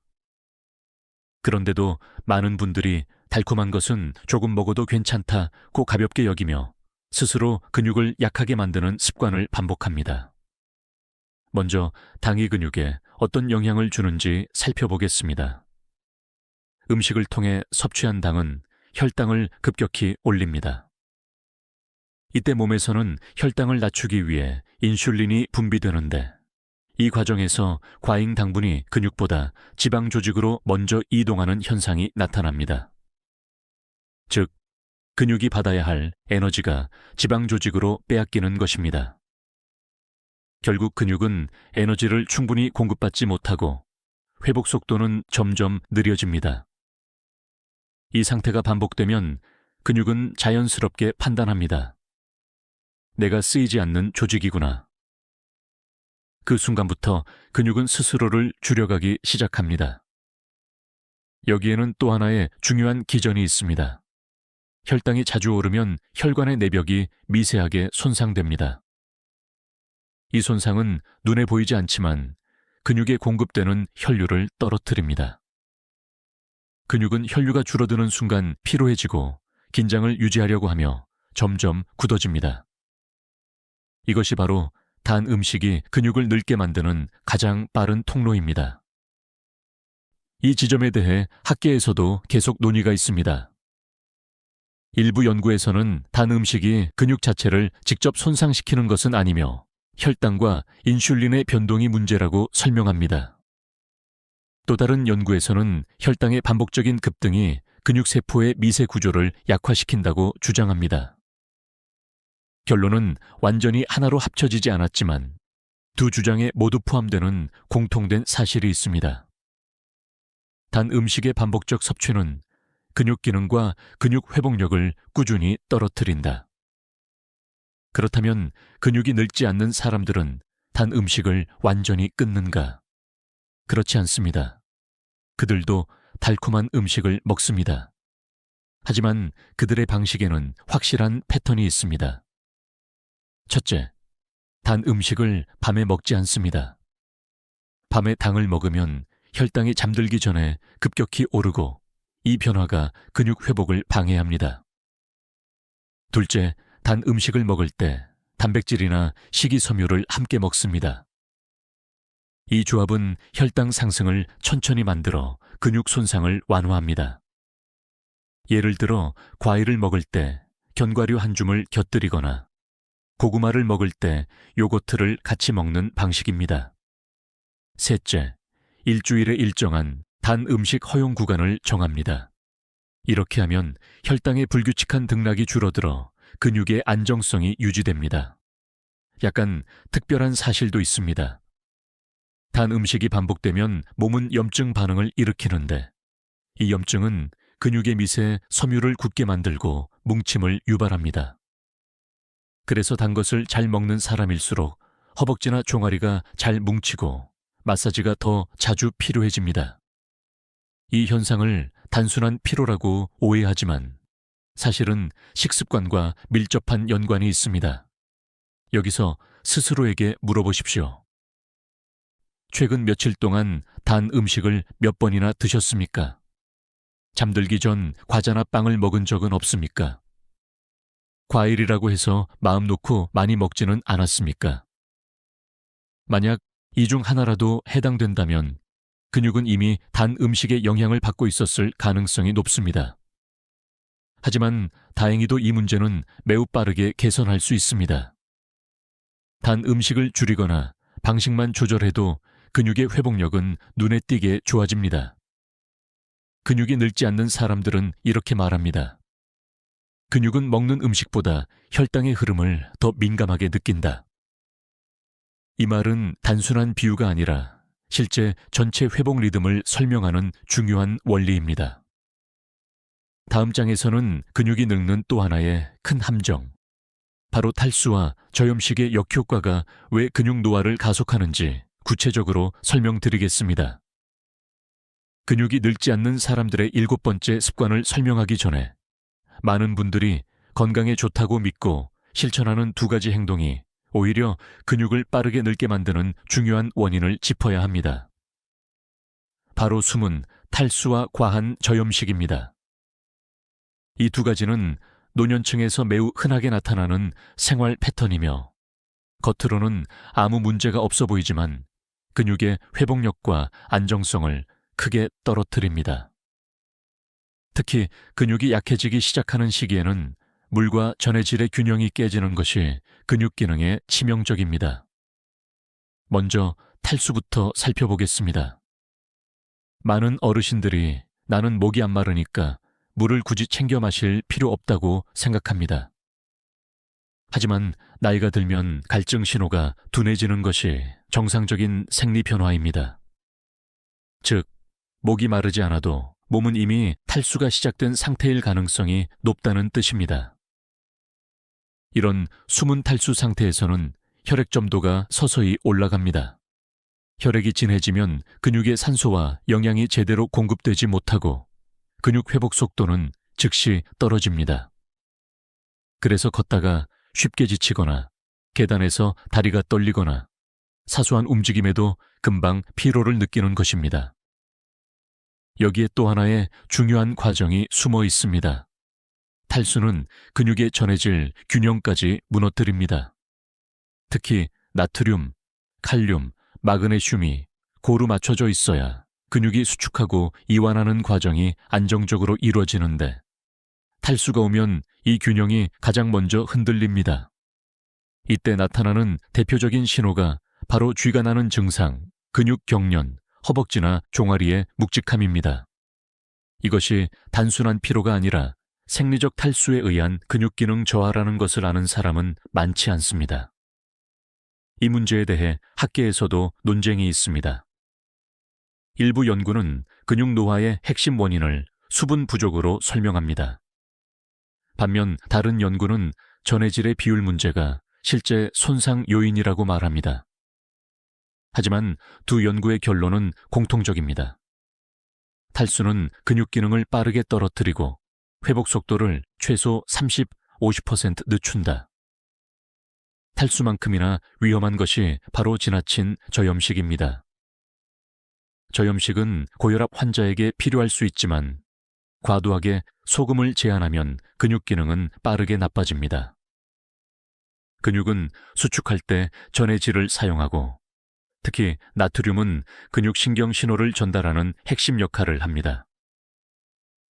그런데도 많은 분들이 달콤한 것은 조금 먹어도 괜찮다고 가볍게 여기며 스스로 근육을 약하게 만드는 습관을 반복합니다. 먼저 당이 근육에 어떤 영향을 주는지 살펴보겠습니다. 음식을 통해 섭취한 당은 혈당을 급격히 올립니다. 이때 몸에서는 혈당을 낮추기 위해 인슐린이 분비되는데 이 과정에서 과잉 당분이 근육보다 지방 조직으로 먼저 이동하는 현상이 나타납니다. 즉, 근육이 받아야 할 에너지가 지방 조직으로 빼앗기는 것입니다. 결국 근육은 에너지를 충분히 공급받지 못하고 회복 속도는 점점 느려집니다. 이 상태가 반복되면 근육은 자연스럽게 판단합니다. 내가 쓰이지 않는 조직이구나. 그 순간부터 근육은 스스로를 줄여가기 시작합니다. 여기에는 또 하나의 중요한 기전이 있습니다. 혈당이 자주 오르면 혈관의 내벽이 미세하게 손상됩니다. 이 손상은 눈에 보이지 않지만 근육에 공급되는 혈류를 떨어뜨립니다. 근육은 혈류가 줄어드는 순간 피로해지고 긴장을 유지하려고 하며 점점 굳어집니다. 이것이 바로 단 음식이 근육을 늙게 만드는 가장 빠른 통로입니다. 이 지점에 대해 학계에서도 계속 논의가 있습니다. 일부 연구에서는 단 음식이 근육 자체를 직접 손상시키는 것은 아니며 혈당과 인슐린의 변동이 문제라고 설명합니다. 또 다른 연구에서는 혈당의 반복적인 급등이 근육세포의 미세 구조를 약화시킨다고 주장합니다. 결론은 완전히 하나로 합쳐지지 않았지만 두 주장에 모두 포함되는 공통된 사실이 있습니다. 단 음식의 반복적 섭취는 근육 기능과 근육 회복력을 꾸준히 떨어뜨린다. 그렇다면 근육이 늙지 않는 사람들은 단 음식을 완전히 끊는가? 그렇지 않습니다. 그들도 달콤한 음식을 먹습니다. 하지만 그들의 방식에는 확실한 패턴이 있습니다. 첫째, 단 음식을 밤에 먹지 않습니다. 밤에 당을 먹으면 혈당이 잠들기 전에 급격히 오르고 이 변화가 근육 회복을 방해합니다. 둘째, 단 음식을 먹을 때 단백질이나 식이섬유를 함께 먹습니다. 이 조합은 혈당 상승을 천천히 만들어 근육 손상을 완화합니다. 예를 들어 과일을 먹을 때 견과류 한 줌을 곁들이거나 고구마를 먹을 때 요거트를 같이 먹는 방식입니다. 셋째, 일주일에 일정한 단 음식 허용 구간을 정합니다. 이렇게 하면 혈당의 불규칙한 등락이 줄어들어 근육의 안정성이 유지됩니다. 약간 특별한 사실도 있습니다. 단 음식이 반복되면 몸은 염증 반응을 일으키는데 이 염증은 근육의 밑에 섬유를 굳게 만들고 뭉침을 유발합니다. 그래서 단 것을 잘 먹는 사람일수록 허벅지나 종아리가 잘 뭉치고 마사지가 더 자주 필요해집니다. 이 현상을 단순한 피로라고 오해하지만 사실은 식습관과 밀접한 연관이 있습니다. 여기서 스스로에게 물어보십시오. 최근 며칠 동안 단 음식을 몇 번이나 드셨습니까? 잠들기 전 과자나 빵을 먹은 적은 없습니까? 과일이라고 해서 마음 놓고 많이 먹지는 않았습니까? 만약 이 중 하나라도 해당된다면 근육은 이미 단 음식의 영향을 받고 있었을 가능성이 높습니다. 하지만 다행히도 이 문제는 매우 빠르게 개선할 수 있습니다. 단 음식을 줄이거나 방식만 조절해도 근육의 회복력은 눈에 띄게 좋아집니다. 근육이 늙지 않는 사람들은 이렇게 말합니다. 근육은 먹는 음식보다 혈당의 흐름을 더 민감하게 느낀다. 이 말은 단순한 비유가 아니라 실제 전체 회복 리듬을 설명하는 중요한 원리입니다. 다음 장에서는 근육이 늙는 또 하나의 큰 함정, 바로 탈수와 저염식의 역효과가 왜 근육 노화를 가속하는지 구체적으로 설명드리겠습니다. 근육이 늙지 않는 사람들의 7번째 습관을 설명하기 전에 많은 분들이 건강에 좋다고 믿고 실천하는 2가지 행동이 오히려 근육을 빠르게 늙게 만드는 중요한 원인을 짚어야 합니다. 바로 숨은 탈수와 과한 저염식입니다. 이 2가지는 노년층에서 매우 흔하게 나타나는 생활 패턴이며 겉으로는 아무 문제가 없어 보이지만 근육의 회복력과 안정성을 크게 떨어뜨립니다. 특히 근육이 약해지기 시작하는 시기에는 물과 전해 질의 균형이 깨지는 것이 근육 기능에 치명적입니다. 먼저 탈수부터 살펴보겠습니다. 많은 어르신들이 나는 목이 안 마르니까 물을 굳이 챙겨 마실 필요 없다고 생각합니다. 하지만 나이가 들면 갈증 신호가 둔해지는 것이 정상적인 생리 변화입니다. 즉, 목이 마르지 않아도 몸은 이미 탈수가 시작된 상태일 가능성이 높다는 뜻입니다. 이런 숨은 탈수 상태에서는 혈액 점도가 서서히 올라갑니다. 혈액이 진해지면 근육의 산소와 영양이 제대로 공급되지 못하고 근육 회복 속도는 즉시 떨어집니다. 그래서 걷다가 쉽게 지치거나 계단에서 다리가 떨리거나 사소한 움직임에도 금방 피로를 느끼는 것입니다. 여기에 또 하나의 중요한 과정이 숨어 있습니다. 탈수는 근육의 전해질 균형까지 무너뜨립니다. 특히 나트륨, 칼륨, 마그네슘이 고루 맞춰져 있어야 근육이 수축하고 이완하는 과정이 안정적으로 이루어지는데 탈수가 오면 이 균형이 가장 먼저 흔들립니다. 이때 나타나는 대표적인 신호가 바로 쥐가 나는 증상, 근육 경련, 허벅지나 종아리의 묵직함입니다. 이것이 단순한 피로가 아니라 생리적 탈수에 의한 근육 기능 저하라는 것을 아는 사람은 많지 않습니다. 이 문제에 대해 학계에서도 논쟁이 있습니다. 일부 연구는 근육 노화의 핵심 원인을 수분 부족으로 설명합니다. 반면 다른 연구는 전해질의 비율 문제가 실제 손상 요인이라고 말합니다. 하지만 2 연구의 결론은 공통적입니다. 탈수는 근육 기능을 빠르게 떨어뜨리고 회복 속도를 최소 30, 50% 늦춘다. 탈수만큼이나 위험한 것이 바로 지나친 저염식입니다. 저염식은 고혈압 환자에게 필요할 수 있지만 과도하게 소금을 제한하면 근육 기능은 빠르게 나빠집니다. 근육은 수축할 때 전해질을 사용하고 특히 나트륨은 근육 신경 신호를 전달하는 핵심 역할을 합니다.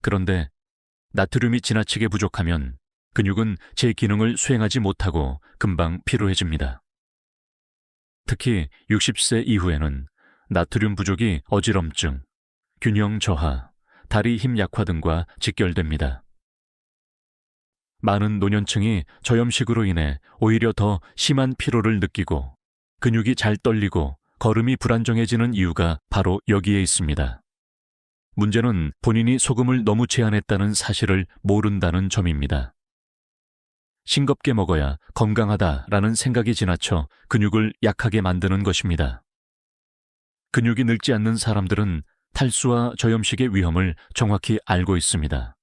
그런데 나트륨이 지나치게 부족하면 근육은 제 기능을 수행하지 못하고 금방 피로해집니다. 특히 60세 이후에는 나트륨 부족이 어지럼증, 균형 저하, 다리 힘 약화 등과 직결됩니다. 많은 노년층이 저염식으로 인해 오히려 더 심한 피로를 느끼고 근육이 잘 떨리고 걸음이 불안정해지는 이유가 바로 여기에 있습니다. 문제는 본인이 소금을 너무 제한했다는 사실을 모른다는 점입니다. 싱겁게 먹어야 건강하다라는 생각이 지나쳐 근육을 약하게 만드는 것입니다. 근육이 늙지 않는 사람들은 탈수와 저염식의 위험을 정확히 알고 있습니다.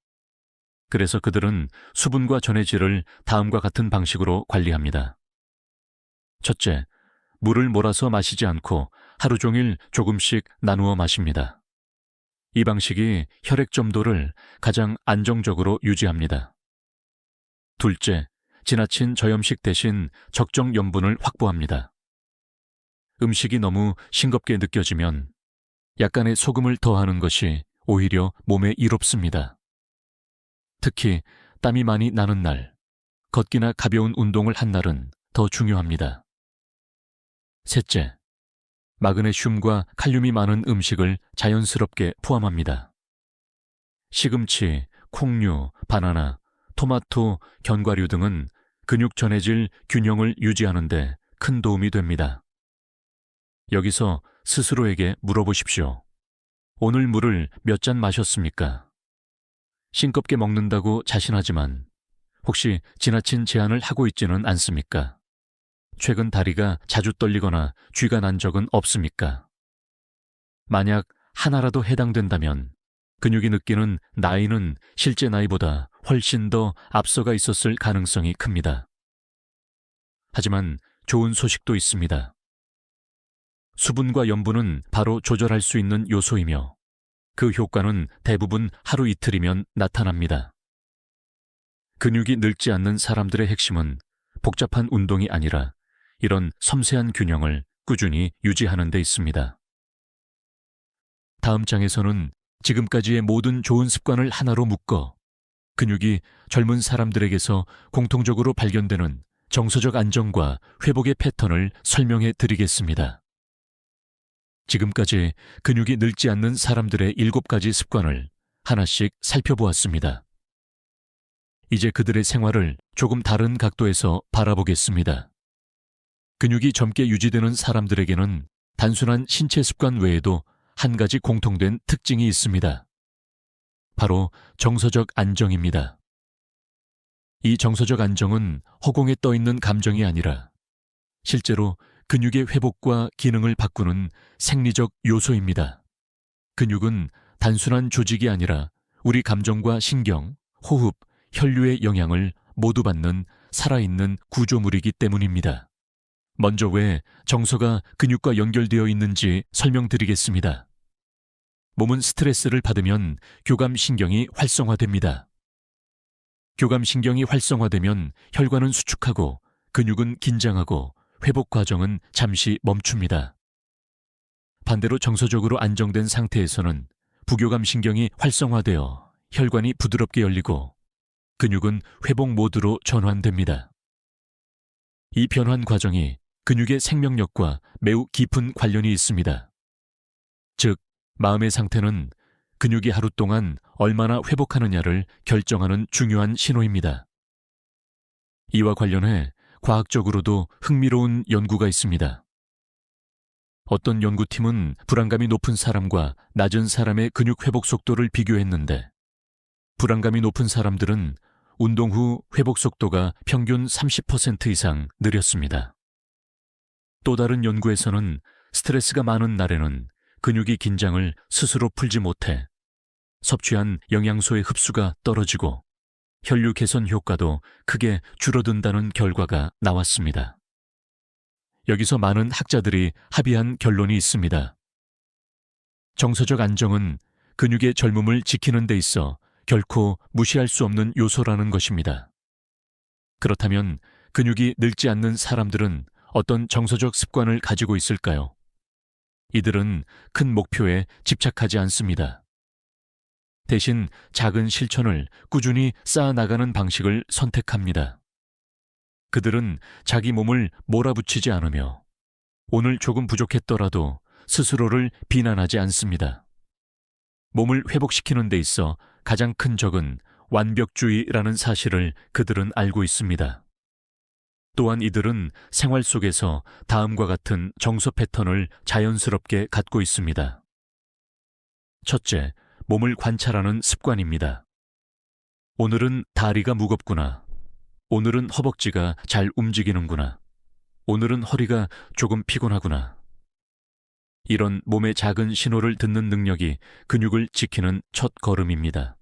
그래서 그들은 수분과 전해질을 다음과 같은 방식으로 관리합니다. 첫째, 물을 몰아서 마시지 않고 하루 종일 조금씩 나누어 마십니다. 이 방식이 혈액 점도를 가장 안정적으로 유지합니다. 둘째, 지나친 저염식 대신 적정 염분을 확보합니다. 음식이 너무 싱겁게 느껴지면 약간의 소금을 더하는 것이 오히려 몸에 이롭습니다. 특히 땀이 많이 나는 날, 걷기나 가벼운 운동을 한 날은 더 중요합니다. 셋째, 마그네슘과 칼륨이 많은 음식을 자연스럽게 포함합니다. 시금치, 콩류, 바나나, 토마토, 견과류 등은 근육 전해질 균형을 유지하는 데 큰 도움이 됩니다. 여기서 스스로에게 물어보십시오. 오늘 물을 몇 잔 마셨습니까? 싱겁게 먹는다고 자신하지만 혹시 지나친 제한을 하고 있지는 않습니까? 최근 다리가 자주 떨리거나 쥐가 난 적은 없습니까? 만약 하나라도 해당된다면 근육이 느끼는 나이는 실제 나이보다 훨씬 더 앞서가 있었을 가능성이 큽니다. 하지만 좋은 소식도 있습니다. 수분과 염분은 바로 조절할 수 있는 요소이며 그 효과는 대부분 하루 이틀이면 나타납니다. 근육이 늙지 않는 사람들의 핵심은 복잡한 운동이 아니라 이런 섬세한 균형을 꾸준히 유지하는 데 있습니다. 다음 장에서는 지금까지의 모든 좋은 습관을 하나로 묶어 근육이 젊은 사람들에게서 공통적으로 발견되는 정서적 안정과 회복의 패턴을 설명해 드리겠습니다. 지금까지 근육이 늙지 않는 사람들의 7가지 습관을 하나씩 살펴보았습니다. 이제 그들의 생활을 조금 다른 각도에서 바라보겠습니다. 근육이 젊게 유지되는 사람들에게는 단순한 신체 습관 외에도 한 가지 공통된 특징이 있습니다. 바로 정서적 안정입니다. 이 정서적 안정은 허공에 떠 있는 감정이 아니라 실제로 근육의 회복과 기능을 바꾸는 생리적 요소입니다. 근육은 단순한 조직이 아니라 우리 감정과 신경, 호흡, 혈류의 영향을 모두 받는 살아있는 구조물이기 때문입니다. 먼저 왜 정서가 근육과 연결되어 있는지 설명드리겠습니다. 몸은 스트레스를 받으면 교감신경이 활성화됩니다. 교감신경이 활성화되면 혈관은 수축하고 근육은 긴장하고 회복 과정은 잠시 멈춥니다. 반대로 정서적으로 안정된 상태에서는 부교감신경이 활성화되어 혈관이 부드럽게 열리고 근육은 회복 모드로 전환됩니다. 이 변환 과정이 근육의 생명력과 매우 깊은 관련이 있습니다. 즉, 마음의 상태는 근육이 하루 동안 얼마나 회복하느냐를 결정하는 중요한 신호입니다. 이와 관련해 과학적으로도 흥미로운 연구가 있습니다. 어떤 연구팀은 불안감이 높은 사람과 낮은 사람의 근육 회복 속도를 비교했는데 불안감이 높은 사람들은 운동 후 회복 속도가 평균 30% 이상 느렸습니다. 또 다른 연구에서는 스트레스가 많은 날에는 근육이 긴장을 스스로 풀지 못해 섭취한 영양소의 흡수가 떨어지고 혈류 개선 효과도 크게 줄어든다는 결과가 나왔습니다. 여기서 많은 학자들이 합의한 결론이 있습니다. 정서적 안정은 근육의 젊음을 지키는 데 있어 결코 무시할 수 없는 요소라는 것입니다. 그렇다면 근육이 늙지 않는 사람들은 어떤 정서적 습관을 가지고 있을까요? 이들은 큰 목표에 집착하지 않습니다. 대신 작은 실천을 꾸준히 쌓아나가는 방식을 선택합니다. 그들은 자기 몸을 몰아붙이지 않으며 오늘 조금 부족했더라도 스스로를 비난하지 않습니다. 몸을 회복시키는 데 있어 가장 큰 적은 완벽주의라는 사실을 그들은 알고 있습니다. 또한 이들은 생활 속에서 다음과 같은 정서 패턴을 자연스럽게 갖고 있습니다. 첫째, 몸을 관찰하는 습관입니다. 오늘은 다리가 무겁구나. 오늘은 허벅지가 잘 움직이는구나. 오늘은 허리가 조금 피곤하구나. 이런 몸의 작은 신호를 듣는 능력이 근육을 지키는 첫 걸음입니다.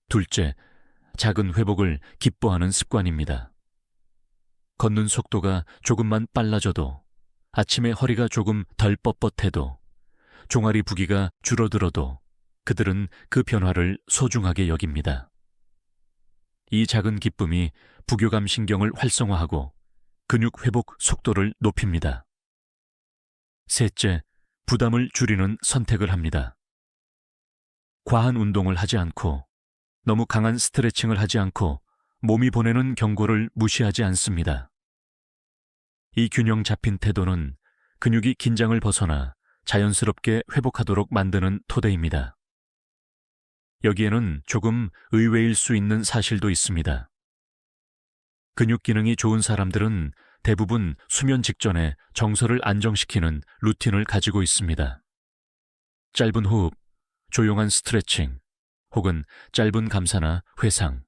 둘째, 작은 회복을 기뻐하는 습관입니다. 걷는 속도가 조금만 빨라져도, 아침에 허리가 조금 덜 뻣뻣해도, 종아리 부기가 줄어들어도 그들은 그 변화를 소중하게 여깁니다. 이 작은 기쁨이 부교감 신경을 활성화하고 근육 회복 속도를 높입니다. 셋째, 부담을 줄이는 선택을 합니다. 과한 운동을 하지 않고 너무 강한 스트레칭을 하지 않고 몸이 보내는 경고를 무시하지 않습니다. 이 균형 잡힌 태도는 근육이 긴장을 벗어나 자연스럽게 회복하도록 만드는 토대입니다. 여기에는 조금 의외일 수 있는 사실도 있습니다. 근육 기능이 좋은 사람들은 대부분 수면 직전에 정서를 안정시키는 루틴을 가지고 있습니다. 짧은 호흡, 조용한 스트레칭, 혹은 짧은 감사나 회상.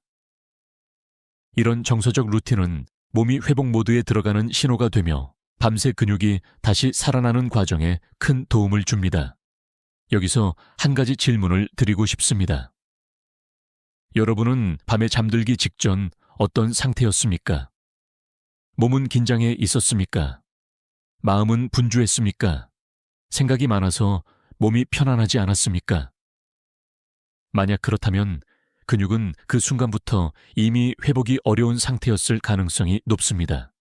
이런 정서적 루틴은 몸이 회복 모드에 들어가는 신호가 되며 밤새 근육이 다시 살아나는 과정에 큰 도움을 줍니다. 여기서 한 가지 질문을 드리고 싶습니다. 여러분은 밤에 잠들기 직전 어떤 상태였습니까? 몸은 긴장해 있었습니까? 마음은 분주했습니까? 생각이 많아서 몸이 편안하지 않았습니까? 만약 그렇다면 근육은 그 순간부터 이미 회복이 어려운 상태였을 가능성이 높습니다.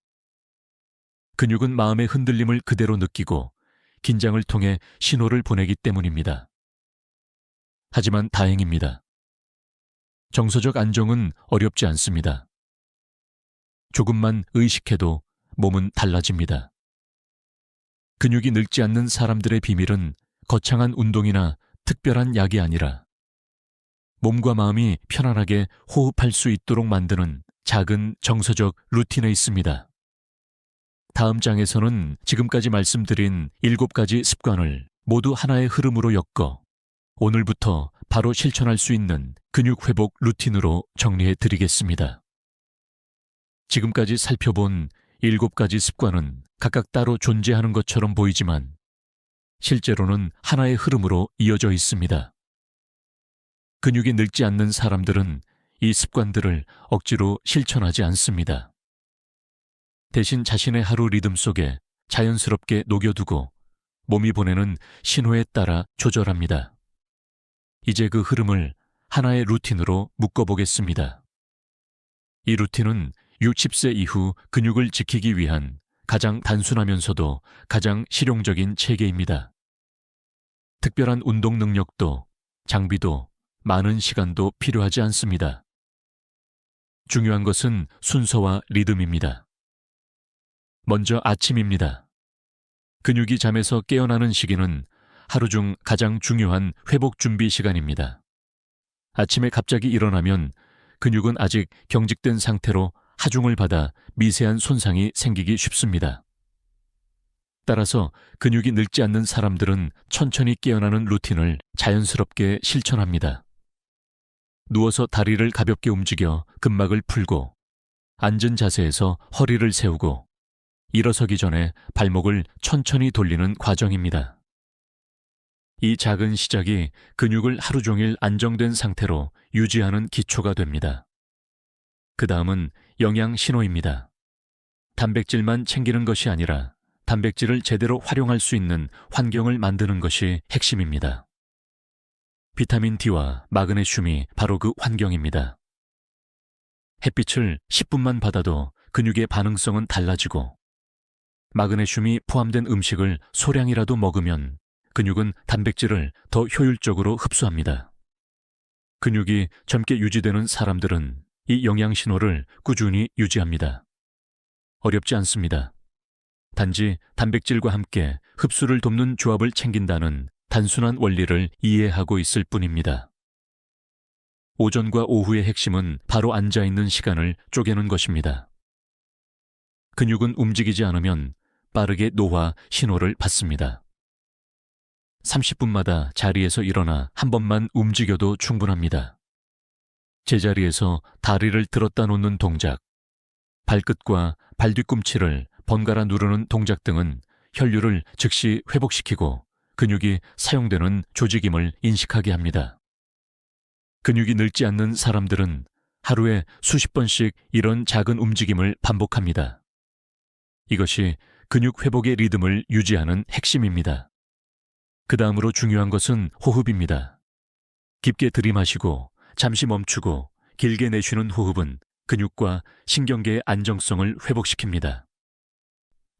근육은 마음의 흔들림을 그대로 느끼고 긴장을 통해 신호를 보내기 때문입니다. 하지만 다행입니다. 정서적 안정은 어렵지 않습니다. 조금만 의식해도 몸은 달라집니다. 근육이 늙지 않는 사람들의 비밀은 거창한 운동이나 특별한 약이 아니라 몸과 마음이 편안하게 호흡할 수 있도록 만드는 작은 정서적 루틴에 있습니다. 다음 장에서는 지금까지 말씀드린 7가지 습관을 모두 하나의 흐름으로 엮어 오늘부터 바로 실천할 수 있는 근육 회복 루틴으로 정리해 드리겠습니다. 지금까지 살펴본 7가지 습관은 각각 따로 존재하는 것처럼 보이지만 실제로는 하나의 흐름으로 이어져 있습니다. 근육이 늙지 않는 사람들은 이 습관들을 억지로 실천하지 않습니다. 대신 자신의 하루 리듬 속에 자연스럽게 녹여두고 몸이 보내는 신호에 따라 조절합니다. 이제 그 흐름을 하나의 루틴으로 묶어보겠습니다. 이 루틴은 60세 이후 근육을 지키기 위한 가장 단순하면서도 가장 실용적인 체계입니다. 특별한 운동 능력도 장비도 많은 시간도 필요하지 않습니다. 중요한 것은 순서와 리듬입니다. 먼저 아침입니다. 근육이 잠에서 깨어나는 시기는 하루 중 가장 중요한 회복 준비 시간입니다. 아침에 갑자기 일어나면 근육은 아직 경직된 상태로 하중을 받아 미세한 손상이 생기기 쉽습니다. 따라서 근육이 늙지 않는 사람들은 천천히 깨어나는 루틴을 자연스럽게 실천합니다. 누워서 다리를 가볍게 움직여 근막을 풀고 앉은 자세에서 허리를 세우고 일어서기 전에 발목을 천천히 돌리는 과정입니다. 이 작은 시작이 근육을 하루 종일 안정된 상태로 유지하는 기초가 됩니다. 그 다음은 영양 신호입니다. 단백질만 챙기는 것이 아니라 단백질을 제대로 활용할 수 있는 환경을 만드는 것이 핵심입니다. 비타민 D와 마그네슘이 바로 그 환경입니다. 햇빛을 10분만 받아도 근육의 반응성은 달라지고 마그네슘이 포함된 음식을 소량이라도 먹으면 근육은 단백질을 더 효율적으로 흡수합니다. 근육이 젊게 유지되는 사람들은 이 영양 신호를 꾸준히 유지합니다. 어렵지 않습니다. 단지 단백질과 함께 흡수를 돕는 조합을 챙긴다는 단순한 원리를 이해하고 있을 뿐입니다. 오전과 오후의 핵심은 바로 앉아있는 시간을 쪼개는 것입니다. 근육은 움직이지 않으면 빠르게 노화 신호를 받습니다. 30분마다 자리에서 일어나 한 번만 움직여도 충분합니다. 제자리에서 다리를 들었다 놓는 동작, 발끝과 발뒤꿈치를 번갈아 누르는 동작 등은 혈류를 즉시 회복시키고 근육이 사용되는 조직임을 인식하게 합니다. 근육이 늙지 않는 사람들은 하루에 수십 번씩 이런 작은 움직임을 반복합니다. 이것이 근육 회복의 리듬을 유지하는 핵심입니다. 그 다음으로 중요한 것은 호흡입니다. 깊게 들이마시고 잠시 멈추고 길게 내쉬는 호흡은 근육과 신경계의 안정성을 회복시킵니다.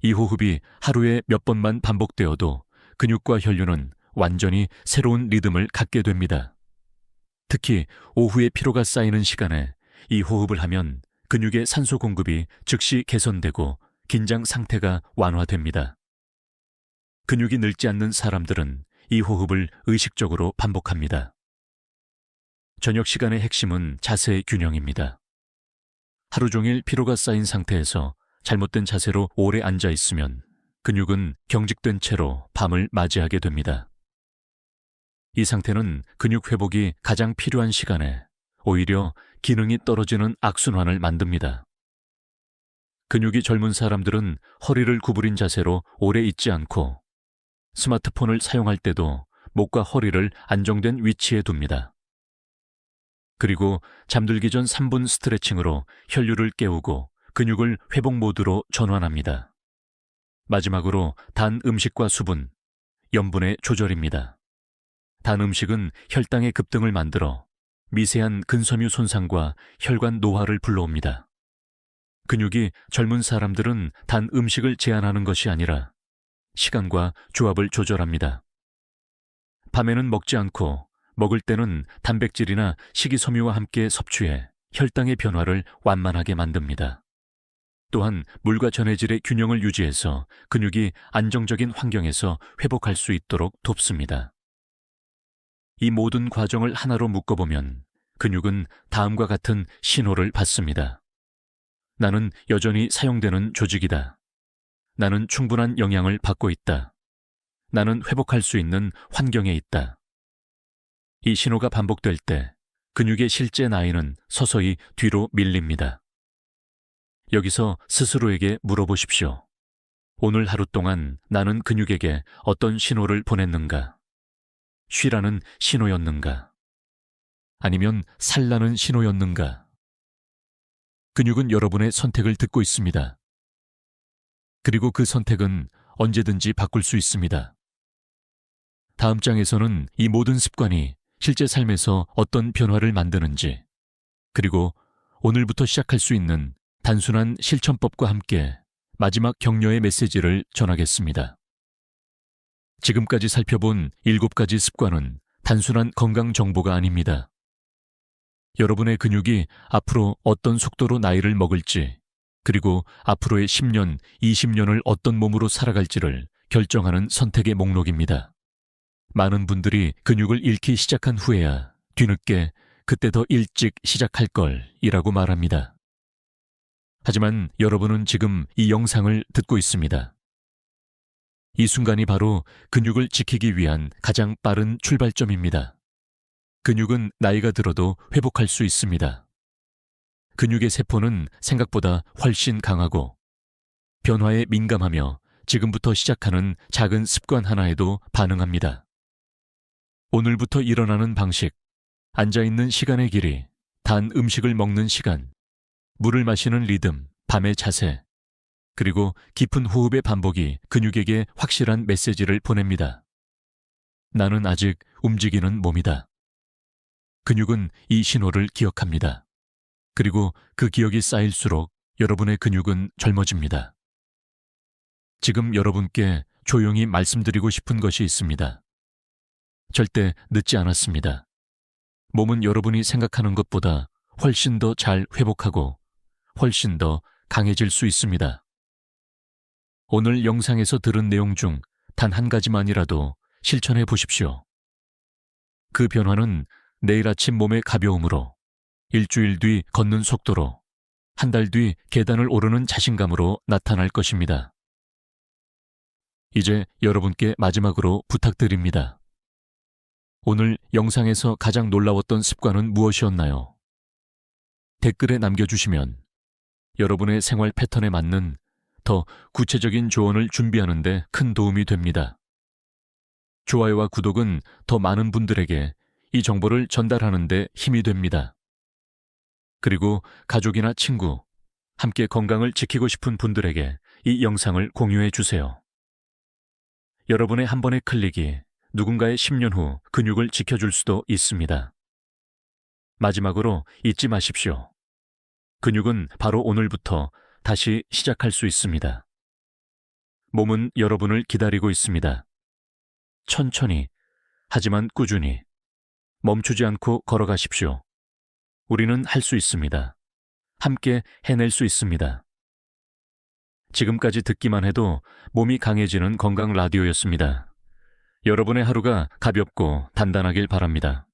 이 호흡이 하루에 몇 번만 반복되어도 근육과 혈류는 완전히 새로운 리듬을 갖게 됩니다. 특히 오후에 피로가 쌓이는 시간에 이 호흡을 하면 근육의 산소 공급이 즉시 개선되고 긴장 상태가 완화됩니다. 근육이 늙지 않는 사람들은 이 호흡을 의식적으로 반복합니다. 저녁 시간의 핵심은 자세의 균형입니다. 하루 종일 피로가 쌓인 상태에서 잘못된 자세로 오래 앉아 있으면 근육은 경직된 채로 밤을 맞이하게 됩니다. 이 상태는 근육 회복이 가장 필요한 시간에 오히려 기능이 떨어지는 악순환을 만듭니다. 근육이 젊은 사람들은 허리를 구부린 자세로 오래 있지 않고 스마트폰을 사용할 때도 목과 허리를 안정된 위치에 둡니다. 그리고 잠들기 전 3분 스트레칭으로 혈류를 깨우고 근육을 회복 모드로 전환합니다. 마지막으로 단 음식과 수분, 염분의 조절입니다. 단 음식은 혈당의 급등을 만들어 미세한 근섬유 손상과 혈관 노화를 불러옵니다. 근육이 젊은 사람들은 단 음식을 제한하는 것이 아니라 시간과 조합을 조절합니다. 밤에는 먹지 않고 먹을 때는 단백질이나 식이섬유와 함께 섭취해 혈당의 변화를 완만하게 만듭니다. 또한 물과 전해질의 균형을 유지해서 근육이 안정적인 환경에서 회복할 수 있도록 돕습니다. 이 모든 과정을 하나로 묶어보면 근육은 다음과 같은 신호를 받습니다. 나는 여전히 사용되는 조직이다. 나는 충분한 영향을 받고 있다. 나는 회복할 수 있는 환경에 있다. 이 신호가 반복될 때 근육의 실제 나이는 서서히 뒤로 밀립니다. 여기서 스스로에게 물어보십시오. 오늘 하루 동안 나는 근육에게 어떤 신호를 보냈는가? 쉬라는 신호였는가? 아니면 살라는 신호였는가? 근육은 여러분의 선택을 듣고 있습니다. 그리고 그 선택은 언제든지 바꿀 수 있습니다. 다음 장에서는 이 모든 습관이 실제 삶에서 어떤 변화를 만드는지, 그리고 오늘부터 시작할 수 있는 단순한 실천법과 함께 마지막 격려의 메시지를 전하겠습니다. 지금까지 살펴본 7가지 습관은 단순한 건강 정보가 아닙니다. 여러분의 근육이 앞으로 어떤 속도로 나이를 먹을지, 그리고 앞으로의 10년, 20년을 어떤 몸으로 살아갈지를 결정하는 선택의 목록입니다. 많은 분들이 근육을 잃기 시작한 후에야 뒤늦게 그때 더 일찍 시작할 걸이라고 말합니다. 하지만 여러분은 지금 이 영상을 듣고 있습니다. 이 순간이 바로 근육을 지키기 위한 가장 빠른 출발점입니다. 근육은 나이가 들어도 회복할 수 있습니다. 근육의 세포는 생각보다 훨씬 강하고 변화에 민감하며 지금부터 시작하는 작은 습관 하나에도 반응합니다. 오늘부터 일어나는 방식, 앉아있는 시간의 길이, 단 음식을 먹는 시간, 물을 마시는 리듬, 밤의 자세, 그리고 깊은 호흡의 반복이 근육에게 확실한 메시지를 보냅니다. 나는 아직 움직이는 몸이다. 근육은 이 신호를 기억합니다. 그리고 그 기억이 쌓일수록 여러분의 근육은 젊어집니다. 지금 여러분께 조용히 말씀드리고 싶은 것이 있습니다. 절대 늦지 않았습니다. 몸은 여러분이 생각하는 것보다 훨씬 더 잘 회복하고 훨씬 더 강해질 수 있습니다. 오늘 영상에서 들은 내용 중 단 한 가지만이라도 실천해 보십시오. 그 변화는 내일 아침 몸의 가벼움으로, 일주일 뒤 걷는 속도로, 한 달 뒤 계단을 오르는 자신감으로 나타날 것입니다. 이제 여러분께 마지막으로 부탁드립니다. 오늘 영상에서 가장 놀라웠던 습관은 무엇이었나요? 댓글에 남겨주시면 여러분의 생활 패턴에 맞는 더 구체적인 조언을 준비하는 데 큰 도움이 됩니다. 좋아요와 구독은 더 많은 분들에게 이 정보를 전달하는 데 힘이 됩니다. 그리고 가족이나 친구, 함께 건강을 지키고 싶은 분들에게 이 영상을 공유해 주세요. 여러분의 한 번의 클릭이 누군가의 10년 후 근육을 지켜줄 수도 있습니다. 마지막으로 잊지 마십시오. 근육은 바로 오늘부터 다시 시작할 수 있습니다. 몸은 여러분을 기다리고 있습니다. 천천히, 하지만 꾸준히, 멈추지 않고 걸어가십시오. 우리는 할 수 있습니다. 함께 해낼 수 있습니다. 지금까지 듣기만 해도 몸이 강해지는 건강 라디오였습니다. 여러분의 하루가 가볍고 단단하길 바랍니다.